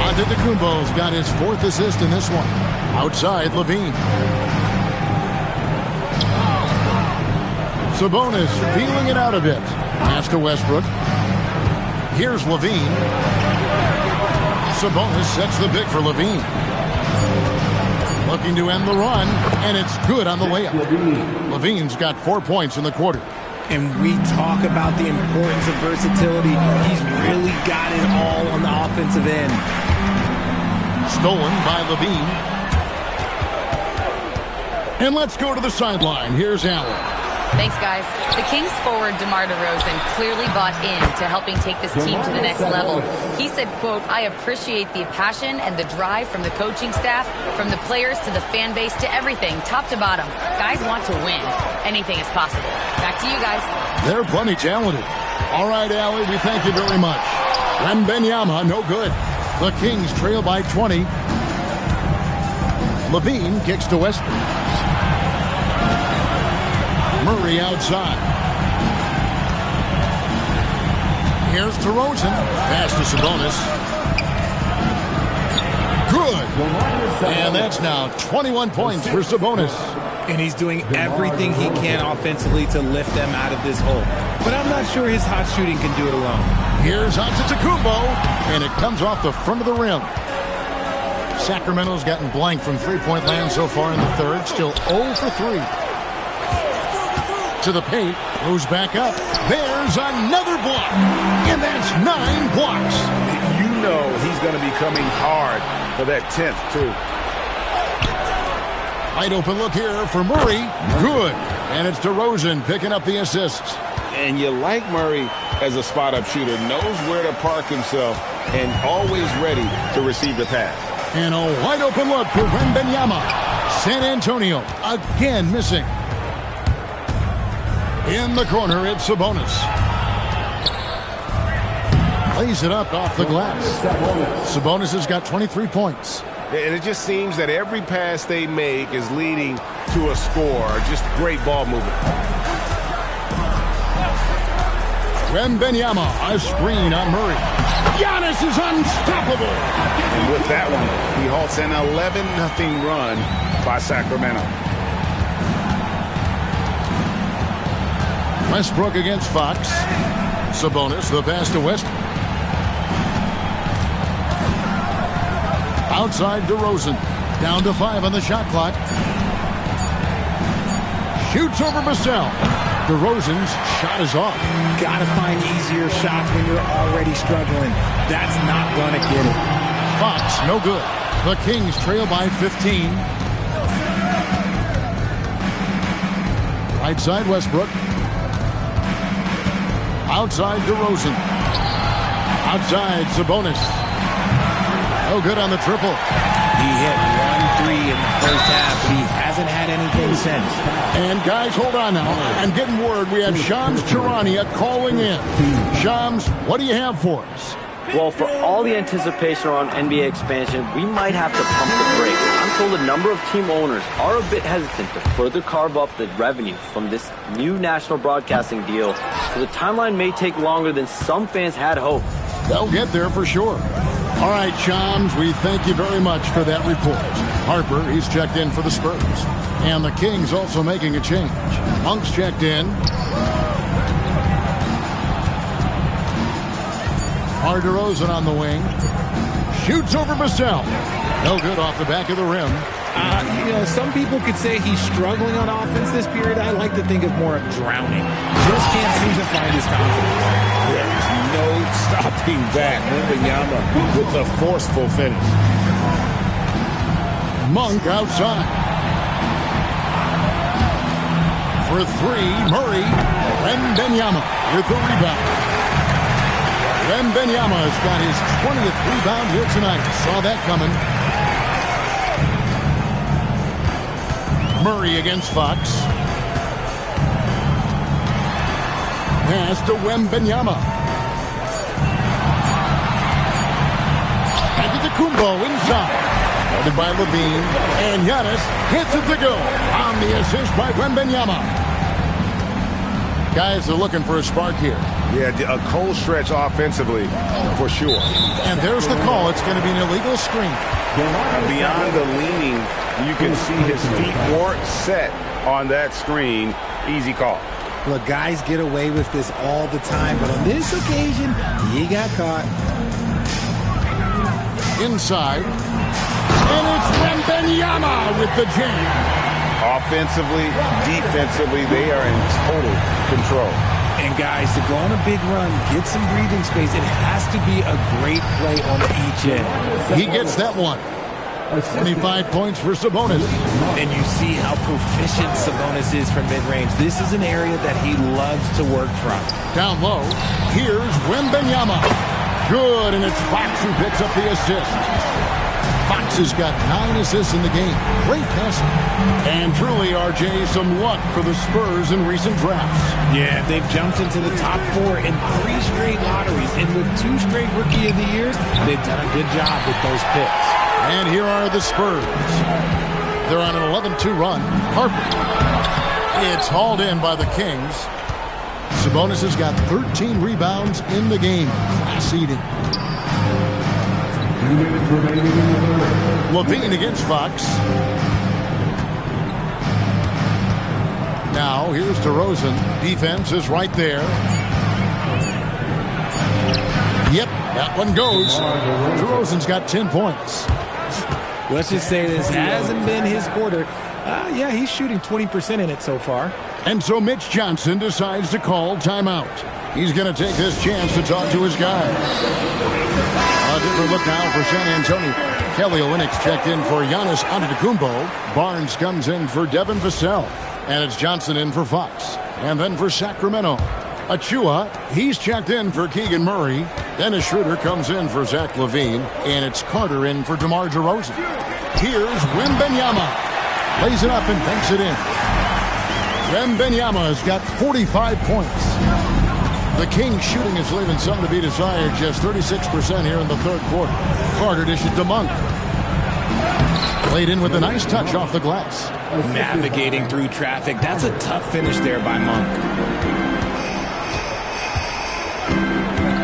S1: Antetokounmpo's got his 4th assist in this one. Outside, LaVine. Sabonis feeling it out a bit. Pass to Westbrook. Here's LaVine. Sabonis sets the pick for LaVine. Looking to end the run, and it's good on the layup. LaVine's got 4 points in the quarter.
S15: And we talk about the importance of versatility. He's really got it all on the offensive end.
S1: Stolen by LaVine. And let's go to the sideline. Here's Allen.
S5: Thanks, guys. The Kings forward DeMar DeRozan clearly bought into helping take this team to the next level. He said, quote, "I appreciate the passion and the drive from the coaching staff, from the players to the fan base to everything, top to bottom. Guys want to win. Anything is possible." Back to you guys.
S1: They're plenty talented. All right, Allie, we thank you very much. Wembanyama, no good. The Kings trail by 20. LaVine kicks to Westbrook. Murray outside. Here's DeRozan. Pass to Sabonis. Good. And that's now 21 points for Sabonis.
S15: And he's doing everything he can offensively to lift them out of this hole. But I'm not sure his hot shooting can do it alone.
S1: Here's Antetokounmpo, and it comes off the front of the rim. Sacramento's gotten blank from three-point land so far in the third. Still 0 for 3. To the paint, goes back up. There's another block, and that's 9 blocks.
S11: You know he's going to be coming hard for that 10th, too.
S1: Wide open look here for Murray. Good. And it's DeRozan picking up the assist.
S11: And you like Murray as a spot-up shooter. Knows where to park himself and always ready to receive the pass.
S1: And a wide open look for Wembanyama. San Antonio again missing. In the corner, it's Sabonis. Lays it up off the glass. Sabonis has got 23 points.
S11: And it just seems that every pass they make is leading to a score. Just great ball movement.
S1: Wembanyama, a screen on Murray. Giannis is unstoppable.
S11: And with that one, he halts an 11-0 run by Sacramento.
S1: Westbrook against Fox. Sabonis, the pass to Westbrook. Outside DeRozan. Down to 5 on the shot clock. Shoots over Vassell. DeRozan's shot is off.
S15: Gotta find easier shots when you're already struggling. That's not gonna get it.
S1: Fox, no good. The Kings trail by 15. Right side Westbrook. Outside DeRozan. Outside Sabonis. No good on the triple.
S15: He hit 1 3 in the first half, but he hasn't had anything since.
S1: And guys, hold on now. I'm getting word we have Shams Charania calling in. Shams, what do you have for us?
S7: Well, for all the anticipation around NBA expansion, we might have to pump the brakes. I'm told a number of team owners are a bit hesitant to further carve up the revenue from this new national broadcasting deal, so the timeline may take longer than some fans had hoped.
S1: They'll get there for sure. All right, Shams, we thank you very much for that report. Harper, he's checked in for the Spurs. And the Kings also making a change. Monk's checked in. DeMar DeRozan on the wing. Shoots over Vassell. No good off the back of the rim.
S15: Some people could say he's struggling on offense this period. I like to think of more of drowning. Just can't seem to find his confidence.
S10: There's no stopping that. Wembanyama with a forceful finish.
S1: Monk outside. For three, Murray. Wembanyama with the rebound. Wembanyama has got his 20th rebound here tonight. Saw that coming. Murray against Fox. Pass to Wembanyama. Antetokounmpo inside. Guarded by Levine. And Giannis hits it to go on the assist by Wembanyama. Guys are looking for a spark here.
S11: Yeah, a cold stretch offensively, for sure.
S1: And there's the call. It's going to be an illegal screen.
S11: Beyond the leaning, you can see his feet weren't set on that screen. Easy call.
S15: Look, guys get away with this all the time, but on this occasion, he got caught.
S1: Inside. And it's Wembanyama with the jam.
S11: Offensively, defensively, they are in total control.
S15: And guys, to go on a big run, get some breathing space, it has to be a great play on each end.
S1: He gets that one. 25 points for Sabonis.
S15: And you see how proficient Sabonis is from mid-range. This is an area that he loves to work from.
S1: Down low, here's Wembanyama. Good, and it's Fox who picks up the assist. Fox has got 9 assists in the game. Great passing. And truly, RJ, some luck for the Spurs in recent drafts.
S15: Yeah, they've jumped into the top 4 in 3 straight lotteries. And with 2 straight Rookie of the Years, they've done a good job with those picks.
S1: And here are the Spurs. They're on an 11-2 run. Harper. It's hauled in by the Kings. Sabonis has got 13 rebounds in the game. Class eating. Levine against Fox. Now, here's DeRozan. Defense is right there. Yep, that one goes. DeRozan's got 10 points.
S15: Let's just say this hasn't been his quarter. Yeah, he's shooting 20% in it so far.
S1: And so Mitch Johnson decides to call timeout. He's going to take this chance to talk to his guys. A different look now for San Antonio. Kelly Olynyk checked in for Giannis Antetokounmpo. Barnes comes in for Devin Vassell. And it's Johnson in for Fox. And then for Sacramento, Achua, he's checked in for Keegan Murray. Dennis Schroeder comes in for Zach LaVine. And it's Carter in for DeMar DeRozan. Here's Wembanyama. Lays it up and banks it in. Wembanyama has got 45 points. The Kings shooting is leaving some to be desired. Just 36% here in the third quarter. Carter dishes to Monk. Played in with a nice touch off the glass.
S15: Navigating through traffic. That's a tough finish there by Monk.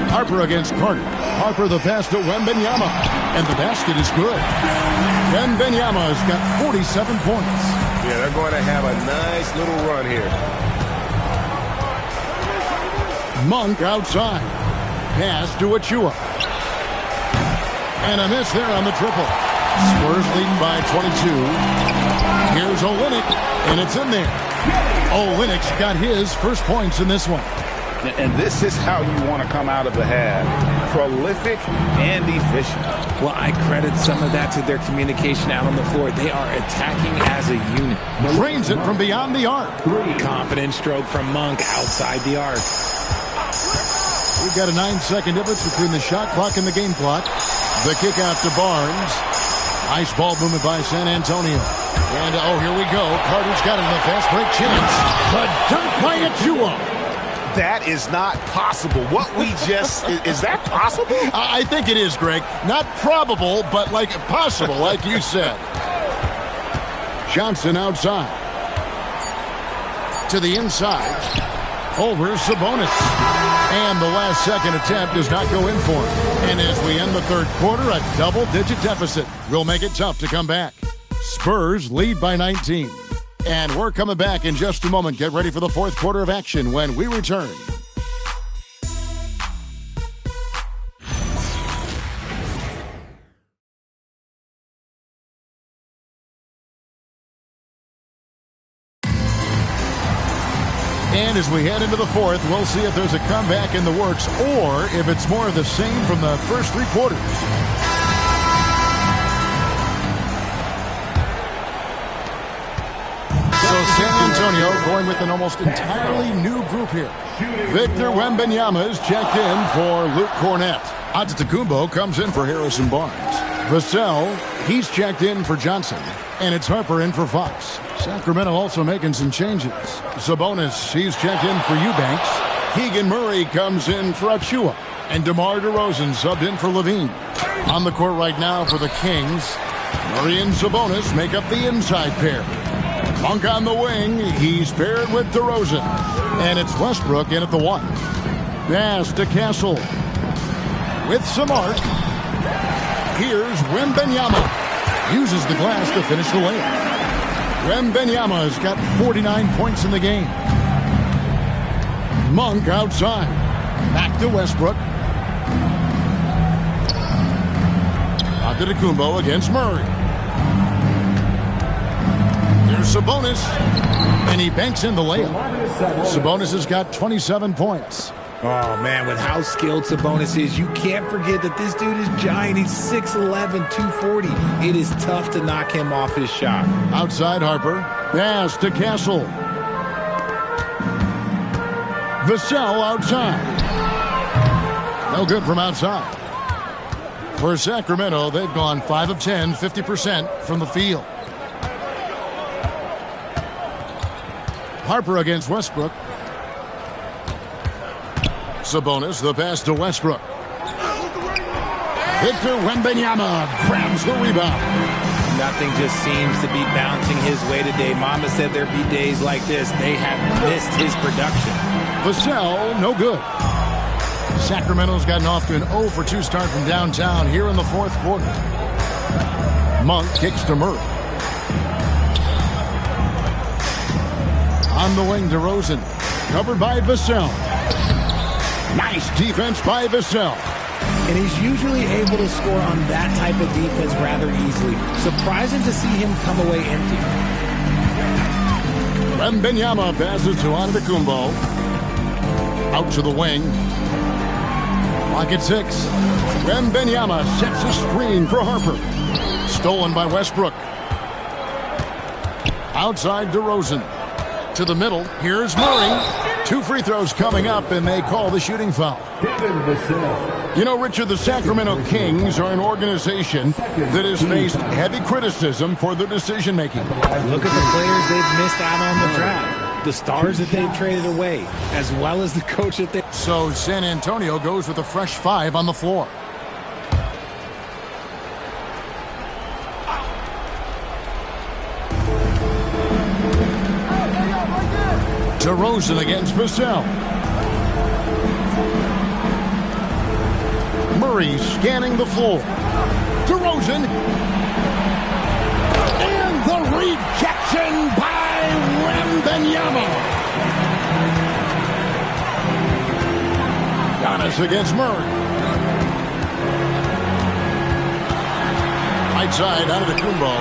S1: Harper against Carter. Harper the pass to Wembanyama. And the basket is good. Wembanyama has got 47 points.
S4: Yeah, they're going to have a nice little run here.
S1: Monk outside. Pass to Achua. And a miss there on the triple. Spurs leading by 22. Here's Olynyk, and it's in there. Olynyk's got his first points in this one.
S11: And this is how you want to come out of the half. Prolific and efficient.
S15: Well, I credit some of that to their communication out on the floor. They are attacking as a unit.
S1: Drains it from beyond the arc.
S15: Confident stroke from Monk outside the arc.
S1: We've got a 9-second difference between the shot clock and the game clock. The kick out to Barnes. Nice ball movement by San Antonio. And, here we go. Carter's got it in the fast break chance. The dunk by Achua.
S11: That is not possible. What we just... is that possible?
S1: I think it is, Greg. Not probable, but possible, like you said. Johnson outside. To the inside. Over Sabonis. And the last second attempt does not go in for him. And as we end the third quarter, a double-digit deficit will make it tough to come back. Spurs lead by 19. And we're coming back in just a moment. Get ready for the fourth quarter of action when we return. And as we head into the fourth, we'll see if there's a comeback in the works or if it's more of the same from the first three quarters. So San Antonio going with an almost entirely new group here. Victor Wembanyama is checked in for Luke Cornett. Antetokounmpo comes in for Harrison Barnes. Vassell, he's checked in for Johnson. And it's Harper in for Fox. Sacramento also making some changes. Sabonis, he's checked in for Eubanks. Keegan Murray comes in for Achua. And DeMar DeRozan subbed in for Levine. On the court right now for the Kings, Murray and Sabonis make up the inside pair. Monk on the wing, he's paired with DeRozan. And it's Westbrook in at the 1. Pass to Castle. With some arc. Here's Wembanyama. Uses the glass to finish the layup. Wembanyama has got 49 points in the game. Monk outside. Back to Westbrook. Antetokounmpo against Murray. There's Sabonis. And he banks in the layup. Sabonis has got 27 points.
S15: Oh, man, with how skilled Sabonis is, you can't forget that this dude is giant. He's 6'11", 240. It is tough to knock him off his shot.
S1: Outside Harper. Pass to Castle. Vassell outside. No good from outside. For Sacramento, they've gone 5 of 10, 50% from the field. Harper against Westbrook. Sabonis, the pass to Westbrook. Victor Wembanyama grabs the rebound.
S15: Nothing just seems to be bouncing his way today. Mama said there'd be days like this. They have missed his production.
S1: Vassell, no good. Sacramento's gotten off to an 0 for 2 start from downtown here in the fourth quarter. Monk kicks to Murray. On the wing, DeRozan. Covered by Vassell. Nice defense by Vassell.
S15: And he's usually able to score on that type of defense rather easily. Surprising to see him come away empty.
S1: Wembanyama passes to Antetokounmpo. Out to the wing. Clock at 6. Wembanyama sets a screen for Harper. Stolen by Westbrook. Outside DeRozan. To the middle. Here's Murray. 2 free throws coming up, and they call the shooting foul. You know, Richard, the Sacramento Kings are an organization that has faced heavy criticism for their decision-making.
S15: Look at the players they've missed out on the draft. The stars that they've traded away, as well as the coach that they...
S1: So San Antonio goes with a fresh 5 on the floor. DeRozan against Vassell. Murray scanning the floor. DeRozan. And the rejection by Wembanyama. Giannis against Murray. Right side out of the Antetokounmpo.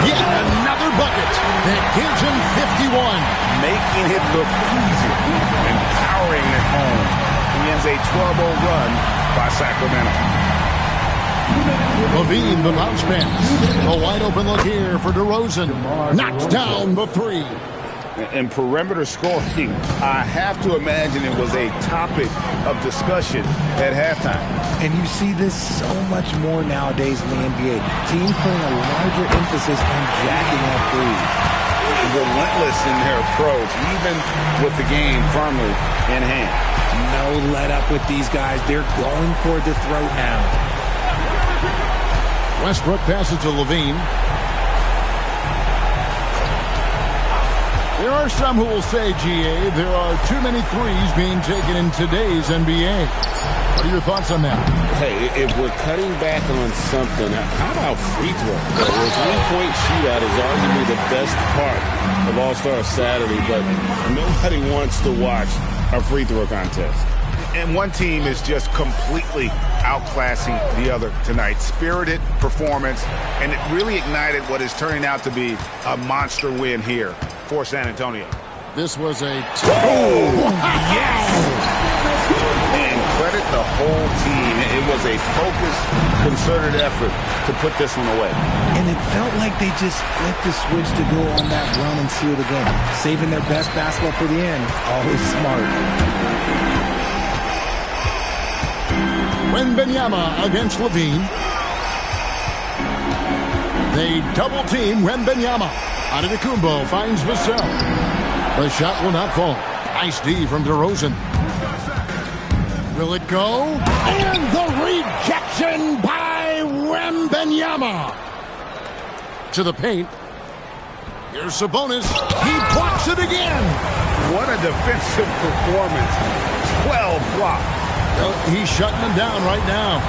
S1: Yet another bucket that gives him 51.
S11: Making it look easy and powering it home. He ends a 12-0 run by Sacramento.
S1: Levine, the bounce pass. A wide open look here for DeRozan. Knocks down the 3.
S11: And perimeter scoring, I have to imagine it was a topic of discussion at halftime.
S15: And you see this so much more nowadays in the NBA. Teams putting a larger emphasis on jacking up threes.
S11: Relentless in their approach, even with the game firmly in hand.
S15: No let up with these guys. They're going for the throat now.
S1: Westbrook passes to Levine. There are some who will say, GA, there are too many threes being taken in today's NBA. What are your thoughts on that?
S2: Hey, if we're cutting back on something, how about free throw? The three-point shootout is arguably the best part of All-Star Saturday, but nobody wants to watch a free throw contest.
S11: And one team is just completely outclassing the other tonight. Spirited performance, and it really ignited what is turning out to be a monster win here for San Antonio.
S1: This was a...
S2: Yes! And credit the whole team. It was a focused, concerted effort to put this one away.
S15: And it felt like they just flipped the switch to go on that run and seal the game. Saving their best basketball for the end. Always smart.
S1: Wembanyama against Levine. They double-team Wembanyama. Antetokounmpo finds Vassell. The shot will not fall. Nice D from DeRozan. Will it go? And the rejection by Wembanyama. To the paint. Here's Sabonis. He blocks it again.
S10: What a defensive performance. 12 blocks.
S1: Well, he's shutting them down right now.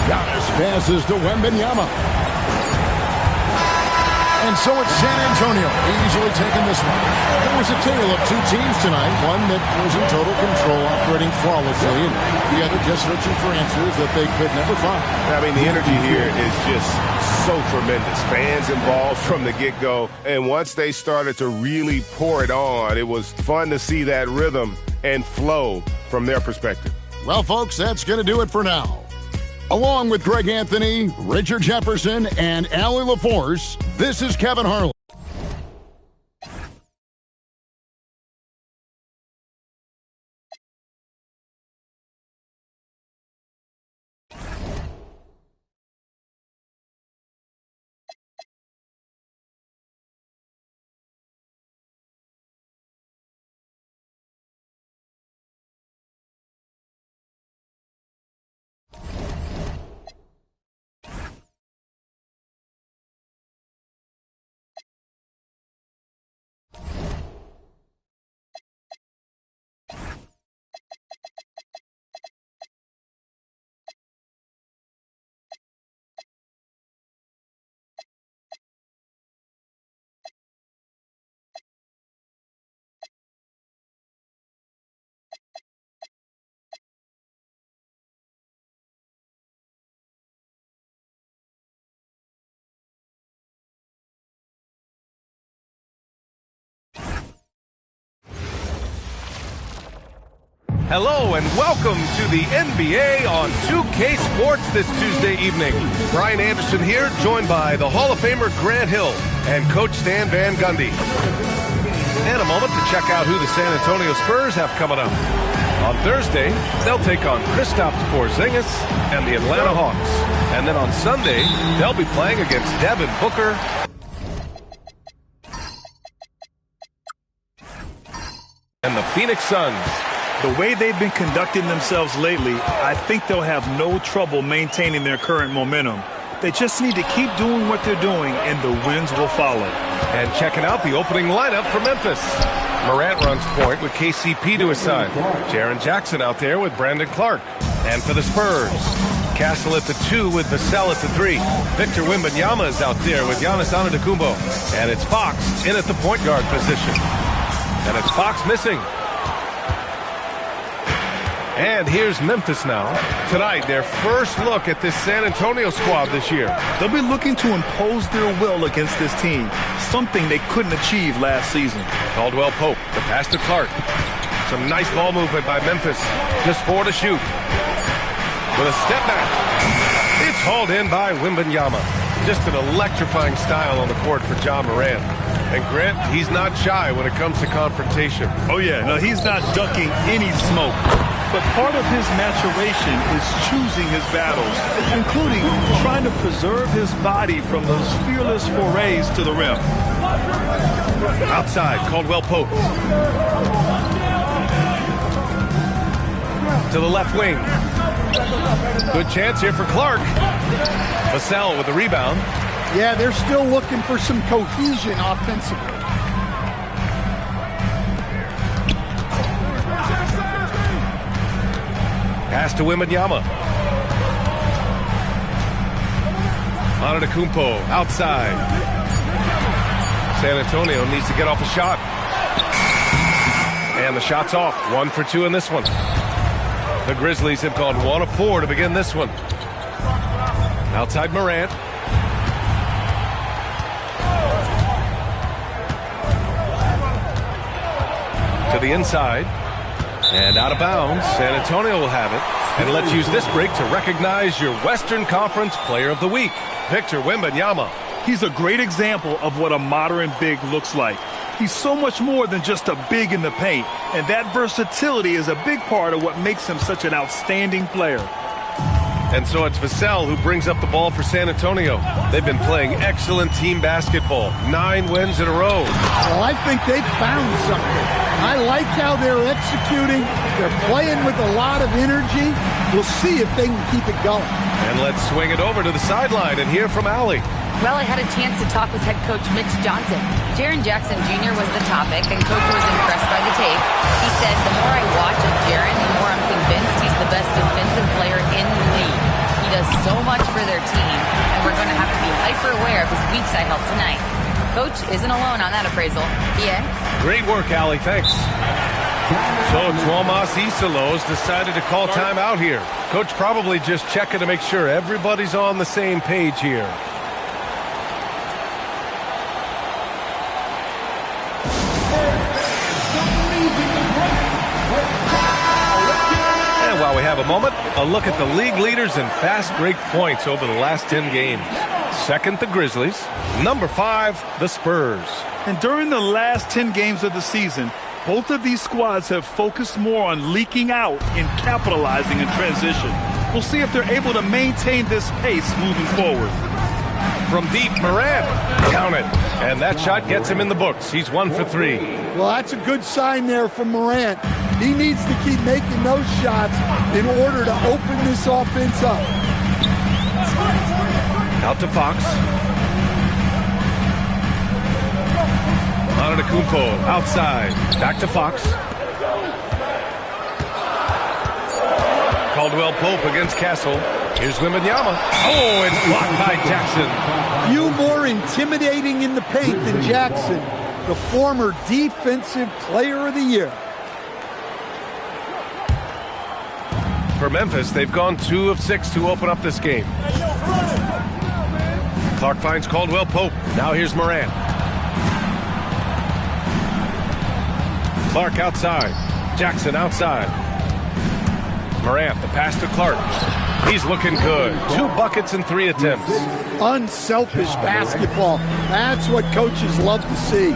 S1: Giannis passes to Wembanyama. And so it's San Antonio easily taking this one. There was a tale of two teams tonight. One that was in total control, operating flawlessly, and the other just searching for answers that they could never find.
S4: I mean, the energy here is just so tremendous. Fans involved from the get-go. And once they started to really pour it on, it was fun to see that rhythm and flow from their perspective.
S1: Well, folks, that's going to do it for now. Along with Greg Anthony, Richard Jefferson, and Allie LaForce, this is Kevin Harlan.
S4: Hello and welcome to the NBA on 2K Sports this Tuesday evening. Brian Anderson here, joined by the Hall of Famer Grant Hill and Coach Stan Van Gundy. And a moment to check out who the San Antonio Spurs have coming up. On Thursday, they'll take on Kristaps Porzingis and the Atlanta Hawks. And then on Sunday, they'll be playing against Devin Booker and the Phoenix Suns.
S12: The way they've been conducting themselves lately, I think they'll have no trouble maintaining their current momentum. They just need to keep doing what they're doing, and the wins will follow.
S4: And checking out the opening lineup for Memphis. Morant runs point with KCP to his side. Jaren Jackson out there with Brandon Clark. And for the Spurs, Castle at the 2 with Vassell at the 3. Victor Wembanyama is out there with Giannis Antetokounmpo. And it's Fox in at the point guard position. And it's Fox missing. And here's Memphis now. Tonight, their first look at this San Antonio squad this year.
S12: They'll be looking to impose their will against this team, something they couldn't achieve last season.
S4: Caldwell Pope, the pass to Clark. Some nice ball movement by Memphis. Just 4 to shoot. With a step back. It's hauled in by Wembanyama. Just an electrifying style on the court for John Morant. And Grant, he's not shy when it comes to confrontation.
S12: Oh yeah, no, he's not ducking any smoke. But part of his maturation is choosing his battles, including trying to preserve his body from those fearless forays to the rim.
S4: Outside, Caldwell Pope. To the left wing. Good chance here for Clark. Vassell with the rebound.
S13: Yeah, they're still looking for some cohesion offensively.
S4: Pass to Wembanyama. Antetokounmpo outside. San Antonio needs to get off a shot. And the shot's off. 1 for 2 in this one. The Grizzlies have gone 1 of 4 to begin this one. Outside Morant. To the inside. And out of bounds. San Antonio will have it. And let's use this break to recognize your Western Conference Player of the Week, Victor Wembanyama.
S12: He's a great example of what a modern big looks like. He's so much more than just a big in the paint, and that versatility is a big part of what makes him such an outstanding player.
S4: And so it's Vassell who brings up the ball for San Antonio. They've been playing excellent team basketball. 9 wins in a row.
S13: Well, I think they've found something. I like how they're executing. They're playing with a lot of energy. We'll see if they can keep it going.
S4: And let's swing it over to the sideline and hear from Allie.
S5: Well, I had a chance to talk with head coach Mitch Johnson. Jaren Jackson Jr. was the topic, and coach was impressed by the tape. He said, the more I watch of Jaren, the more I'm convinced he's the best defensive player in the league. He does so much for their team, and we're going to have to be hyper-aware of his weak side help tonight. Coach isn't alone on that appraisal. Yeah.
S4: Great work, Allie. Thanks. So Tuomas Isalos decided to call timeout here. Coach probably just checking to make sure everybody's on the same page here. And while we have a moment, a look at the league leaders in fast break points over the last 10 games. Second, the Grizzlies. Number 5, the Spurs.
S12: And during the last 10 games of the season, both of these squads have focused more on leaking out and capitalizing in transition. We'll see if they're able to maintain this pace moving forward.
S4: From deep, Morant. Count it. And that shot gets him in the books. He's 1 for 3.
S13: Well, that's a good sign there from Morant. He needs to keep making those shots in order to open this offense up.
S4: Out to Fox. Antetokounmpo outside. Back to Fox. Caldwell Pope against Castle. Here's Wembanyama. Oh, it's blocked by Jackson.
S13: Few more intimidating in the paint than Jackson, the former Defensive Player of the Year.
S4: For Memphis, they've gone 2 of 6 to open up this game. Clark finds Caldwell Pope. Now here's Morant. Clark outside. Jackson outside. Morant, the pass to Clark. He's looking good. 2 buckets and 3 attempts.
S13: Unselfish basketball. That's what coaches love to see.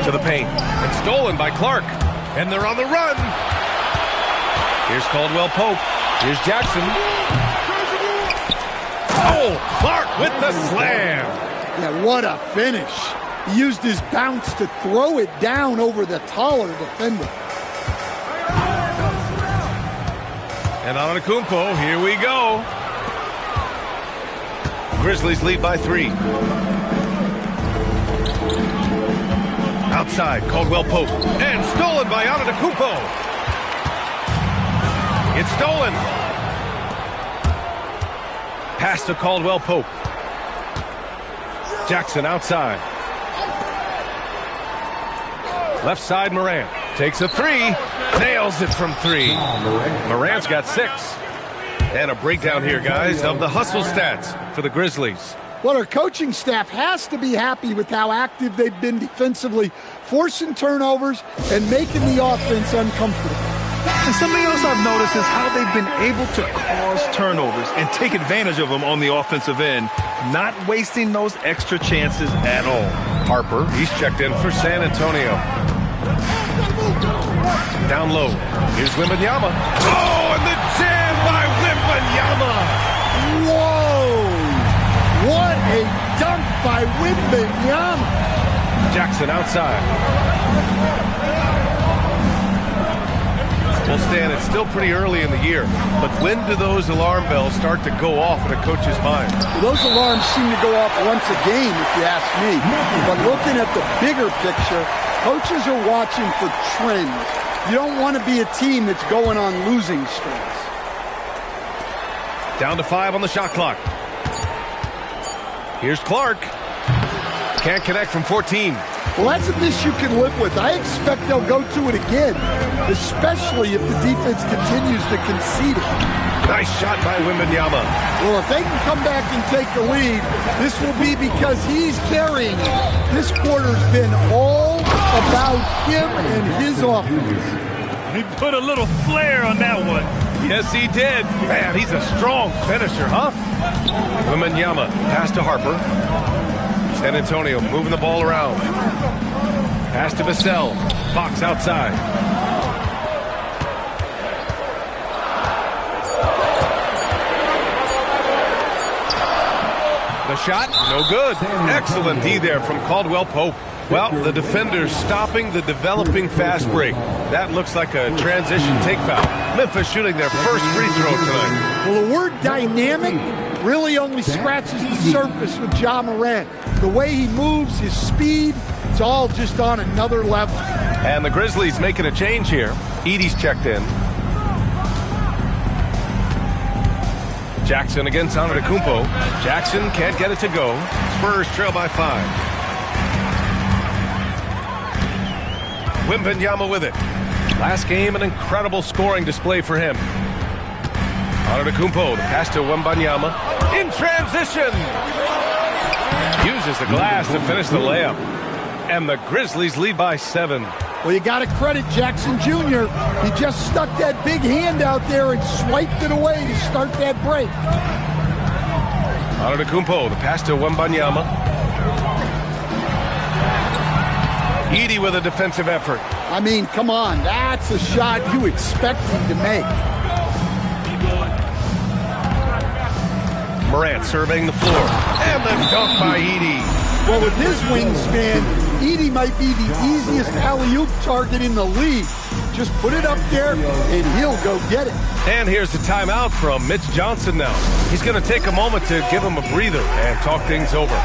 S4: To the paint. And stolen by Clark. And they're on the run. Here's Caldwell Pope. Here's Jackson. Oh, Clark with the slam.
S13: Yeah, what a finish. He used his bounce to throw it down over the taller defender.
S4: And Antetokounmpo, here we go. Grizzlies lead by 3. Outside, Caldwell Pope. And stolen by Antetokounmpo. It's stolen. Pass to Caldwell Pope. Jackson outside. Left side, Morant. Takes a 3. Nails it from 3. Morant's got 6. And a breakdown here, guys, of the hustle stats for the Grizzlies.
S13: Well, our coaching staff has to be happy with how active they've been defensively, forcing turnovers and making the offense uncomfortable.
S12: And something else I've noticed is how they've been able to cause turnovers and take advantage of them on the offensive end, not wasting those extra chances at all.
S4: Harper, he's checked in for San Antonio. Down low. Here's Wembanyama. Oh, and the jam by Wembanyama.
S13: Whoa! What a dunk by Wembanyama.
S4: Jackson outside. Well, Stan, it's still pretty early in the year, but when do those alarm bells start to go off in a coach's mind?
S13: Well, those alarms seem to go off once a game, if you ask me. But looking at the bigger picture, coaches are watching for trends. You don't want to be a team that's going on losing streaks.
S4: Down to 5 on the shot clock. Here's Clark. Can't connect from 14.
S13: Well, that's a miss you can live with. I expect they'll go to it again, especially if the defense continues to concede it.
S4: Nice shot by Wembanyama.
S13: Well, if they can come back and take the lead, this will be because he's carrying it. This quarter's been all about him and his offense.
S12: He put a little flair on that one.
S4: Yes, he did. Man, he's a strong finisher, huh? Wembanyama, pass to Harper. San Antonio moving the ball around. Pass to Vassell. Fox outside. The shot, no good. Excellent D there from Caldwell Pope. Well, the defender's stopping the developing fast break. That looks like a transition take foul. Memphis shooting their first free throw tonight.
S13: Well, the word dynamic really only scratches the surface with Ja Morant. The way he moves, his speed, it's all just on another level.
S4: And the Grizzlies making a change here. Edey's checked in. Jackson against Antetokounmpo. Jackson can't get it to go. Spurs trail by 5. Wembanyama with it. Last game, an incredible scoring display for him. Antetokounmpo, the pass to Wembanyama. In transition! Uses the glass to finish the layup. And the Grizzlies lead by 7.
S13: Well, you got to credit Jackson Jr. He just stuck that big hand out there and swiped it away to start that break.
S4: Antetokounmpo, the pass to Wembanyama. Edey with a defensive effort.
S13: I mean, come on. That's a shot you expect him to make.
S4: Morant surveying the floor. And the dunk by Edey.
S13: Well, with his wingspan, Edey might be the easiest alley-oop target in the league. Just put it up there, and he'll go get it.
S4: And here's the timeout from Mitch Johnson now. He's going to take a moment to give him a breather and talk things over.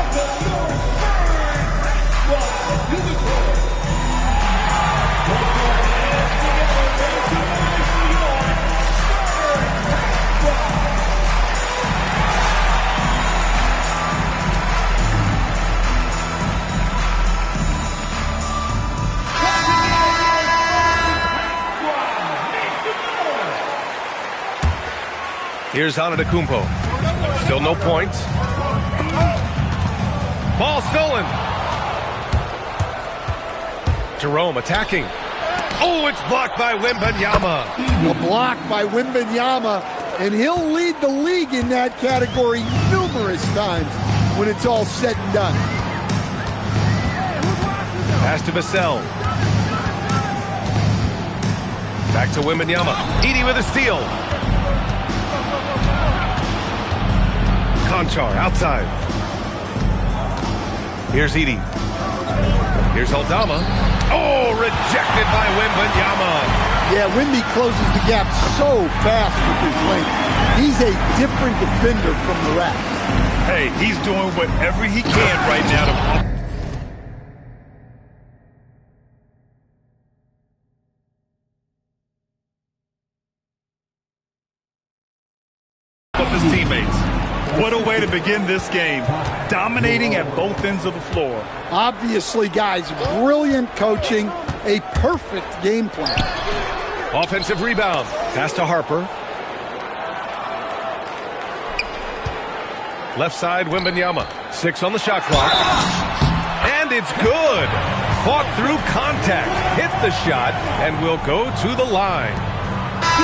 S4: Here's Antetokounmpo. Still no points. Ball stolen. Jerome attacking. Oh, it's blocked by Wembanyama.
S13: A block by Wembanyama, and he'll lead the league in that category numerous times when it's all said and done.
S4: Pass to Vassell. Back to Wembanyama. Edey with a steal. Conchar outside. Here's Edey. Here's Aldama. Oh, rejected by Wembanyama.
S13: Yeah, Wemby closes the gap so fast with his length. He's a different defender from the rest.
S12: Hey, he's doing whatever he can right now to his teammates. What a way to begin this game. Dominating at both ends of the floor.
S13: Obviously, guys, brilliant coaching. A perfect game plan.
S4: Offensive rebound. Pass to Harper. Left side, Wembanyama. 6 on the shot clock. And it's good. Fought through contact. Hit the shot and will go to the line.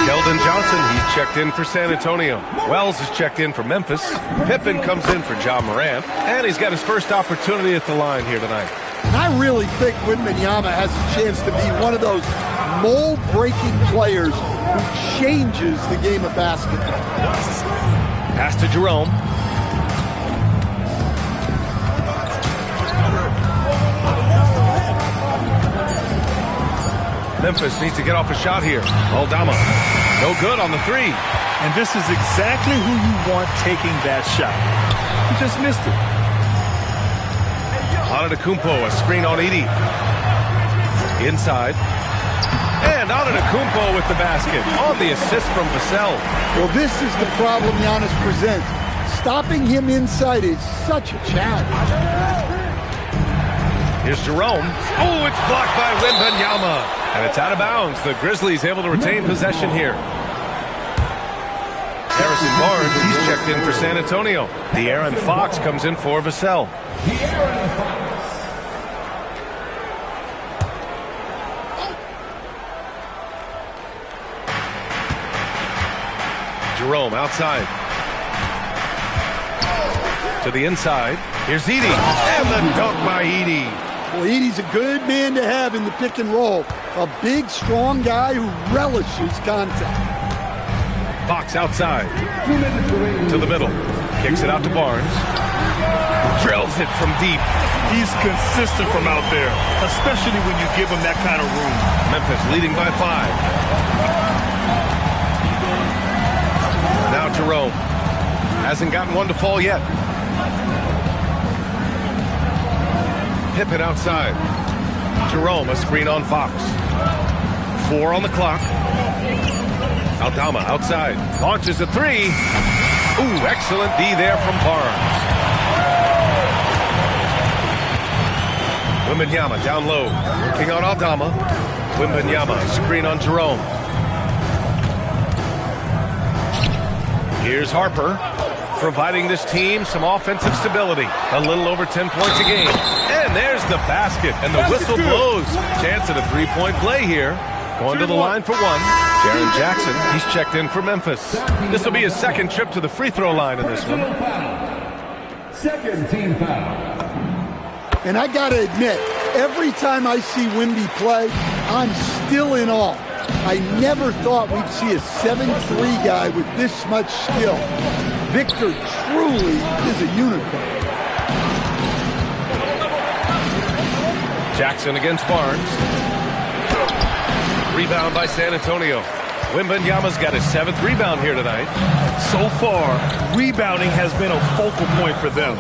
S4: Keldon Johnson, he's checked in for San Antonio. Wells is checked in for Memphis. Pippen comes in for Ja Morant. And he's got his first opportunity at the line here tonight.
S13: And I really think Wembanyama has a chance to be one of those mold-breaking players who changes the game of basketball.
S4: Pass to Jerome. Memphis needs to get off a shot here. Aldama, no good on the 3.
S12: And this is exactly who you want taking that shot. He just missed it.
S4: Antetokounmpo, a screen on Edey. Inside. And Antetokounmpo with the basket on the assist from Vassell.
S13: Well, this is the problem Giannis presents. Stopping him inside is such a challenge.
S4: Here's Jerome. Oh, it's blocked by Wembanyama. And it's out of bounds. The Grizzlies able to retain possession here. Harrison Barnes, he's checked in for San Antonio. De'Aaron Fox comes in for Vassell. Jerome outside. To the inside. Here's Edey. And the dunk by Edey.
S13: Well, Edey's a good man to have in the pick and roll. A big, strong guy who relishes contact.
S4: Fox outside. To the middle. Kicks it out to Barnes. Drills it from deep.
S12: He's consistent from out there, especially when you give him that kind of room.
S4: Memphis leading by 5. Now Jerome. Hasn't gotten one to fall yet. Pippen outside. Jerome, a screen on Fox. 4 on the clock. Aldama outside. Launches a 3. Ooh, excellent D there from Barnes. Wembanyama down low. Working on Aldama. Wembanyama, screen on Jerome. Here's Harper, providing this team some offensive stability. A little over 10 points a game. And there's the basket, and the whistle blows. Chance at a three-point play here. Going to the line for 1. Jaren Jackson, he's checked in for Memphis. This will be his second trip to the free throw line in this one.
S6: Second team foul.
S13: And I got to admit, every time I see Wemby play, I'm still in awe. I never thought we'd see a 7'3" guy with this much skill. Victor truly is a unicorn.
S4: Jackson against Barnes. Rebound by San Antonio. Wembanyama's got his 7th rebound here tonight.
S12: So far, rebounding has been a focal point for them.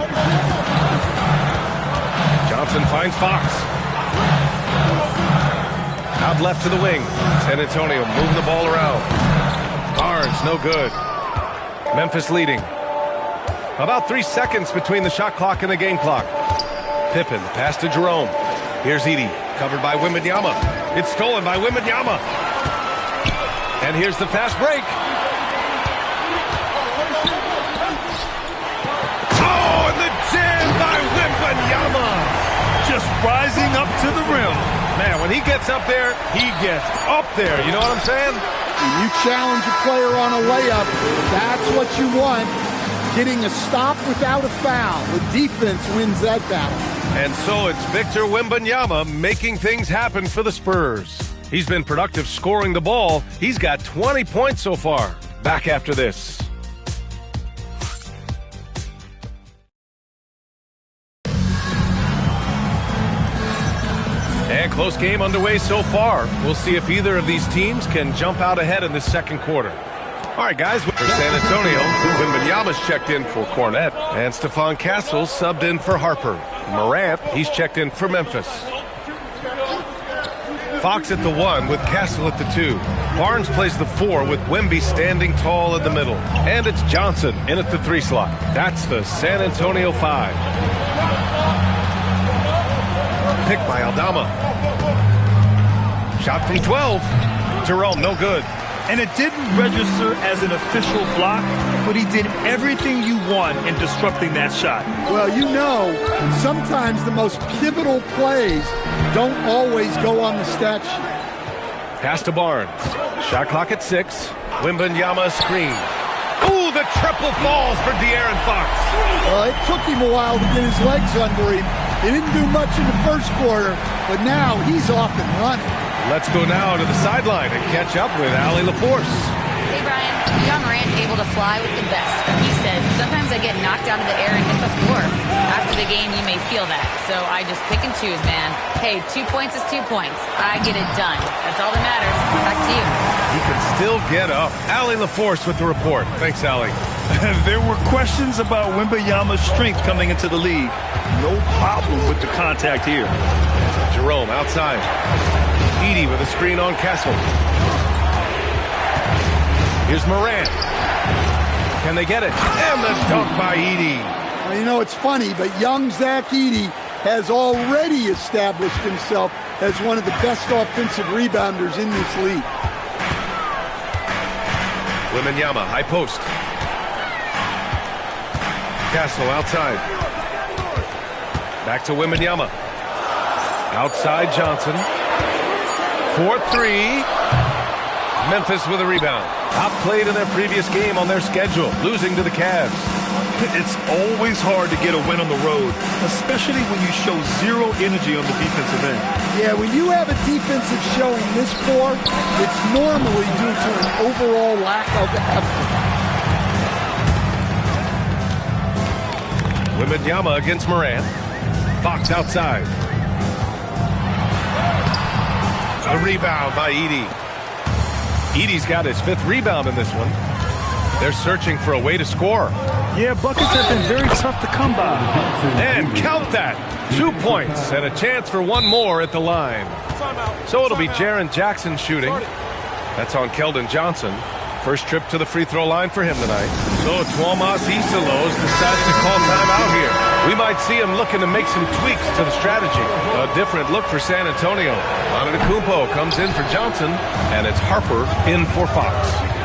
S4: Johnson finds Fox. Out left to the wing. San Antonio moving the ball around. Barnes, no good. Memphis leading. About 3 seconds between the shot clock and the game clock. Pippen, pass to Jerome. Here's Edey, covered by Wembanyama. It's stolen by Wembanyama. And here's the fast break. Oh, and the jam by Wembanyama.
S12: Just rising up to the rim.
S4: Man, when he gets up there, he gets up there. You know what I'm saying?
S13: When you challenge a player on a layup, that's what you want. Getting a stop without a foul. The defense wins that battle.
S4: And so it's Victor Wembanyama making things happen for the Spurs. He's been productive scoring the ball. He's got 20 points so far. Back after this. And close game underway so far. We'll see if either of these teams can jump out ahead in the second quarter. All right, guys, for San Antonio, Wembanyama's checked in for Cornette, and Stephon Castles subbed in for Harper. Morant, he's checked in for Memphis. Fox at the 1 with Castle at the 2. Barnes plays the 4 with Wemby standing tall in the middle. And it's Johnson in at the 3 slot. That's the San Antonio 5. Picked by Aldama. Shot from 12. Jerome, no good.
S12: And it didn't register as an official block, but he did everything you want in disrupting that shot.
S13: Well, you know, sometimes the most pivotal plays don't always go on the stat sheet.
S4: Pass to Barnes. Shot clock at 6. Wembanyama screen. Ooh, the triple falls for De'Aaron Fox.
S13: Well, it took him a while to get his legs under him. He didn't do much in the first quarter, but now he's off and running.
S4: Let's go now to the sideline and catch up with Allie LaForce.
S5: Hey, Brian. John Morant able to fly with the best. He said, sometimes I get knocked out of the air and hit the floor. After the game, you may feel that. So I just pick and choose, man. Hey, 2 points is 2 points. I get it done. That's all that matters. Back to you.
S4: He can still get up. Allie LaForce with the report. Thanks, Allie.
S12: There were questions about Wembanyama's strength coming into the league. No problem with the contact here.
S4: Jerome outside. Edey with a screen on Castle. Here's Morant. Can they get it? And the dunk by Edey.
S13: Well, you know, it's funny, but young Zach Edey has already established himself as one of the best offensive rebounders in this league.
S4: Wembanyama, high post. Castle outside. Back to Wembanyama. Outside Johnson. 4-3. Memphis with a rebound. Outplayed in their previous game on their schedule, losing to the Cavs.
S12: It's always hard to get a win on the road, especially when you show zero energy on the defensive end.
S13: Yeah, when you have a defensive showing this poor, it's normally due to an overall lack of effort.
S4: Wembanyama against Morant. Fox outside. A rebound by Edey. Edey's got his 5th rebound in this one. They're searching for a way to score.
S12: Yeah, buckets have been very tough to come by.
S4: And count that. 2 points and a chance for one more at the line. So it'll be Jaren Jackson shooting. That's on Keldon Johnson. First trip to the free throw line for him tonight. So Tuomas Iselo's decided to call time out here. We might see him looking to make some tweaks to the strategy. A different look for San Antonio. Antetokounmpo comes in for Johnson, and it's Harper in for Fox.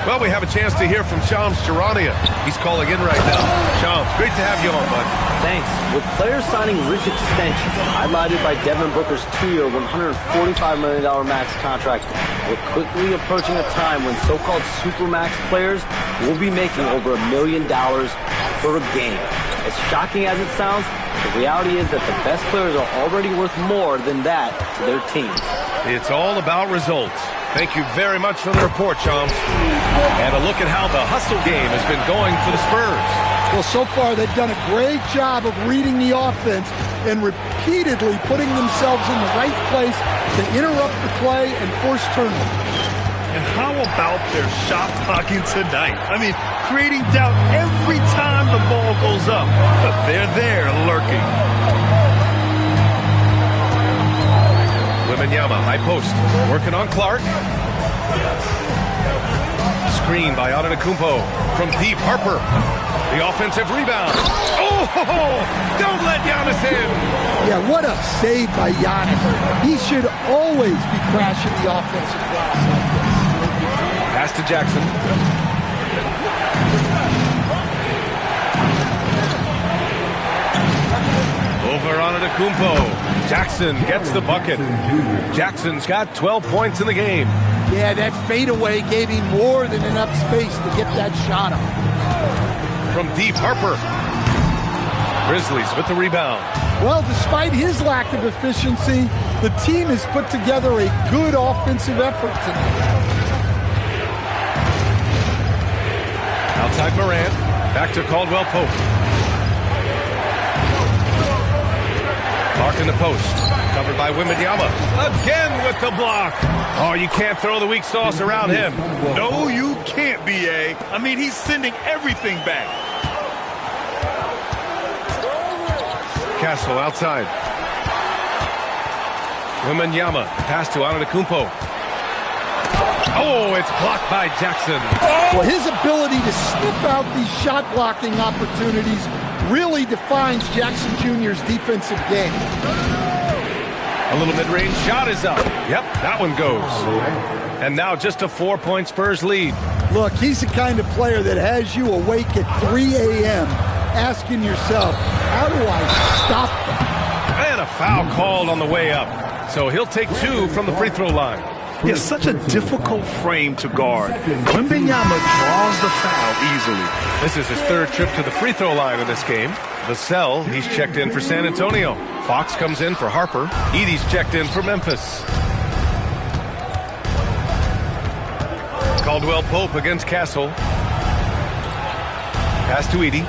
S4: Well, we have a chance to hear from Shams Charania. He's calling in right now. Shams, great to have you on, bud.
S7: Thanks. With players signing rich extensions, highlighted by Devin Booker's 2-year, $145 million max contract, we're quickly approaching a time when so-called supermax players will be making over $1 million per game. As shocking as it sounds, the reality is that the best players are already worth more than that to their teams.
S4: It's all about results. Thank you very much for the report, Shams. And a look at how the hustle game has been going for the Spurs.
S13: Well, so far they've done a great job of reading the offense and repeatedly putting themselves in the right place to interrupt the play and force turnovers.
S12: And how about their shot blocking tonight? I mean, creating doubt every time the ball goes up. But they're there lurking.
S4: Wembanyama, high post, working on Clark. Screen by Antetokounmpo from deep. Harper, the offensive rebound. Oh, don't let Giannis in.
S13: Yeah, what a save by Giannis. He should always be crashing the offensive glass like this.
S4: Pass to Jackson. Over Antetokounmpo. Jackson gets the bucket. Jackson's got 12 points in the game.
S13: Yeah, that fadeaway gave him more than enough space to get that shot up.
S4: From deep, Harper. Grizzlies with the rebound.
S13: Well, despite his lack of efficiency, the team has put together a good offensive effort tonight.
S4: Outside Morant. Back to Caldwell Pope. Clark in the post. Covered by Wembanyama. Again with the block. Oh, you can't throw the weak sauce around him.
S12: No, you can't, B.A. I mean, he's sending everything back.
S4: Castle outside. Wembanyama. Pass to Antetokounmpo. Oh, it's blocked by Jackson.
S13: Well, his ability to sniff out these shot-blocking opportunities really defines Jackson Jr.'s defensive game.
S4: A little mid-range shot is up. Yep, that one goes. And now just a 4-point Spurs lead.
S13: Look, he's the kind of player that has you awake at 3 a.m. asking yourself, how do I stop that?
S4: And a foul called on the way up. So he'll take 2 from the free throw line.
S12: Yeah, such a difficult frame to guard. Wembanyama draws the foul easily.
S4: This is his 3rd trip to the free throw line in this game. Vassell, he's checked in for San Antonio. Fox comes in for Harper. Edey's checked in for Memphis. Caldwell Pope against Castle. Pass to Edey.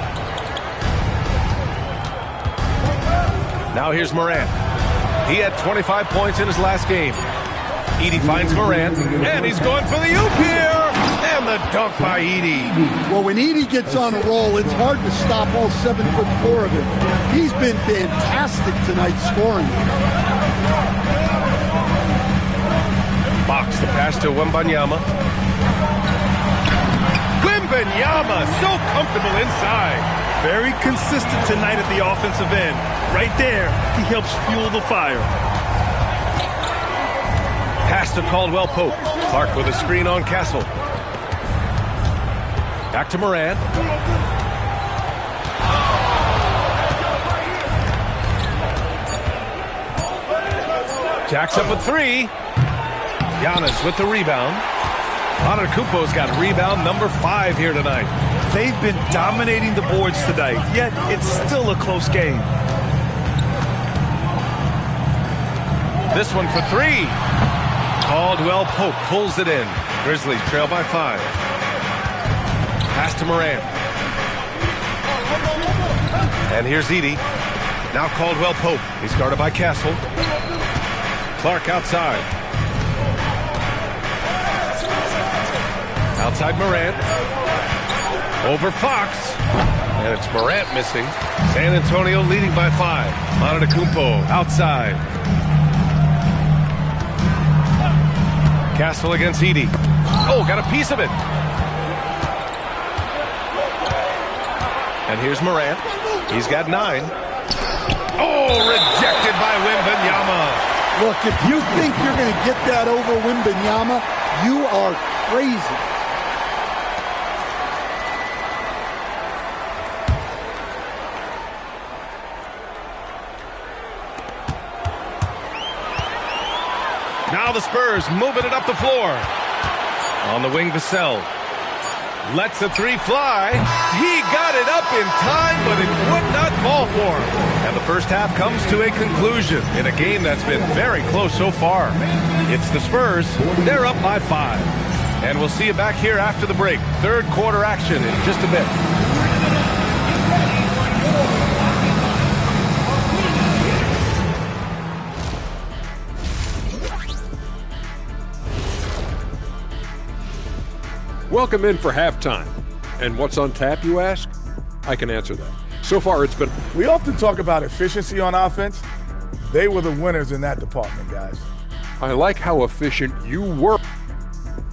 S4: Now here's Morant. He had 25 points in his last game. Edey finds Morant, and he's going for the oop here, and the dunk by Edey.
S13: Well, when Edey gets on a roll, it's hard to stop all 7'4" of him. He's been fantastic tonight scoring.
S4: Fox, the pass to Wembanyama. Wembanyama, so comfortable inside.
S12: Very consistent tonight at the offensive end. Right there, he helps fuel the fire.
S4: Pass to Caldwell Pope. Clark with a screen on Castle. Back to Morant. Jacks up with 3. Giannis with the rebound. Antetokounmpo's got rebound number 5 here tonight.
S12: They've been dominating the boards tonight, yet it's still a close game.
S4: This one for 3. Caldwell Pope pulls it in. Grizzlies trail by 5. Pass to Morant. And here's Edey. Now Caldwell Pope. He's guarded by Castle. Clark outside. Outside Morant. Over Fox. And it's Morant missing. San Antonio leading by 5. Antetokounmpo outside. Castle against Edey. Oh, got a piece of it. And here's Morant. He's got 9. Oh, rejected by Wembanyama.
S13: Look, if you think you're going to get that over Wembanyama, you are crazy.
S4: Now the Spurs moving it up the floor. On the wing, Vassell. Lets the 3 fly. He got it up in time, but it would not fall for him. And the first half comes to a conclusion in a game that's been very close so far. It's the Spurs. They're up by 5. And we'll see you back here after the break. Third quarter action in just a bit.
S9: Welcome in for halftime. And what's on tap, you ask? I can answer that. So far, it's been...
S14: We often talk about efficiency on offense. They were the winners in that department, guys.
S9: I like how efficient you were.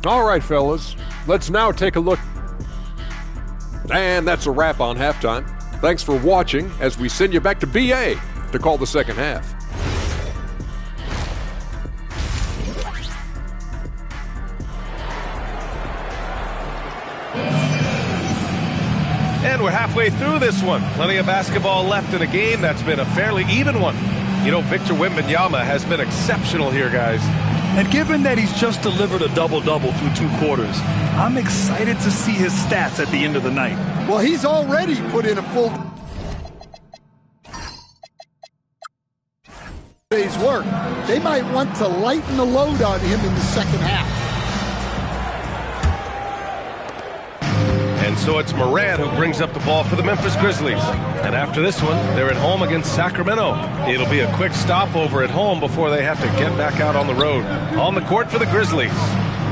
S9: All right, fellas, let's now take a look. And that's a wrap on halftime. Thanks for watching as we send you back to BA to call the second half.
S4: And we're halfway through this one. Plenty of basketball left in a game that's been a fairly even one. You know, Victor Wembanyama has been exceptional here, guys.
S12: And given that he's just delivered a double-double through 2 quarters, I'm excited to see his stats at the end of the night.
S13: Well, he's already put in a full day's work. They might want to lighten the load on him in the second half.
S4: And so it's Morant who brings up the ball for the Memphis Grizzlies. And after this one, they're at home against Sacramento. It'll be a quick stopover at home before they have to get back out on the road. On the court for the Grizzlies,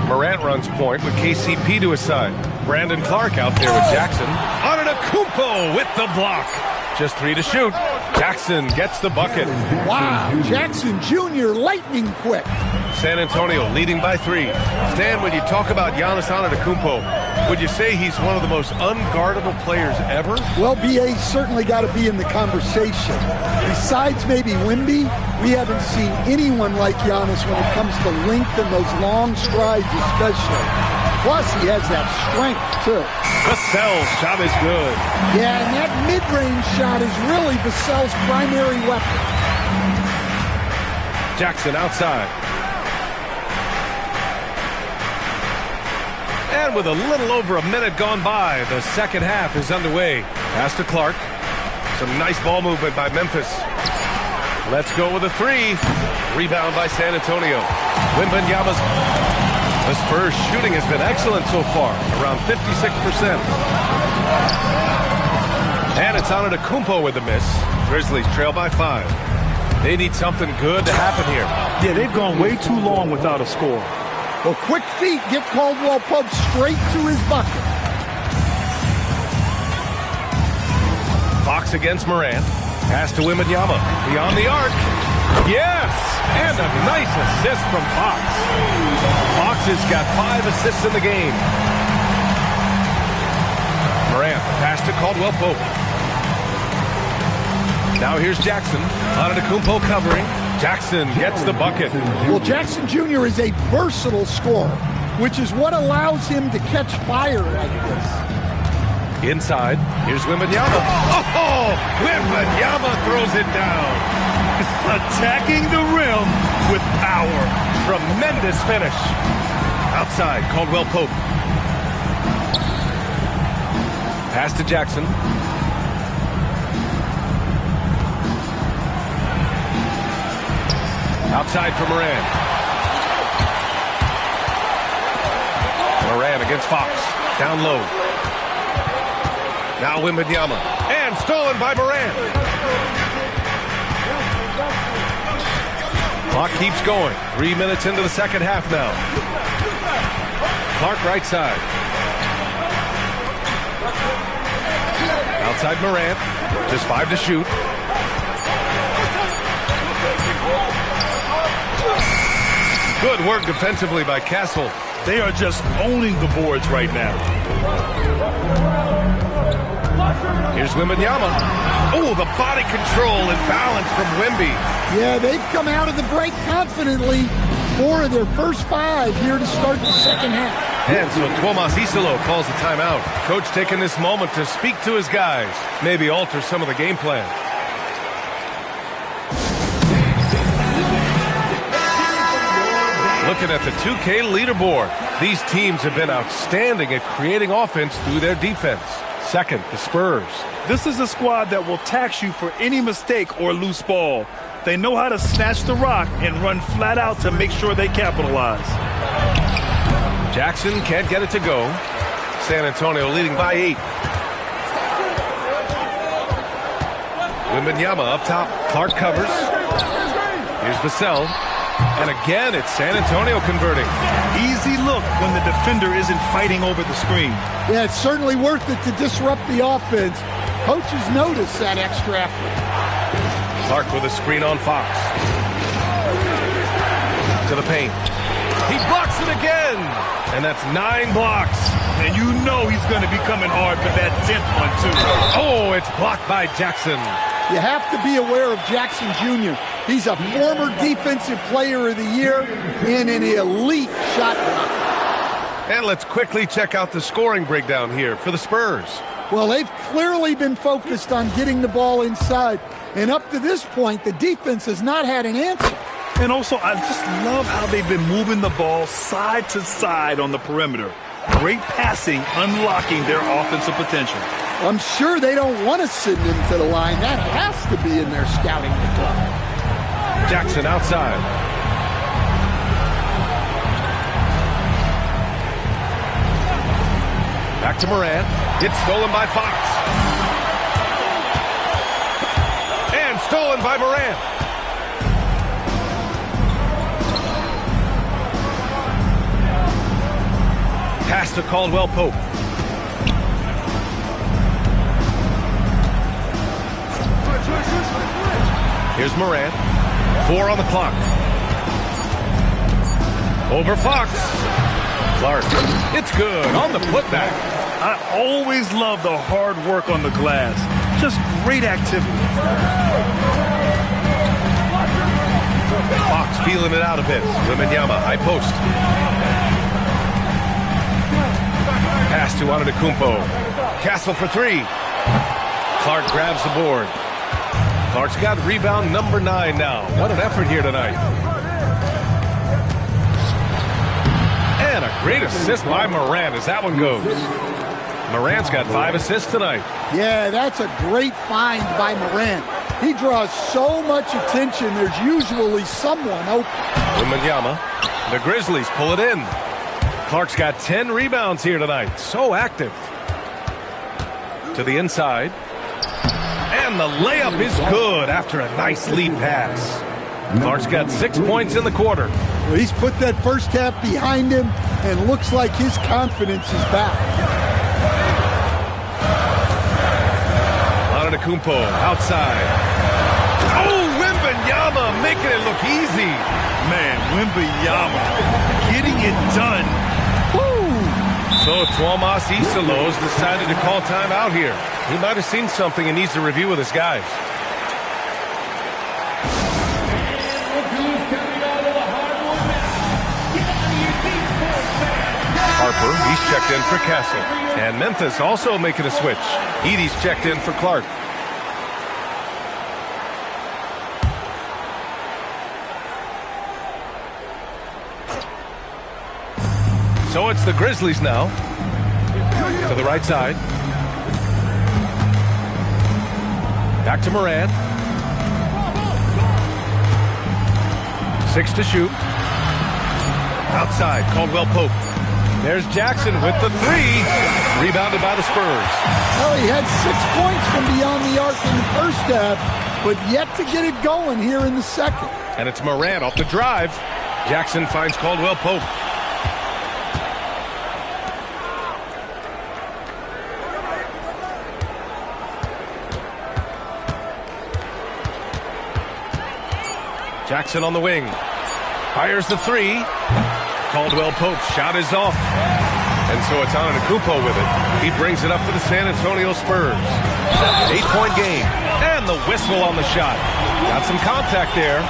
S4: Morant runs point with KCP to his side. Brandon Clark out there with Jackson. Antetokounmpo with the block. Just 3 to shoot. Jackson gets the bucket.
S13: Wow, Jackson Jr. lightning quick.
S4: San Antonio leading by 3. Stan, when you talk about Giannis Antetokounmpo, would you say he's one of the most unguardable players ever?
S13: Well, BA's certainly got to be in the conversation. Besides maybe Wemby, we haven't seen anyone like Giannis when it comes to length and those long strides especially. Plus, he has that strength, too.
S4: Vassell's shot is good.
S13: Yeah, and that mid-range shot is really Vassell's primary weapon.
S4: Jackson outside. And with a little over a minute gone by, the second half is underway. Pass to Clark. Some nice ball movement by Memphis. Let's go with a 3. Rebound by San Antonio. Wembanyama's... The Spurs shooting has been excellent so far, around 56%. And it's Antetokounmpo with the miss. Grizzlies trail by 5. They need something good to happen here.
S12: Yeah, they've gone way too long without a score.
S13: Well, quick feet get Caldwell Pope straight to his bucket.
S4: Fox against Morant. Pass to Wembanyama. Beyond the arc. Yes! And a nice assist from Fox. Fox has got 5 assists in the game. Morant, pass to Caldwell Pope. Now here's Jackson. Antetokounmpo covering. Jackson gets the bucket.
S13: Well, Jackson Jr. is a versatile scorer, which is what allows him to catch fire like this.
S4: Inside, here's Wembanyama. Oh! Wembanyama throws it down.
S12: Attacking the rim with
S4: Tremendous finish. Outside, Caldwell Pope. Pass to Jackson. Outside for Moran. Moran against Fox. Down low. Now Wembanyama. And stolen by Moran. Clock keeps going. 3 minutes into the second half now. Clark right side. Outside Morant. Just 5 to shoot. Good work defensively by Castle.
S12: They are just owning the boards right now.
S4: Here's Wembanyama. Oh, the body control and balance from Wemby.
S13: Yeah, they've come out of the break confidently. 4 of their first 5 here to start the second half.
S4: And so Tuomas Isalo calls the timeout. Coach taking this moment to speak to his guys. Maybe alter some of the game plan. Looking at the 2K leaderboard, these teams have been outstanding at creating offense through their defense. Second, the Spurs.
S12: This is a squad that will tax you for any mistake or loose ball. They know how to snatch the rock and run flat out to make sure they capitalize.
S4: Jackson can't get it to go. San Antonio leading by 8. Wembanyama up top. Clark covers. Here's Vassell. And again, it's San Antonio converting.
S12: Easy look when the defender isn't fighting over the screen.
S13: Yeah, it's certainly worth it to disrupt the offense. Coaches notice that extra effort.
S4: Clark with a screen on Fox. To the paint. He blocks it again. And that's 9 blocks.
S12: And you know he's going to be coming hard for that 10th one, too.
S4: Oh, it's blocked by Jackson.
S13: You have to be aware of Jackson Jr. He's a former Defensive Player of the Year and an elite shot blocker.
S4: And let's quickly check out the scoring breakdown here for the Spurs.
S13: Well, they've clearly been focused on getting the ball inside. And up to this point, the defense has not had an answer.
S12: And also, I just love how they've been moving the ball side to side on the perimeter. Great passing, unlocking their offensive potential.
S13: I'm sure they don't want to send him to the line. That has to be in their scouting report.
S4: Jackson outside. Back to Morant. It's stolen by Fox. And stolen by Morant. Pass to Caldwell Pope. Here's Morant. 4 on the clock. Over Fox. Clark. It's good on the putback.
S12: I always love the hard work on the glass. Just great activity.
S4: Fox feeling it out a bit. Wembanyama, high post. Pass to Antetokounmpo. Castle for 3. Clark grabs the board. Clark's got rebound number 9 now. What an effort here tonight. And a great assist by Morant as that one goes. Morant's got 5 assists tonight.
S13: Yeah, that's a great find by Morant. He draws so much attention, there's usually someone open.
S4: Wembanyama. The Grizzlies pull it in. Clark's got 10 rebounds here tonight. So active. To the inside. And the layup is good after a nice lead pass. Clark's got 6 points in the quarter.
S13: Well, he's put that first half behind him and looks like his confidence is back.
S4: Antetokounmpo outside. Oh, Wembanyama making it look easy.
S12: Man, Wembanyama getting it done.
S13: Woo!
S4: So Tuomas Isalos decided to call timeout here. He might have seen something and needs to review with his guys. Harper, he's checked in for Castle. And Memphis also making a switch. Edey's checked in for Clark. So it's the Grizzlies now. To the right side. Back to Morant. 6 to shoot. Outside, Caldwell Pope. There's Jackson with the 3. Rebounded by the Spurs.
S13: Well, he had 6 points from beyond the arc in the first half, but yet to get it going here in the second.
S4: And it's Morant off the drive. Jackson finds Caldwell Pope. Jackson on the wing. Fires the 3. Caldwell Pope's shot is off. And so it's Antetokounmpo with it. He brings it up for the San Antonio Spurs. 8-point game. And the whistle on the shot. Got some contact there.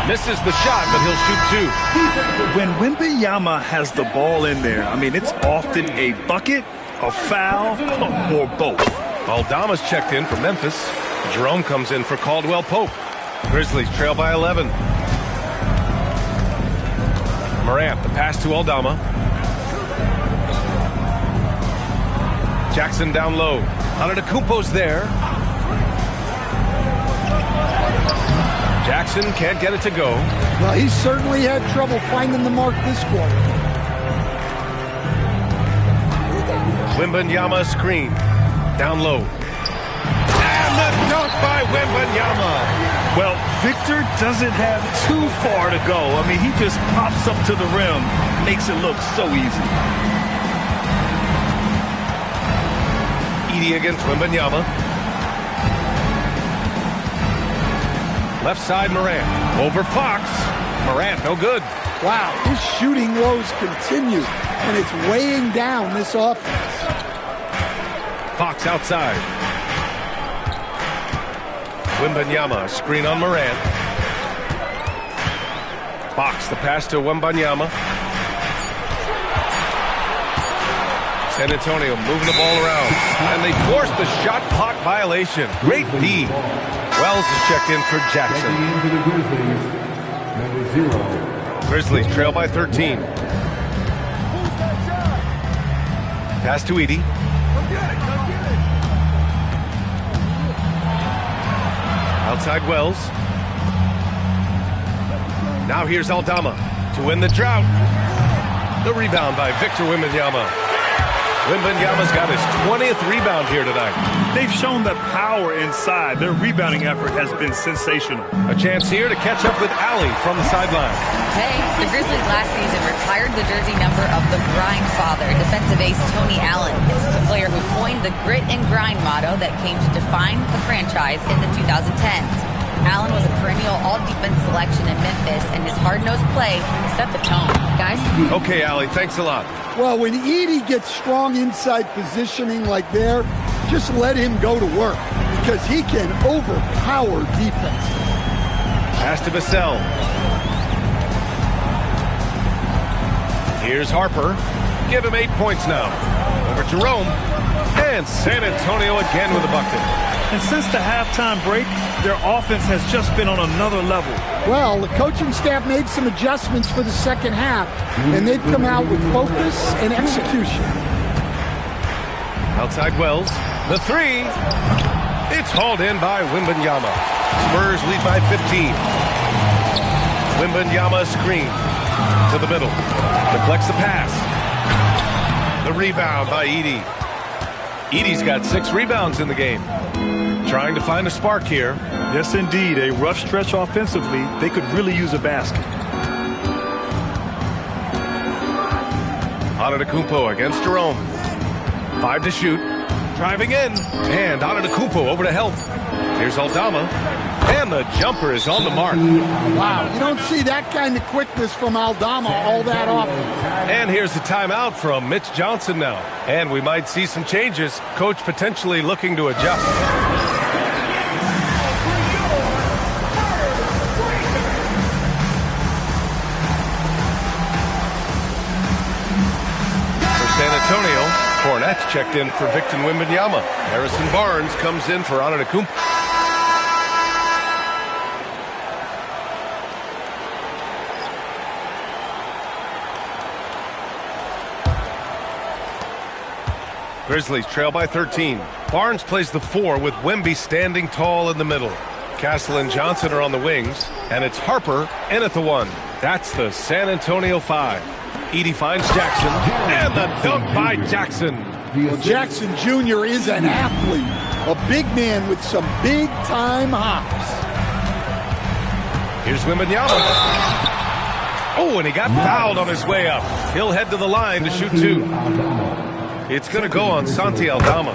S4: Misses the shot, but he'll shoot 2.
S12: When Wembanyama has the ball in there, I mean, it's often a bucket, a foul, or both.
S4: Aldama's checked in for Memphis. Jerome comes in for Caldwell Pope. Grizzlies trail by 11. Morant, the pass to Aldama. Jackson down low. Antetokounmpo's there. Jackson can't get it to go.
S13: Well, he certainly had trouble finding the mark this quarter.
S4: Wembanyama screen. Down low. And the dunk by Wembanyama.
S12: Well, Victor doesn't have too far to go. I mean, he just pops up to the rim, makes it look so easy.
S4: Edey against Wembanyama. Left side, Morant. Over Fox. Morant, no good.
S13: Wow, his shooting woes continue, and it's weighing down this offense.
S4: Fox outside. Wembanyama, screen on Morant. Fox, the pass to Wembanyama. San Antonio moving the ball around. And they forced the shot clock violation. Great D. Wells is checked in for Jackson. Grizzlies trail by 13. Pass to Edey. Outside Wells. Now here's Aldama to win the drought. The rebound by Victor Wembanyama. Wembanyama's got his 20th rebound here tonight.
S12: They've shown the power inside. Their rebounding effort has been sensational.
S4: A chance here to catch up with Allie from the sideline.
S5: Hey, the Grizzlies last season retired the jersey number of the grind father, defensive ace Tony Allen, the player who coined the grit and grind motto that came to define the franchise in the 2010s. Allen was a perennial all-defense selection in Memphis, and his hard-nosed play set the tone. Guys?
S4: Okay, Allie, thanks a lot.
S13: Well, when Edey gets strong inside positioning like there, just let him go to work because he can overpower defense.
S4: Pass to Vassell. Here's Harper. Give him 8 points now. Over Jerome. And San Antonio again with a bucket.
S12: And since the halftime break, their offense has just been on another level.
S13: Well, the coaching staff made some adjustments for the second half, and they've come out with focus and execution.
S4: Outside Wells. The 3. It's hauled in by Wembanyama. Spurs lead by 15. Wembanyama screen to the middle. Deflects the pass. The rebound by Edey. Edey's got 6 rebounds in the game. Trying to find a spark here.
S12: Yes, indeed. A rough stretch offensively. They could really use a basket.
S4: Antetokounmpo against Jerome. 5 to shoot. Driving in. And Antetokounmpo over to help. Here's Aldama. And the jumper is on the mark.
S13: Wow, you don't see that kind of quickness from Aldama all that often.
S4: And here's the timeout from Mitch Johnson now. And we might see some changes. Coach potentially looking to adjust. San Antonio, Cornette's checked in for Victor Wembanyama. Harrison Barnes comes in for Antetokounmpo. Grizzlies trail by 13. Barnes plays the 4 with Wemby standing tall in the middle. Castle and Johnson are on the wings, and it's Harper in at the 1. That's the San Antonio 5. Edey finds Jackson, and the dunk by Jackson.
S13: Well, Jackson Jr. is an athlete, a big man with some big-time hops.
S4: Here's Wembanyama. Oh, and he got fouled on his way up. He'll head to the line to shoot 2. It's going to go on Santi Aldama.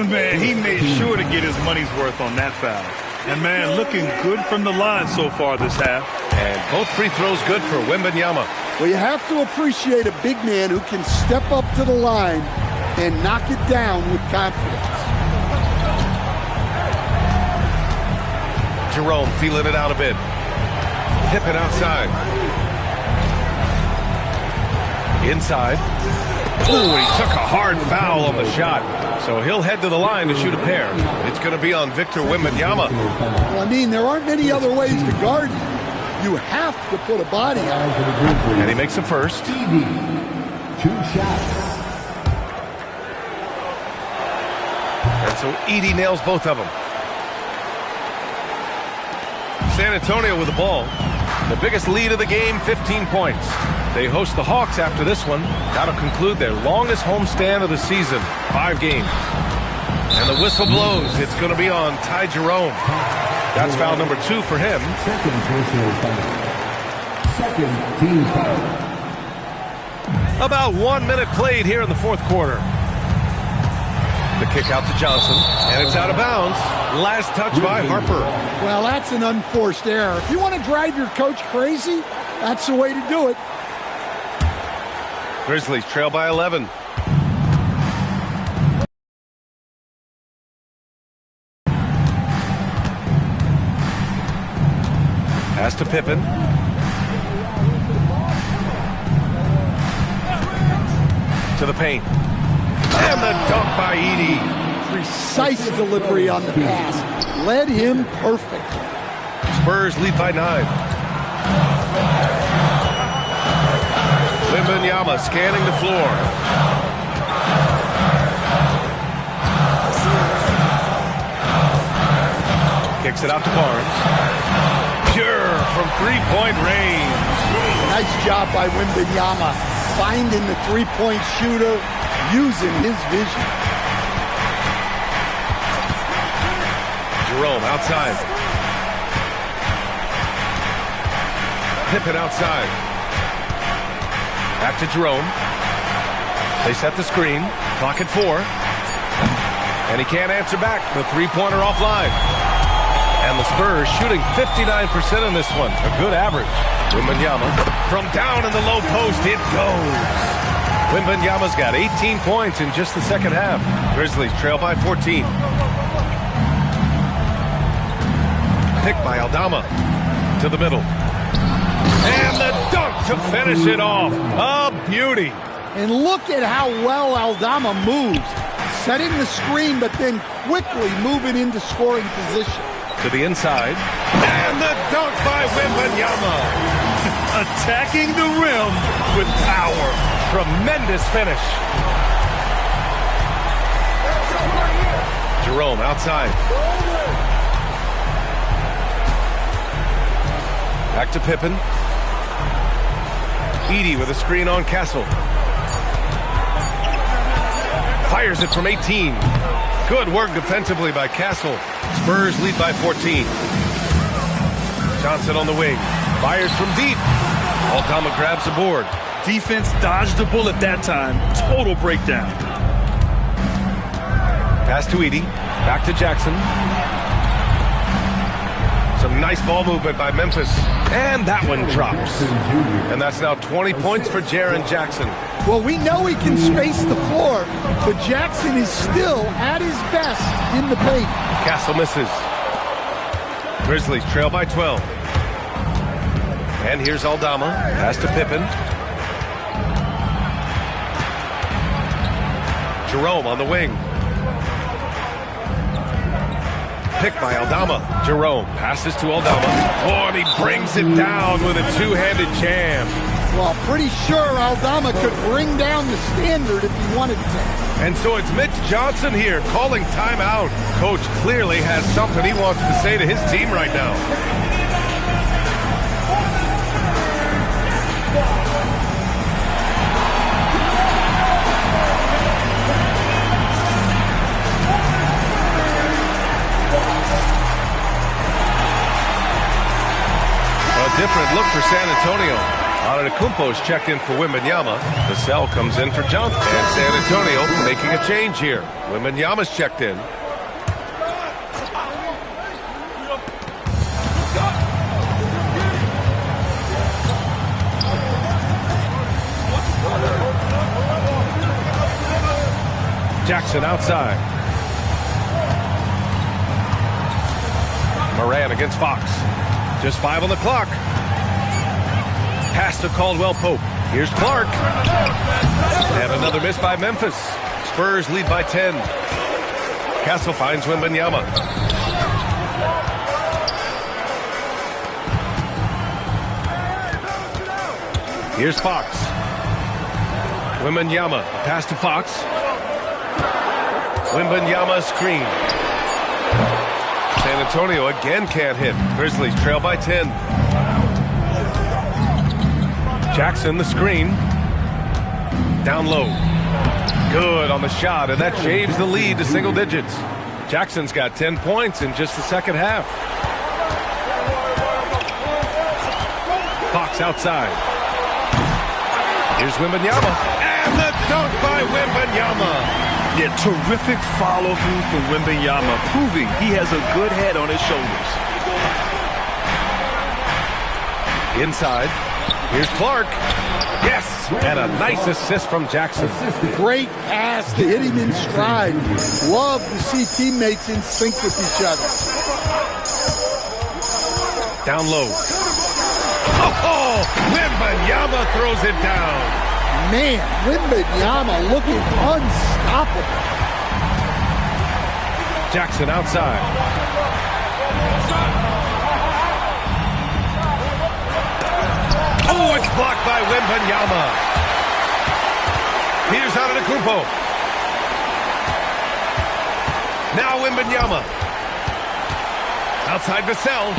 S12: Man, he made sure to get his money's worth on that foul. And, man, looking good from the line so far this half.
S4: And both free throws good for Wembanyama.
S13: Well, you have to appreciate a big man who can step up to the line and knock it down with confidence.
S4: Jerome feeling it out a bit. Pippen outside. Inside. Oh, he took a hard foul on the shot. So he'll head to the line to shoot a pair. It's going to be on Victor Wembanyama.
S13: Well, I mean, there aren't many other ways to guard him. You have to put a body on it.
S4: And he makes the first.
S6: 2 shots.
S4: And so Edey nails both of them. San Antonio with the ball. The biggest lead of the game, 15 points. They host the Hawks after this one. That'll conclude their longest homestand of the season, 5 games. And the whistle blows. It's going to be on Ty Jerome. That's foul number 2 for him.
S6: Second personal foul. Second team foul.
S4: About 1 minute played here in the fourth quarter. The kick out to Johnson, and it's out of bounds. Last touch by Harper.
S13: Well, that's an unforced error. If you want to drive your coach crazy, that's the way to do it.
S4: Grizzlies trail by 11. Pass to Pippen. To the paint. And the dunk by Edey.
S13: Precise delivery on the pass. Led him perfectly.
S4: Spurs lead by 9. Wembanyama scanning the floor. Kicks it out to Barnes. Pure from three-point range.
S13: Nice job by Wembanyama, finding the three-point shooter, using his vision.
S4: Jerome outside. Pippen outside. Back to Jerome. They set the screen. Clock at 4. And he can't answer back. The three-pointer offline. And the Spurs shooting 59% in this one. A good average. Wembanyama from down in the low post. It goes. Wembanyama's got 18 points in just the second half. Grizzlies trail by 14. Pick by Aldama. To the middle. And the dunk to finish it off. A beauty.
S13: And look at how well Aldama moves. Setting the screen, but then quickly moving into scoring position.
S4: To the inside. And the dunk by Wembanyama.
S12: Attacking the rim with power.
S4: Tremendous finish. Jerome outside. Back to Pippen. Edey with a screen on Castle. Fires it from 18. Good work defensively by Castle. Spurs lead by 14. Johnson on the wing. Fires from deep. Aldama grabs the board.
S12: Defense dodged the bullet that time. Total breakdown.
S4: Pass to Edey. Back to Jackson. Some nice ball movement by Memphis. And that one drops. And that's now 20 points for Jaren Jackson.
S13: Well, we know he can space the floor, but Jackson is still at his best in the paint.
S4: Castle misses. Grizzlies trail by 12. And here's Aldama. Pass to Pippen. Jerome on the wing. Pick by Aldama. Jerome passes to Aldama. Oh, and he brings it down with a two-handed jam.
S13: Well, pretty sure Aldama could bring down the standard if he wanted to.
S4: And so it's Mitch Johnson here calling timeout. Coach clearly has something he wants to say to his team right now. A different look for San Antonio. Antetokounmpo's checked in for Wembanyama. Vassell comes in for Johnson. And San Antonio making a change here. Wembanyama's checked in. Jackson outside. Moran against Fox. Just 5 on the clock. Pass to Caldwell Pope. Here's Clark. And another miss by Memphis. Spurs lead by 10. Castle finds Wembanyama. Here's Fox. Wembanyama. Pass to Fox. Wembanyama screen. San Antonio again can't hit. Grizzlies trail by 10. Jackson the screen. Down low. Good on the shot, and that shaves the lead to single digits. Jackson's got 10 points in just the second half. Fox outside. Here's Wembanyama. And the dunk by Wembanyama.
S12: Yeah, terrific follow-through from Wembanyama, proving he has a good head on his shoulders.
S4: Inside. Here's Clark. Yes! And a nice assist from Jackson.
S13: Great pass to hit him in stride. Love to see teammates in sync with each other.
S4: Down low. Oh! Wembanyama throws it down.
S13: Man, Wembanyama looking unstoppable.
S4: Jackson outside. Oh, it's blocked by Wembanyama. Here's Antetokounmpo. Now Wembanyama. Outside Vassell.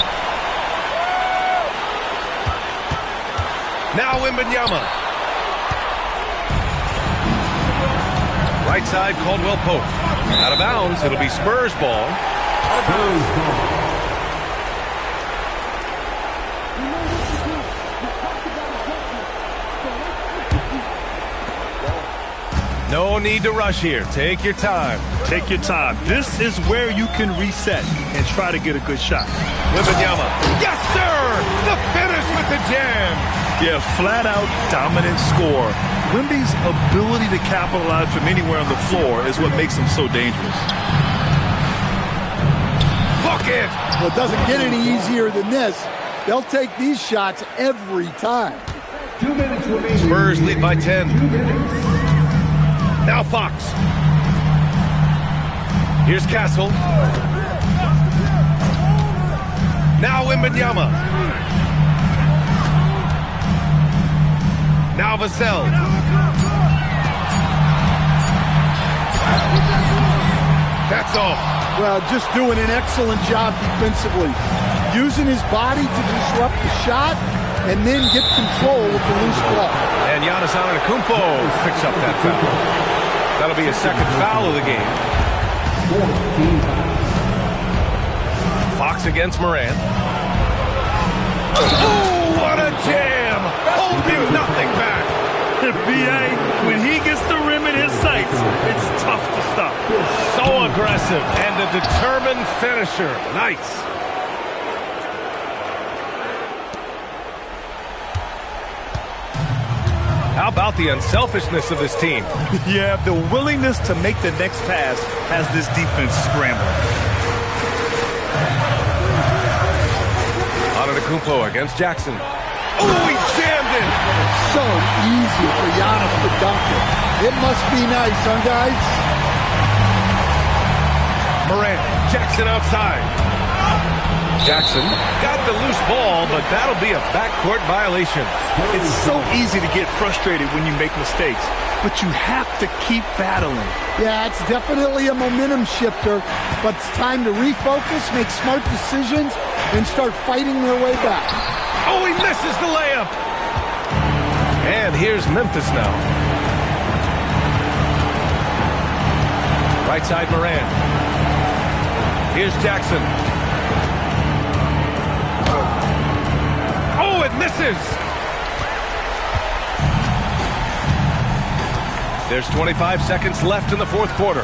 S4: Now Wembanyama. Right side, Caldwell Pope. Out of bounds, it'll be Spurs ball. No need to rush here. Take your time.
S12: Take your time. This is where you can reset and try to get a good shot.
S4: Wembanyama. Yes, sir! The finish with the jam.
S12: Yeah, flat-out dominant score. Wemby's ability to capitalize from anywhere on the floor is what makes him so dangerous.
S4: Bucket!
S13: Well, it doesn't get any easier than this. They'll take these shots every time.
S6: 2 minutes remaining.
S4: Spurs lead by 10. Now Fox. Here's Castle. Now Wembanyama. Now Vassell. That's off.
S13: Well, just doing an excellent job defensively. Using his body to disrupt the shot and then get control with the loose ball.
S4: And Giannis Antetokounmpo picks up that foul. That'll be his second foul of the game. Fox against Moran. Oh, what a jam! Holding nothing back.
S12: B.A., when he gets the rim in his sights, it's tough to stop.
S4: So aggressive and a determined finisher. Nice. How about the unselfishness of this team?
S12: Yeah, the willingness to make the next pass has this defense scrambling.
S4: Antetokounmpo against Jackson. Oh, he jammed it!
S13: So easy for Giannis to dunk it. It must be nice, huh, guys?
S4: Moran, Jackson outside. Jackson got the loose ball, but that'll be a backcourt violation.
S12: It's so easy to get frustrated when you make mistakes, but you have to keep battling.
S13: Yeah, it's definitely a momentum shifter, but it's time to refocus, make smart decisions, and start fighting their way back.
S4: Oh, he misses the layup. And here's Memphis now. Right side Moran. Here's Jackson. Oh, it misses. There's 25 seconds left in the fourth quarter.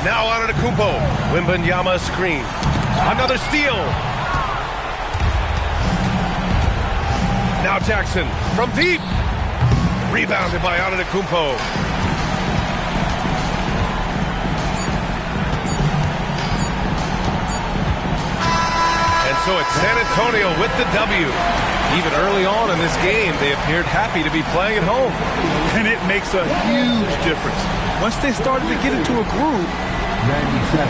S4: Now Antetokounmpo. Wembanyama screen. Another steal. Now Jackson from deep. Rebounded by Antetokounmpo. And so it's San Antonio with the W. Even early on in this game, they appeared happy to be playing at home.
S12: And it makes a huge difference. Once they started to get into a groove.
S6: 97.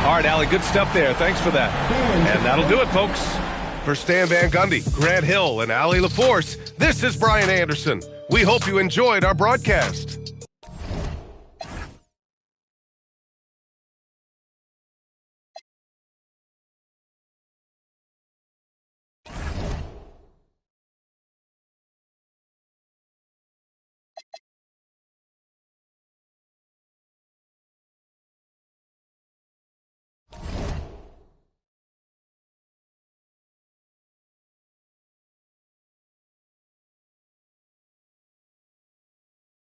S4: All right, Allie, good stuff there. Thanks for that. And that'll do it, folks. For Stan Van Gundy, Grant Hill, and Allie LaForce, this is Brian Anderson. We hope you enjoyed our broadcast.